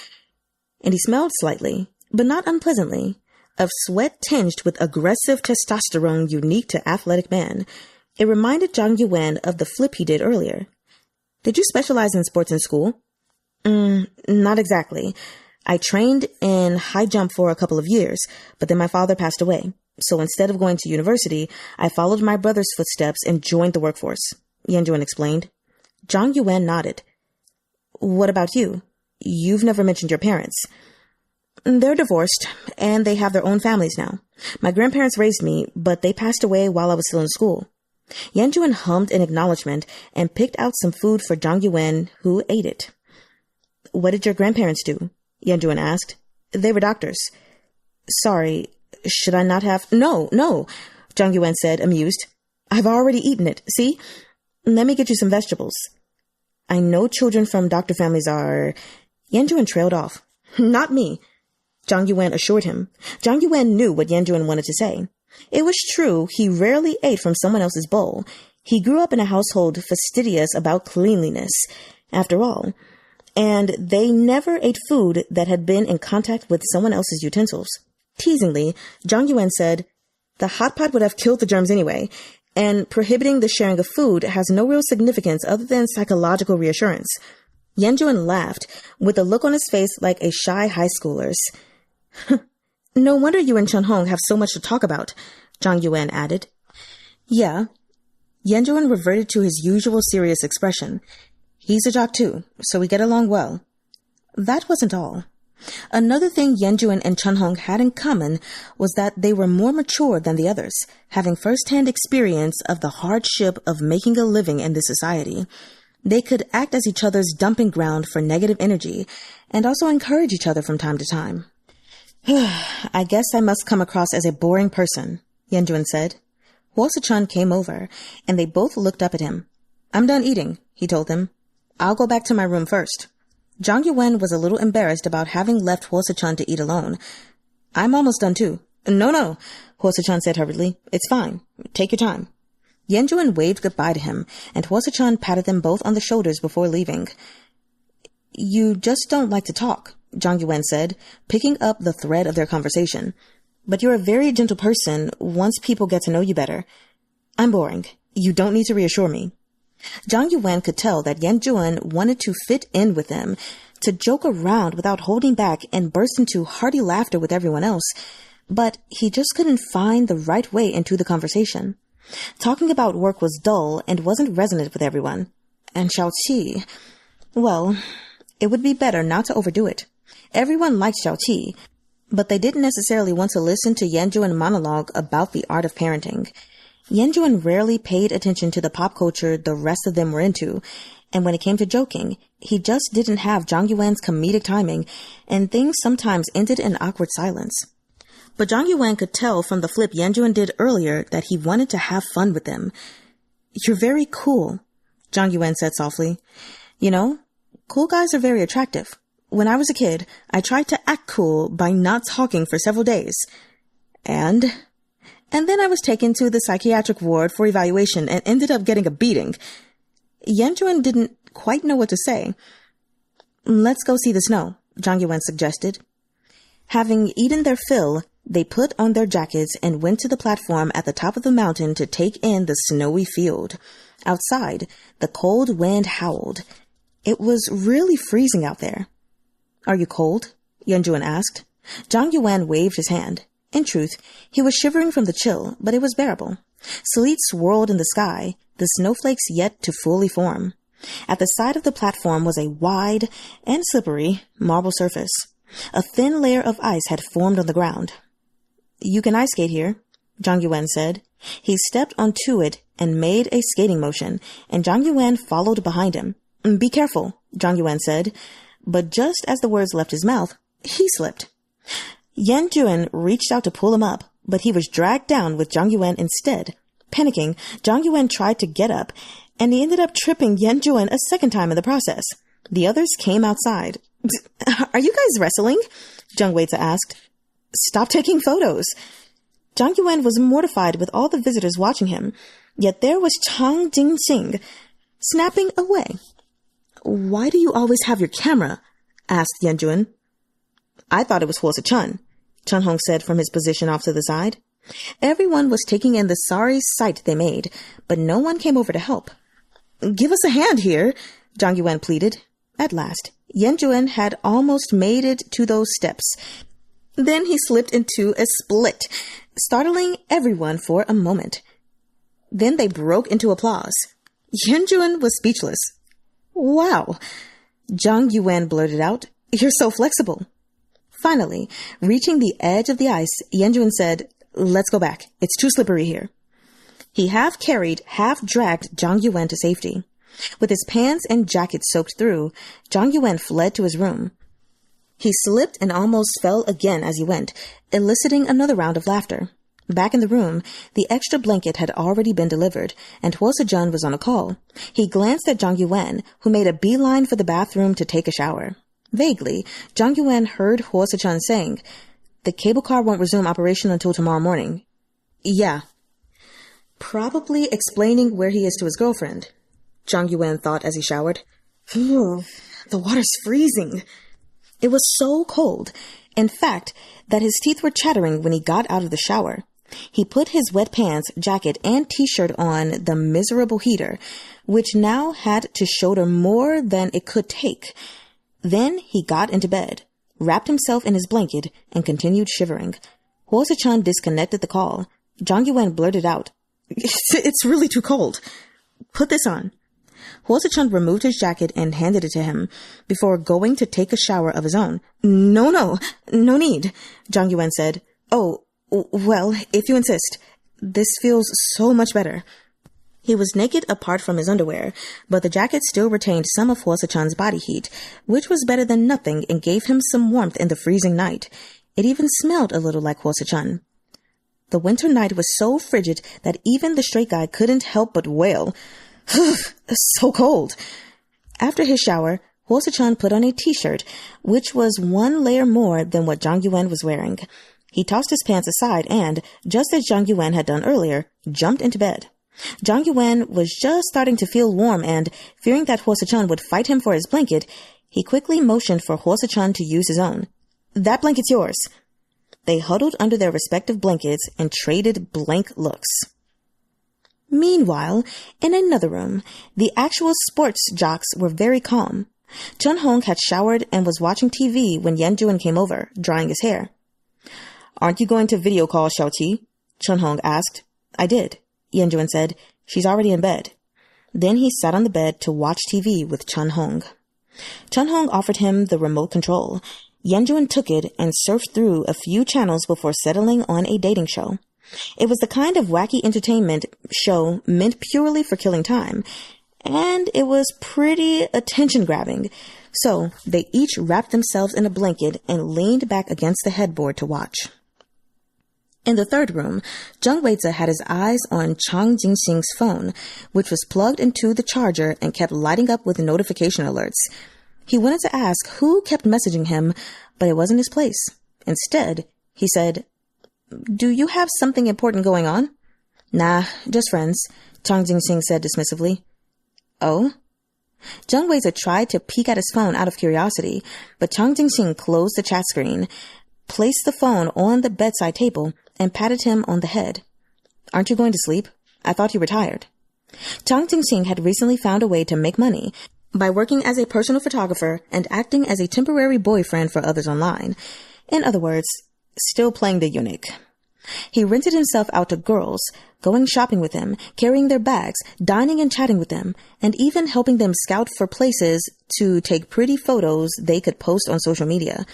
and he smelled slightly, but not unpleasantly, of sweat tinged with aggressive testosterone unique to athletic man. It reminded Zhang Yuwen of the flip he did earlier. Did you specialize in sports in school? Not exactly. I trained in high jump for a couple of years, but then my father passed away. So instead of going to university, I followed my brother's footsteps and joined the workforce, Yan-juan explained. Zhang Yuwen nodded. What about you? You've never mentioned your parents. They're divorced, and they have their own families now. My grandparents raised me, but they passed away while I was still in school. Yan-juan hummed in acknowledgement and picked out some food for Zhang Yuwen, who ate it. What did your grandparents do? Yan-juan asked. They were doctors. Sorry, should I not have? No, Zhang Yuwen said, amused. I've already eaten it, see? Let me get you some vegetables. I know children from doctor families are... Yan-juan trailed off. Not me, Zhang Yuwen assured him. Zhang Yuwen knew what Yan-juan wanted to say. It was true he rarely ate from someone else's bowl. He grew up in a household fastidious about cleanliness, after all, and they never ate food that had been in contact with someone else's utensils. Teasingly, Zhang Yuwen said, the hot pot would have killed the germs anyway, and prohibiting the sharing of food has no real significance other than psychological reassurance. Yan-juan laughed, with a look on his face like a shy high schooler's. No wonder you and Chahng have so much to talk about, Zhang Yuwen added. Yeah. Yan-juan reverted to his usual serious expression. He's a jock too, so we get along well. That wasn't all. Another thing Yan-juan and Chahng had in common was that they were more mature than the others, having first-hand experience of the hardship of making a living in this society. They could act as each other's dumping ground for negative energy, and also encourage each other from time to time. I guess I must come across as a boring person, Yan-juan said. Suh-chun came over, and they both looked up at him. I'm done eating, he told them. I'll go back to my room first. Zhang Yuwen was a little embarrassed about having left Suh-chun to eat alone. I'm almost done too. No, Suh-chun said hurriedly. It's fine. Take your time. Yan-juan waved goodbye to him, and Suh-chun patted them both on the shoulders before leaving. You just don't like to talk, Zhang Yuwen said, picking up the thread of their conversation. But you're a very gentle person once people get to know you better. I'm boring. You don't need to reassure me. Zhang Yuwen could tell that Yan-juan wanted to fit in with them, to joke around without holding back and burst into hearty laughter with everyone else, but he just couldn't find the right way into the conversation. Talking about work was dull and wasn't resonant with everyone. And Xiao-qi, well, it would be better not to overdo it. Everyone liked Xiao-qi, but they didn't necessarily want to listen to Yan-juan monologue about the art of parenting. Yan-juan rarely paid attention to the pop culture the rest of them were into, and when it came to joking, he just didn't have Zhang Yuwen's comedic timing, and things sometimes ended in awkward silence. But Zhang Yuwen could tell from the flip Yan-juan did earlier that he wanted to have fun with them. You're very cool, Zhang Yuwen said softly. You know, cool guys are very attractive. When I was a kid, I tried to act cool by not talking for several days. And then I was taken to the psychiatric ward for evaluation and ended up getting a beating. Yan-juan didn't quite know what to say. Let's go see the snow, Zhang Yuwen suggested. Having eaten their fill, they put on their jackets and went to the platform at the top of the mountain to take in the snowy field. Outside, the cold wind howled. It was really freezing out there. Are you cold? Yan-juan asked. Zhang Yuwen waved his hand. In truth, he was shivering from the chill, but it was bearable. Sleet swirled in the sky, the snowflakes yet to fully form. At the side of the platform was a wide and slippery marble surface. A thin layer of ice had formed on the ground. "You can ice skate here," Zhang Yuwen said. He stepped onto it and made a skating motion, and Zhang Yuwen followed behind him. "Be careful," Zhang Yuwen said. But just as the words left his mouth, he slipped. Yan Juan reached out to pull him up, but he was dragged down with Zhang Yuwen instead. Panicking, Zhang Yuwen tried to get up, and he ended up tripping Yan Juan a second time in the process. The others came outside. "Are you guys wrestling?" Zhang Weize asked. "Stop taking photos." Zhang Yuwen was mortified with all the visitors watching him, yet there was Chang Jinxing snapping away. "Why do you always have your camera?" asked Yan Juan. "I thought it was Suh-chun," Chen said from his position off to the side. Everyone was taking in the sorry sight they made, but no one came over to help. "Give us a hand here," Zhang Yuwen pleaded. At last, Yan Juan had almost made it to those steps. Then he slipped into a split, startling everyone for a moment. Then they broke into applause. Yan Juan was speechless. "Wow," Zhang Yuwen blurted out. "You're so flexible." Finally, reaching the edge of the ice, Yan Juan said, "Let's go back. It's too slippery here." He half-carried, half-dragged Zhang Yuwen to safety. With his pants and jacket soaked through, Zhang Yuwen fled to his room. He slipped and almost fell again as he went, eliciting another round of laughter. Back in the room, the extra blanket had already been delivered, and Suh-chun was on a call. He glanced at Zhang Yuwen, who made a beeline for the bathroom to take a shower. Vaguely, Zhang Yuwen heard Suh-chun saying, "The cable car won't resume operation until tomorrow morning." "Yeah." Probably explaining where he is to his girlfriend, Zhang Yuwen thought as he showered. "The water's freezing." It was so cold, in fact, that his teeth were chattering when he got out of the shower. He put his wet pants, jacket, and t-shirt on the miserable heater, which now had to shoulder more than it could take. Then he got into bed, wrapped himself in his blanket, and continued shivering. Suh-chun disconnected the call. Zhang Yuwen blurted out, "It's really too cold. Put this on." Suh-chun removed his jacket and handed it to him, before going to take a shower of his own. No need," Zhang Yuwen said. "Oh, well, if you insist. This feels so much better." He was naked apart from his underwear, but the jacket still retained some of Suh-chun's body heat, which was better than nothing and gave him some warmth in the freezing night. It even smelled a little like Suh-chun. The winter night was so frigid that even the straight guy couldn't help but wail. "So cold." After his shower, Suh-chun put on a t-shirt, which was one layer more than what Zhang Yuwen was wearing. He tossed his pants aside and, just as Zhang Yuwen had done earlier, jumped into bed. Zhang Yuwen was just starting to feel warm and, fearing that Suh-chun would fight him for his blanket, he quickly motioned for Suh-chun to use his own. "That blanket's yours." They huddled under their respective blankets and traded blank looks. Meanwhile, in another room, the actual sports jocks were very calm. Chahng had showered and was watching TV when Yan Juan came over, drying his hair. "Aren't you going to video call Xiao-chi?" Chahng asked. "I did," Yan Juan said. "She's already in bed." Then he sat on the bed to watch TV with Chahng. Chahng offered him the remote control. Yan Juan took it and surfed through a few channels before settling on a dating show. It was the kind of wacky entertainment show meant purely for killing time, and it was pretty attention-grabbing, so they each wrapped themselves in a blanket and leaned back against the headboard to watch. In the third room, Weize had his eyes on Chang Jinxing's phone, which was plugged into the charger and kept lighting up with notification alerts. He wanted to ask who kept messaging him, but it wasn't his place. Instead, he said, "Do you have something important going on?" "Nah, just friends," Chang Jinxing said dismissively. "Oh?" Weize tried to peek at his phone out of curiosity, but Chang Jinxing closed the chat screen, placed the phone on the bedside table, and patted him on the head. "Aren't you going to sleep? I thought you were tired." Chang Jinxing had recently found a way to make money by working as a personal photographer and acting as a temporary boyfriend for others online. In other words, still playing the eunuch. He rented himself out to girls, going shopping with them, carrying their bags, dining and chatting with them, and even helping them scout for places to take pretty photos they could post on social media.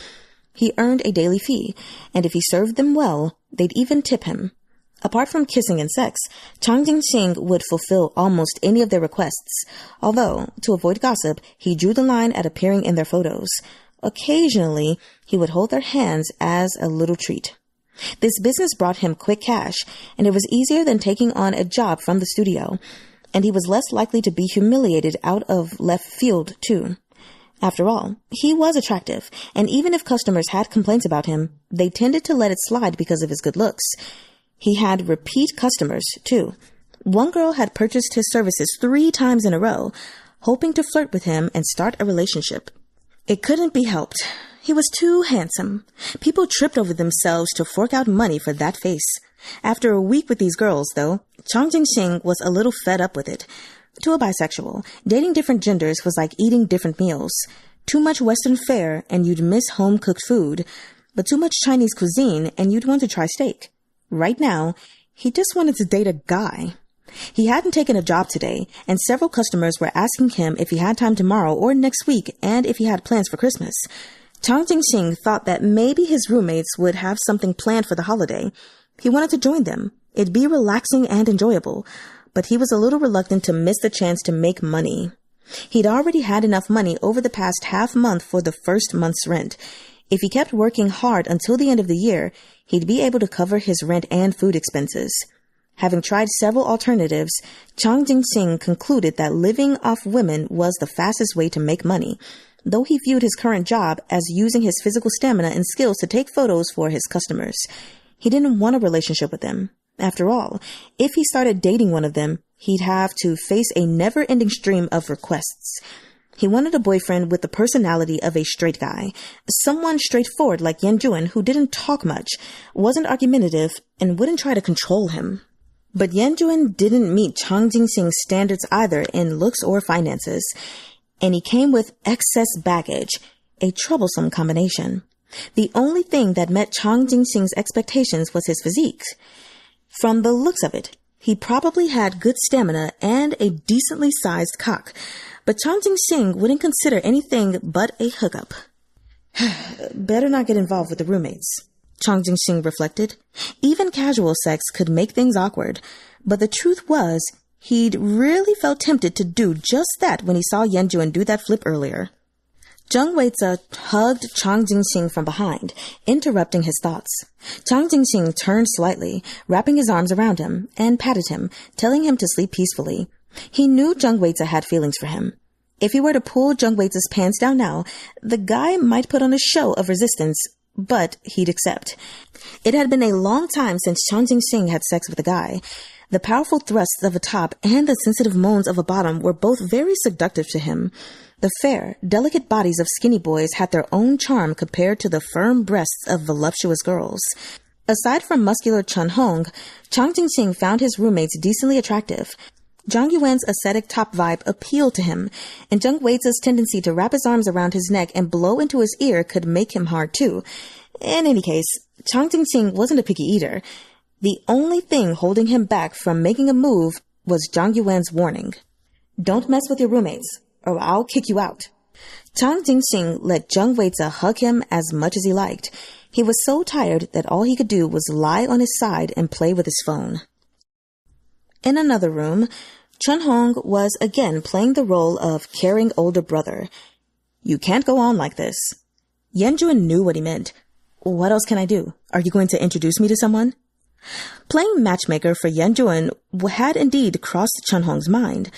He earned a daily fee, and if he served them well, they'd even tip him. Apart from kissing and sex, Jinxing would fulfill almost any of their requests, although, to avoid gossip, he drew the line at appearing in their photos. Occasionally, he would hold their hands as a little treat. This business brought him quick cash, and it was easier than taking on a job from the studio, and he was less likely to be humiliated out of left field, too. After all, he was attractive, and even if customers had complaints about him, they tended to let it slide because of his good looks. He had repeat customers, too. One girl had purchased his services 3 times in a row, hoping to flirt with him and start a relationship. It couldn't be helped. He was too handsome. People tripped over themselves to fork out money for that face. After a week with these girls, though, Jinxing was a little fed up with it. To a bisexual, dating different genders was like eating different meals. Too much Western fare and you'd miss home-cooked food, but too much Chinese cuisine and you'd want to try steak. Right now, he just wanted to date a guy. He hadn't taken a job today, and several customers were asking him if he had time tomorrow or next week and if he had plans for Christmas. Jinxing thought that maybe his roommates would have something planned for the holiday. He wanted to join them. It'd be relaxing and enjoyable, but he was a little reluctant to miss the chance to make money. He'd already had enough money over the past half month for the first month's rent. If he kept working hard until the end of the year, he'd be able to cover his rent and food expenses. Having tried several alternatives, Jinxing concluded that living off women was the fastest way to make money, though he viewed his current job as using his physical stamina and skills to take photos for his customers. He didn't want a relationship with them. After all, if he started dating one of them, he'd have to face a never-ending stream of requests. He wanted a boyfriend with the personality of a straight guy, someone straightforward like Yuwen who didn't talk much, wasn't argumentative, and wouldn't try to control him. But Yuwen didn't meet Jinxing's standards either in looks or finances, and he came with excess baggage, a troublesome combination. The only thing that met Jinxing's expectations was his physique. From the looks of it, he probably had good stamina and a decently sized cock, but Jinxing wouldn't consider anything but a hookup. Better not get involved with the roommates, Jinxing reflected. Even casual sex could make things awkward, but the truth was, he'd really felt tempted to do just that when he saw Yuwen do that flip earlier. WAY-zuh hugged Jinxing from behind, interrupting his thoughts. Jinxing turned slightly, wrapping his arms around him, and patted him, telling him to sleep peacefully. He knew WAY-zuh had feelings for him. If he were to pull WAY-zuh's pants down now, the guy might put on a show of resistance, but he'd accept. It had been a long time since Jinxing had sex with a guy. The powerful thrusts of a top and the sensitive moans of a bottom were both very seductive to him. The fair, delicate bodies of skinny boys had their own charm compared to the firm breasts of voluptuous girls. Aside from muscular Chahng, Jinxing found his roommates decently attractive. Zhang Yuwen's ascetic top vibe appealed to him, and WAY-zuh's tendency to wrap his arms around his neck and blow into his ear could make him hard too. In any case, Jinxing wasn't a picky eater. The only thing holding him back from making a move was Zhang Yuwen's warning. Don't mess with your roommates, or I'll kick you out. Jinxing let WAY-zuh hug him as much as he liked. He was so tired that all he could do was lie on his side and play with his phone. In another room, Chahng was again playing the role of caring older brother. You can't go on like this. Yuwen knew what he meant. What else can I do? Are you going to introduce me to someone? Playing matchmaker for Yuwen had indeed crossed Changhong's mind,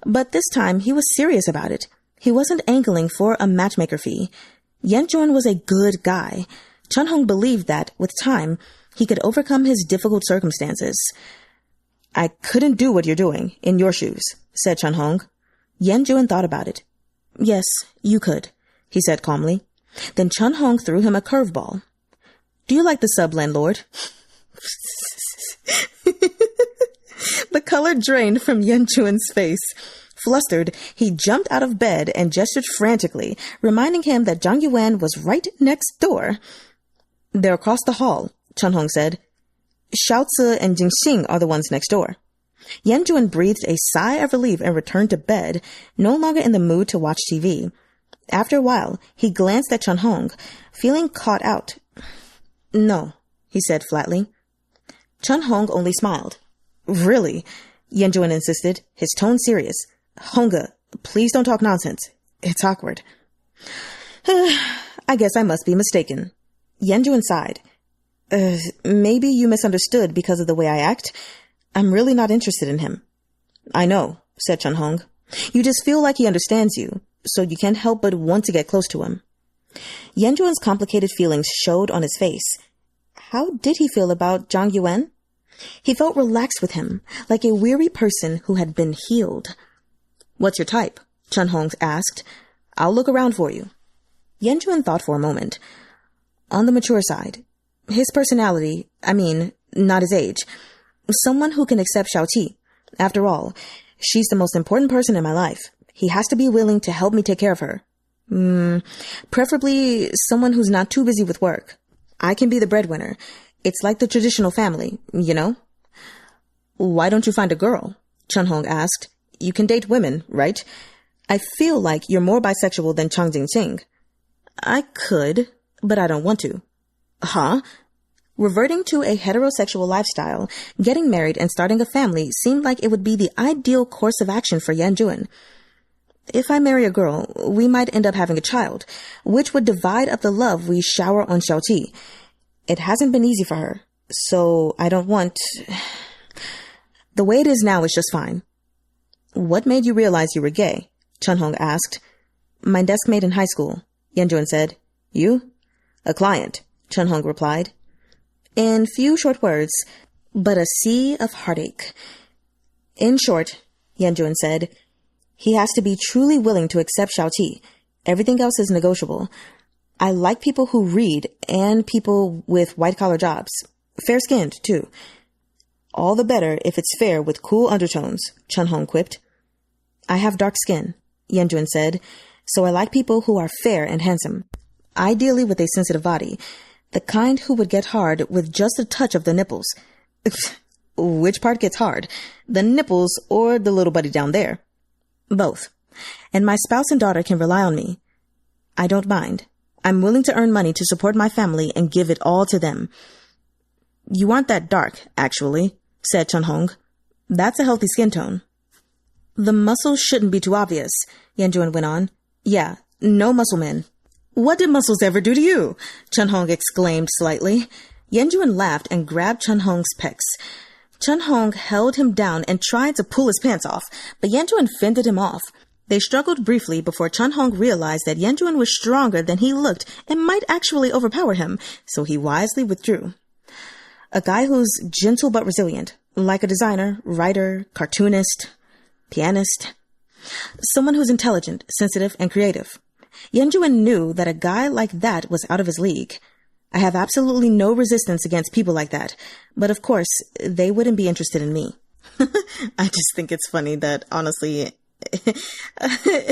but this time he was serious about it. He wasn't angling for a matchmaker fee. Yuwen was a good guy. Chahng believed that, with time, he could overcome his difficult circumstances. I couldn't do what you're doing, in your shoes, said Chahng. Yuwen thought about it. Yes, you could, he said calmly. Then Chahng threw him a curveball. Do you like the sub-landlord? The color drained from Yuwen's face. Flustered, he jumped out of bed and gestured frantically, reminding him that Zhang Yuwen was right next door. They're across the hall, Chahng said. Xiaozi and Jinxing are the ones next door. Yuwen breathed a sigh of relief and returned to bed, no longer in the mood to watch TV. After a while, he glanced at Chahng, feeling caught out. No, he said flatly. Chahng only smiled. Really? Yuwen insisted, his tone serious. Honga, please don't talk nonsense. It's awkward. I guess I must be mistaken. Yuwen sighed. Maybe you misunderstood because of the way I act. I'm really not interested in him. I know, said Chahng. You just feel like he understands you, so you can't help but want to get close to him. Yuwen's complicated feelings showed on his face. How did he feel about Zhang Yuwen? He felt relaxed with him, like a weary person who had been healed. What's your type? Chahng asked. I'll look around for you. Yuwen thought for a moment. On the mature side. His personality, not his age. Someone who can accept Xiao-chee. After all, she's the most important person in my life. He has to be willing to help me take care of her. Preferably someone who's not too busy with work. I can be the breadwinner. It's like the traditional family, you know? Why don't you find a girl? Chahng asked. You can date women, right? I feel like you're more bisexual than Chang Jinxing. I could, but I don't want to. Huh? Reverting to a heterosexual lifestyle, getting married and starting a family seemed like it would be the ideal course of action for Yuwen. If I marry a girl, we might end up having a child, which would divide up the love we shower on Xiao-chee. It hasn't been easy for her, so I don't want... The way it is now is just fine. What made you realize you were gay? Chahng asked. My desk mate in high school, Yuwen said. You? A client, Chahng replied. In few short words, but a sea of heartache. In short, Yuwen said, he has to be truly willing to accept Xiao-chee. Everything else is negotiable. I like people who read and people with white-collar jobs. Fair-skinned, too. All the better if it's fair with cool undertones, Chahng quipped. I have dark skin, Yuwen said, so I like people who are fair and handsome. Ideally with a sensitive body. The kind who would get hard with just a touch of the nipples. Which part gets hard? The nipples or the little buddy down there? Both. And my spouse and daughter can rely on me. I don't mind. I'm willing to earn money to support my family and give it all to them. You aren't that dark, actually, said Chahng. That's a healthy skin tone. The muscles shouldn't be too obvious, Yuwen went on. Yeah, no muscle men. What did muscles ever do to you? Chahng exclaimed slightly. Yuwen laughed and grabbed Chahng's pecs. Chahng held him down and tried to pull his pants off, but Yuwen fended him off. They struggled briefly before Chahng realized that Yuwen was stronger than he looked and might actually overpower him, so he wisely withdrew. A guy who's gentle but resilient, like a designer, writer, cartoonist, pianist. Someone who's intelligent, sensitive, and creative. Yuwen knew that a guy like that was out of his league. I have absolutely no resistance against people like that, but of course, they wouldn't be interested in me. I just think it's funny that, honestly,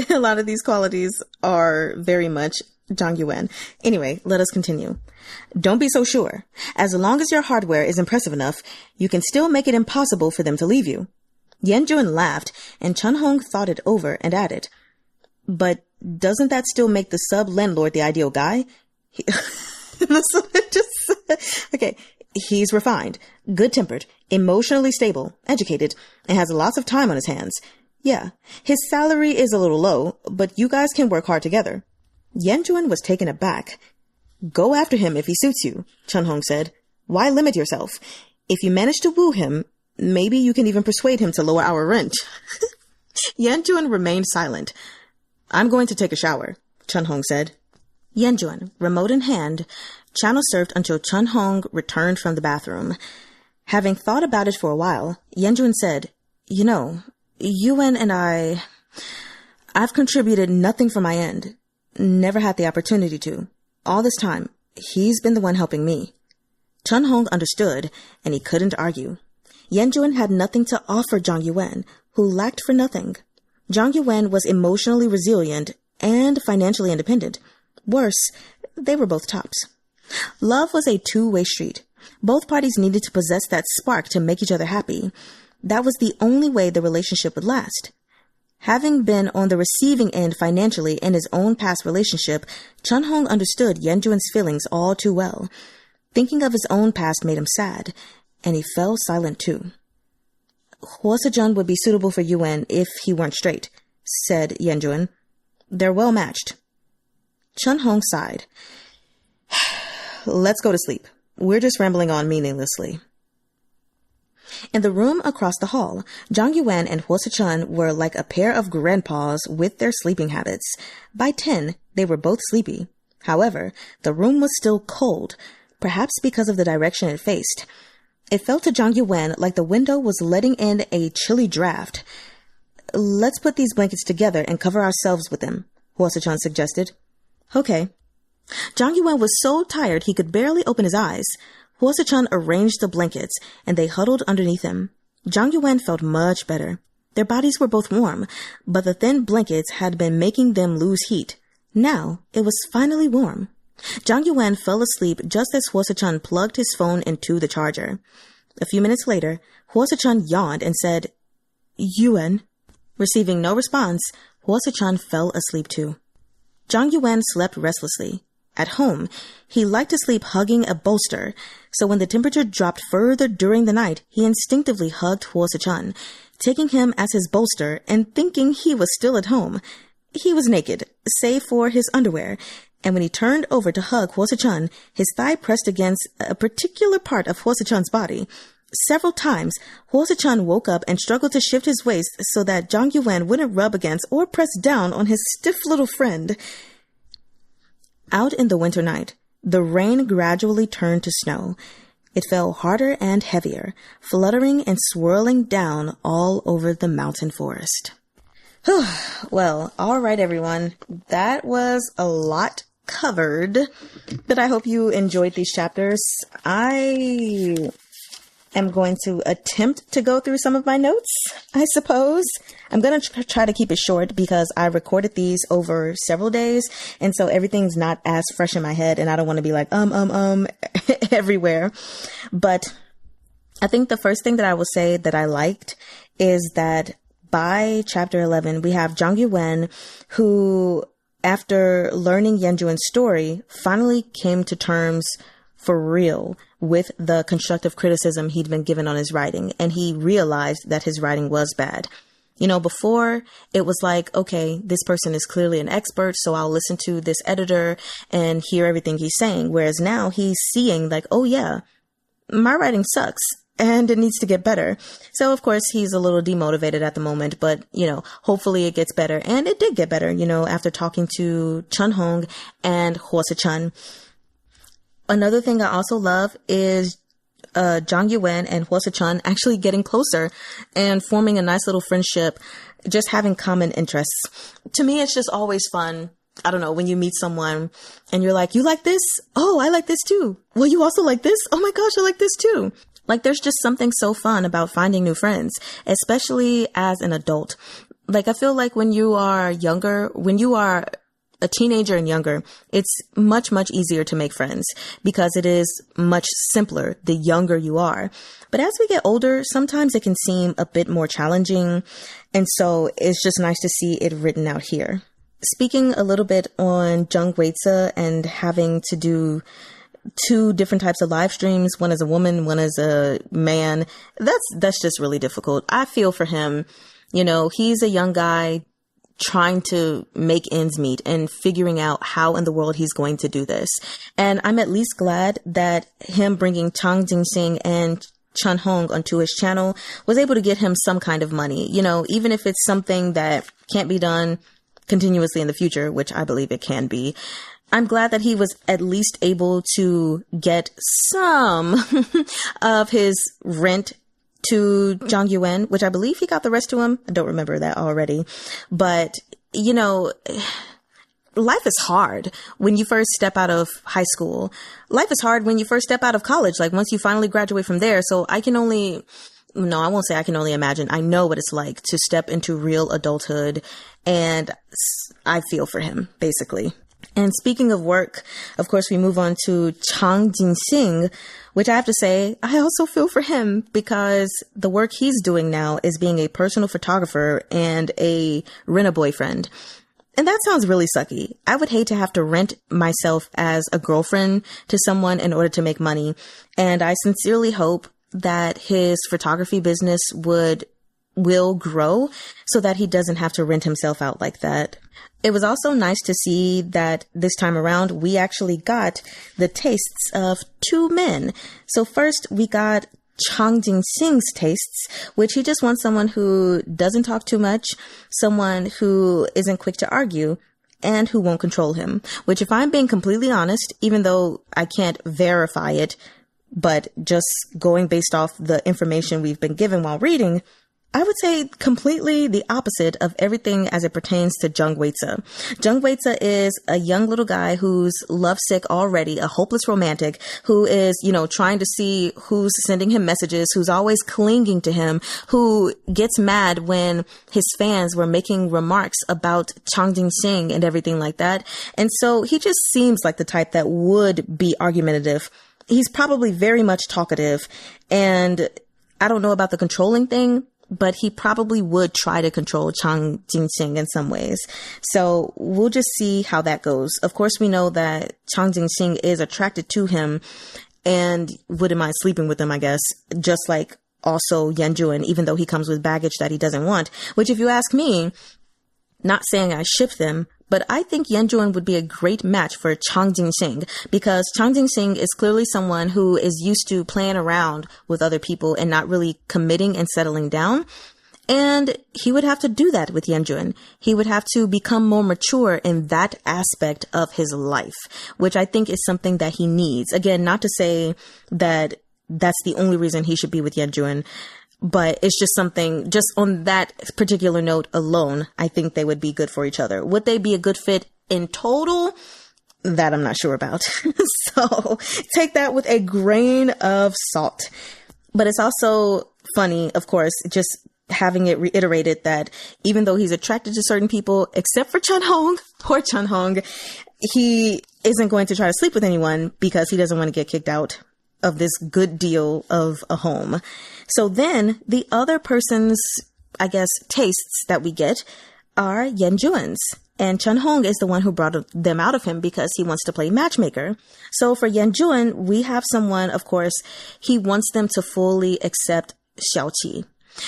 a lot of these qualities are very much Zhang Yuwen. Anyway, let us continue. Don't be so sure. As long as your hardware is impressive enough, you can still make it impossible for them to leave you. Yuwen laughed, and Chahng thought it over and added, but doesn't that still make the sub-landlord the ideal guy? Okay, he's refined, good-tempered, emotionally stable, educated, and has lots of time on his hands. Yeah, his salary is a little low, but you guys can work hard together. Yuwen was taken aback. Go after him if he suits you, Chahng said. Why limit yourself? If you manage to woo him, maybe you can even persuade him to lower our rent. Yuwen remained silent. I'm going to take a shower, Chahng said. Yuwen, remote in hand, channel surfed until Chahng returned from the bathroom. Having thought about it for a while, Yuwen said, You know, Yuwen and I've contributed nothing from my end. Never had the opportunity to. All this time, he's been the one helping me. Chahng understood, and he couldn't argue. Yuwen had nothing to offer Zhang Yuwen, who lacked for nothing. Zhang Yuwen was emotionally resilient and financially independent. Worse, they were both tops. Love was a two-way street. Both parties needed to possess that spark to make each other happy. That was the only way the relationship would last. Having been on the receiving end financially in his own past relationship, Chun-hong understood Yuen's feelings all too well. Thinking of his own past made him sad, and he fell silent too. Suh-chun would be suitable for Yuwen if he weren't straight, said Yuwen. They're well matched. Chun-hong sighed. Let's go to sleep. We're just rambling on meaninglessly. In the room across the hall, Zhang Yuwen and Suh-chun were like a pair of grandpas with their sleeping habits. By 10, they were both sleepy. However, the room was still cold, perhaps because of the direction it faced. It felt to Zhang Yuwen like the window was letting in a chilly draft. Let's put these blankets together and cover ourselves with them, Suh-chun suggested. Okay. Zhang Yuwen was so tired he could barely open his eyes. Suh-chun arranged the blankets, and they huddled underneath him. Zhang Yuwen felt much better. Their bodies were both warm, but the thin blankets had been making them lose heat. Now, it was finally warm. Zhang Yuwen fell asleep just as Suh-chun plugged his phone into the charger. A few minutes later, Suh-chun yawned and said, Yuwen. Receiving no response, Suh-chun fell asleep too. Zhang Yuwen slept restlessly. At home, he liked to sleep hugging a bolster, so when the temperature dropped further during the night, he instinctively hugged Suh-chun, taking him as his bolster and thinking he was still at home. He was naked, save for his underwear, and when he turned over to hug Suh-chun, his thigh pressed against a particular part of Suh-chun's body. Several times, Suh-chun woke up and struggled to shift his waist so that Zhang Yuwen wouldn't rub against or press down on his stiff little friend. Out in the winter night, the rain gradually turned to snow. It fell harder and heavier, fluttering and swirling down all over the mountain forest. Well, all right, everyone. That was a lot covered, but I hope you enjoyed these chapters. I am going to attempt to go through some of my notes, I suppose. I'm going to try to keep it short because I recorded these over several days, and so everything's not as fresh in my head, and I don't want to be like, everywhere. But I think the first thing that I will say that I liked is that by chapter 11, we have Zhang Yuwen, who, after learning Yuen's story, finally came to terms for real with the constructive criticism he'd been given on his writing, and he realized that his writing was bad. You know, before it was like, okay, this person is clearly an expert, so I'll listen to this editor and hear everything he's saying. Whereas now he's seeing like, oh yeah, my writing sucks and it needs to get better. So of course he's a little demotivated at the moment, but you know, hopefully it gets better. And it did get better, you know, after talking to Chun-hong and Suh-chun. Another thing I also love is Zhang Yuwen and Suh-chun actually getting closer and forming a nice little friendship, just having common interests. To me, it's just always fun. I don't know, when you meet someone and you're like, you like this? Oh, I like this too. Well, you also like this? Oh my gosh, I like this too. Like, there's just something so fun about finding new friends, especially as an adult. Like, I feel like when you are younger, when you are a teenager and younger, it's much, much easier to make friends because it is much simpler the younger you are. But as we get older, sometimes it can seem a bit more challenging. And so it's just nice to see it written out here. Speaking a little bit on Jung Weize and having to do 2 different types of live streams, one as a woman, one as a man, that's just really difficult. I feel for him. You know, he's a young guy trying to make ends meet and figuring out how in the world he's going to do this. And I'm at least glad that him bringing Chang, Jinxing and Chun-hong onto his channel was able to get him some kind of money. You know, even if it's something that can't be done continuously in the future, which I believe it can be, I'm glad that he was at least able to get some of his rent to Zhang Yuwen, which I believe he got the rest to him. I don't remember that already. But, you know, life is hard when you first step out of high school. Life is hard when you first step out of college, like once you finally graduate from there. So I won't say I can only imagine. I know what it's like to step into real adulthood, and I feel for him, basically. And speaking of work, of course, we move on to Chang Jinxing, which I have to say, I also feel for him because the work he's doing now is being a personal photographer and a rent-a-boyfriend. And that sounds really sucky. I would hate to have to rent myself as a girlfriend to someone in order to make money. And I sincerely hope that his photography business will grow so that he doesn't have to rent himself out like that. It was also nice to see that this time around, we actually got the tastes of two men. So first, we got Chang Jinxing's tastes, which he just wants someone who doesn't talk too much, someone who isn't quick to argue, and who won't control him. Which, if I'm being completely honest, even though I can't verify it, but just going based off the information we've been given while reading, I would say completely the opposite of everything as it pertains to Jung Weize-zuh. Jung Weize-zuh is a young little guy who's lovesick already, a hopeless romantic who is, trying to see who's sending him messages, who's always clinging to him, who gets mad when his fans were making remarks about Chang Jinxing and everything like that. And so he just seems like the type that would be argumentative. He's probably very much talkative, and I don't know about the controlling thing, but he probably would try to control Chang Jinxing in some ways. So we'll just see how that goes. Of course, we know that Chang Jinxing is attracted to him and wouldn't mind sleeping with him, I guess, just like also Yuwen, even though he comes with baggage that he doesn't want, which if you ask me, not saying I ship them, but I think Yuwen would be a great match for Chang Jinxing because Chang Jinxing is clearly someone who is used to playing around with other people and not really committing and settling down. And he would have to do that with Yuwen. He would have to become more mature in that aspect of his life, which I think is something that he needs. Again, not to say that that's the only reason he should be with Yuwen, but it's just something, just on that particular note alone, I think they would be good for each other. Would they be a good fit in total? That I'm not sure about. So take that with a grain of salt. But it's also funny, of course, just having it reiterated that even though he's attracted to certain people, except for Chahng, poor Chahng, he isn't going to try to sleep with anyone because he doesn't want to get kicked out of this good deal of a home. So then the other person's, I guess, tastes that we get are Yuwen's. And Chahng is the one who brought them out of him because he wants to play matchmaker. So for Yuwen, we have someone, of course, he wants them to fully accept Xiao-chee.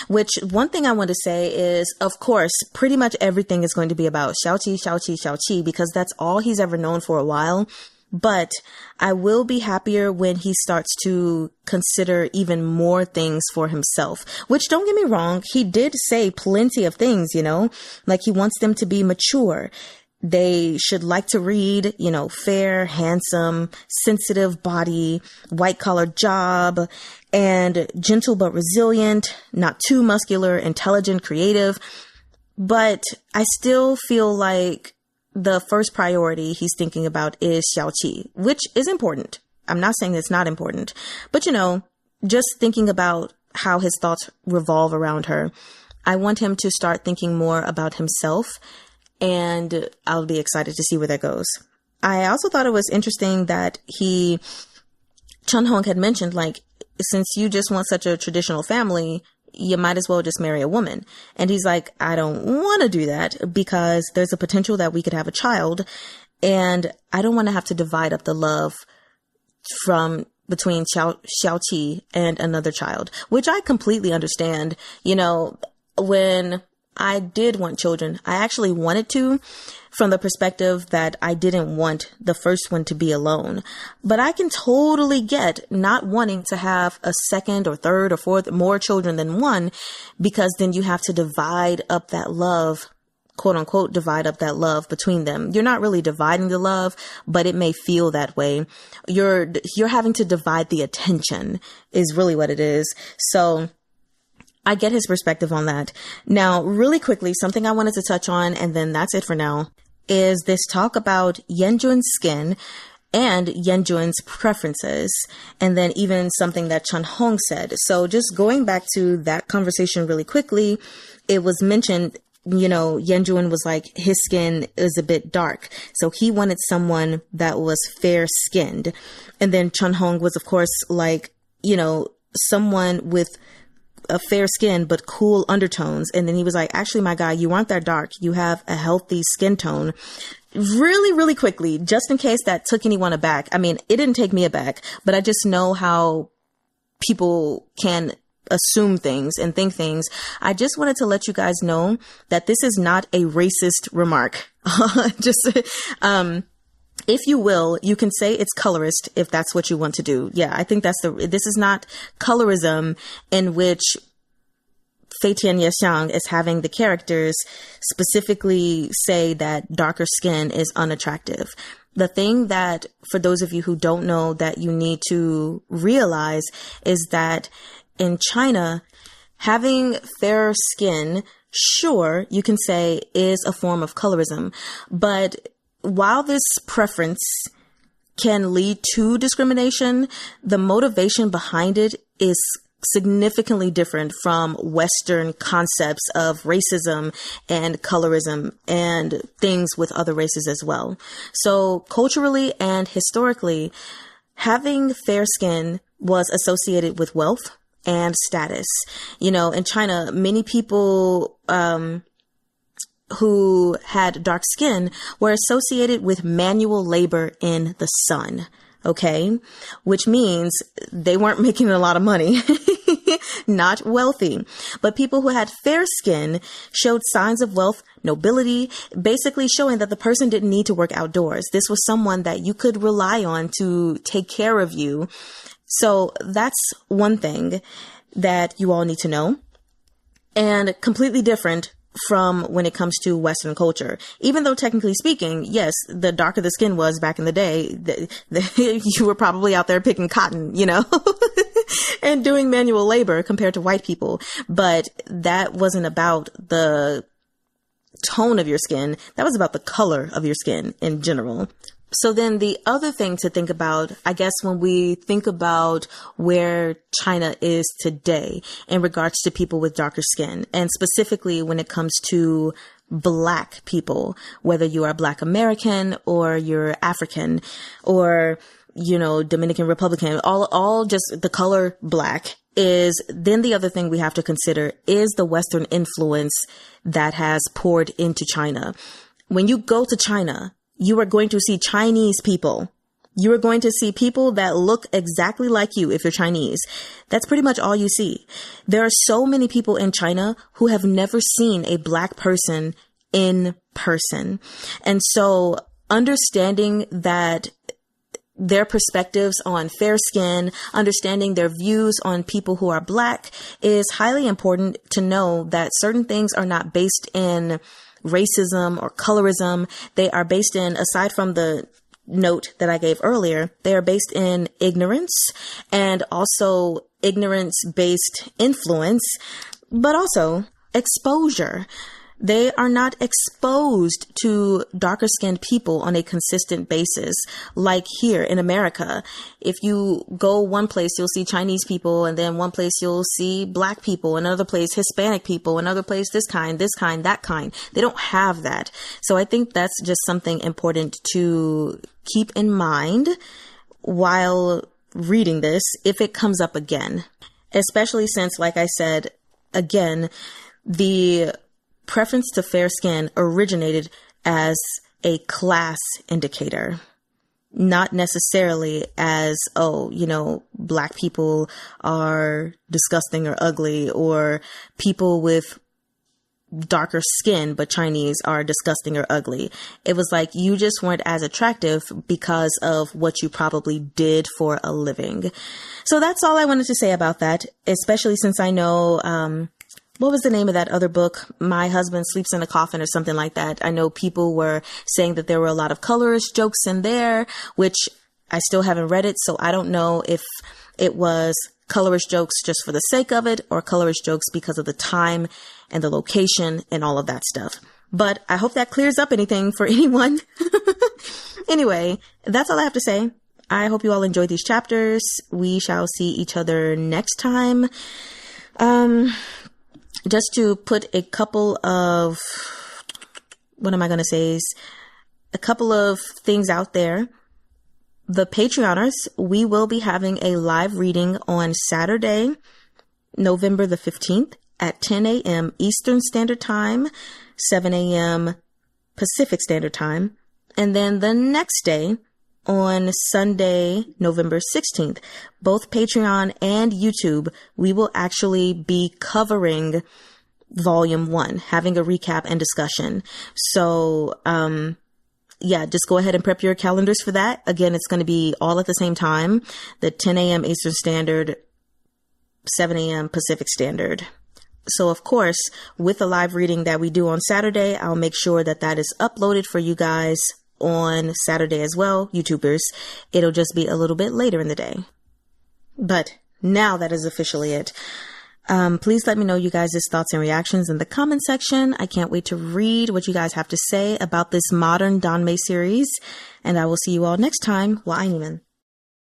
Which one thing I want to say is, of course, pretty much everything is going to be about Xiao-chee, Xiao-chee, Xiao-chee, because that's all he's ever known for a while. But I will be happier when he starts to consider even more things for himself, which don't get me wrong. He did say plenty of things, like he wants them to be mature. They should like to read, fair, handsome, sensitive body, white collar job, and gentle but resilient, not too muscular, intelligent, creative. But I still feel like the first priority he's thinking about is Xiao-chee, which is important. I'm not saying it's not important, but just thinking about how his thoughts revolve around her. I want him to start thinking more about himself, and I'll be excited to see where that goes. I also thought it was interesting that Chahng had mentioned, like, since you just want such a traditional family, you might as well just marry a woman. And he's like, I don't want to do that because there's a potential that we could have a child. And I don't want to have to divide up the love from between Xiao-chee and another child, which I completely understand. When I did want children, I actually wanted to, from the perspective that I didn't want the first one to be alone. But I can totally get not wanting to have a second or third or fourth more children than one, because then you have to divide up that love, quote unquote, divide up that love between them. You're not really dividing the love, but it may feel that way. You're having to divide the attention is really what it is. So I get his perspective on that. Now, really quickly, something I wanted to touch on, and then that's it for now, is this talk about Yuwen's skin and Yuwen's preferences, and then even something that Chahng said. So just going back to that conversation really quickly, it was mentioned Yuwen was like, his skin is a bit dark. So he wanted someone that was fair skinned. And then Chahng was, of course, like, someone with a fair skin, but cool undertones. And then he was like, actually, my guy, you aren't that dark. You have a healthy skin tone. Really, really quickly, just in case that took anyone aback. I mean, it didn't take me aback, but I just know how people can assume things and think things. I just wanted to let you guys know that this is not a racist remark. If you will, you can say it's colorist if that's what you want to do. Yeah, I think this is not colorism in which Fei Tian Xiang is having the characters specifically say that darker skin is unattractive. The thing that, for those of you who don't know, that you need to realize is that in China, having fair skin, sure, you can say is a form of colorism. But while this preference can lead to discrimination, the motivation behind it is significantly different from Western concepts of racism and colorism and things with other races as well. So culturally and historically, having fair skin was associated with wealth and status. In China, many people who had dark skin were associated with manual labor in the sun. Okay. Which means they weren't making a lot of money, not wealthy, but people who had fair skin showed signs of wealth, nobility, basically showing that the person didn't need to work outdoors. This was someone that you could rely on to take care of you. So that's one thing that you all need to know, and completely different from when it comes to Western culture. Even though technically speaking, yes, the darker the skin was back in the day, you were probably out there picking cotton, and doing manual labor compared to white people. But that wasn't about the tone of your skin. That was about the color of your skin in general. So then the other thing to think about, I guess, when we think about where China is today in regards to people with darker skin, and specifically when it comes to Black people, whether you are Black American or you're African or, Dominican Republican, all just the color Black, is then the other thing we have to consider is the Western influence that has poured into China. When you go to China, you are going to see Chinese people. You are going to see people that look exactly like you if you're Chinese. That's pretty much all you see. There are so many people in China who have never seen a Black person in person. And so understanding that their perspectives on fair skin, understanding their views on people who are Black is highly important to know that certain things are not based in racism or colorism. They are based in, aside from the note that I gave earlier, they are based in ignorance and also ignorance-based influence, but also exposure. They are not exposed to darker skinned people on a consistent basis. Like here in America, if you go one place, you'll see Chinese people, and then one place you'll see Black people, another place Hispanic people, another place this kind, that kind. They don't have that. So I think that's just something important to keep in mind while reading this, if it comes up again, especially since, like I said, again, the preference to fair skin originated as a class indicator, not necessarily as, Black people are disgusting or ugly, or people with darker skin but Chinese are disgusting or ugly. It was like you just weren't as attractive because of what you probably did for a living. So that's all I wanted to say about that, especially since I know, what was the name of that other book? My Husband Sleeps in a Coffin or something like that. I know people were saying that there were a lot of colorist jokes in there, which I still haven't read it. So I don't know if it was colorist jokes just for the sake of it or colorist jokes because of the time and the location and all of that stuff. But I hope that clears up anything for anyone. Anyway, that's all I have to say. I hope you all enjoyed these chapters. We shall see each other next time. just to put a couple of, what am I going to say, is a couple of things out there. The Patreoners, we will be having a live reading on Saturday, November the 15th at 10 a.m. Eastern Standard Time, 7 a.m. Pacific Standard Time. And then the next day, on Sunday, November 16th, both Patreon and YouTube, we will actually be covering Volume 1, having a recap and discussion. So, yeah, just go ahead and prep your calendars for that. Again, it's going to be all at the same time, the 10 a.m. Eastern Standard, 7 a.m. Pacific Standard. So, of course, with the live reading that we do on Saturday, I'll make sure that that is uploaded for you guys on Saturday as well, YouTubers. It'll just be a little bit later in the day. But now that is officially it. Please let me know you guys' thoughts and reactions in the comment section. I can't wait to read what you guys have to say about this modern Danmei series. And I will see you all next time. Wa-ai-ni-man.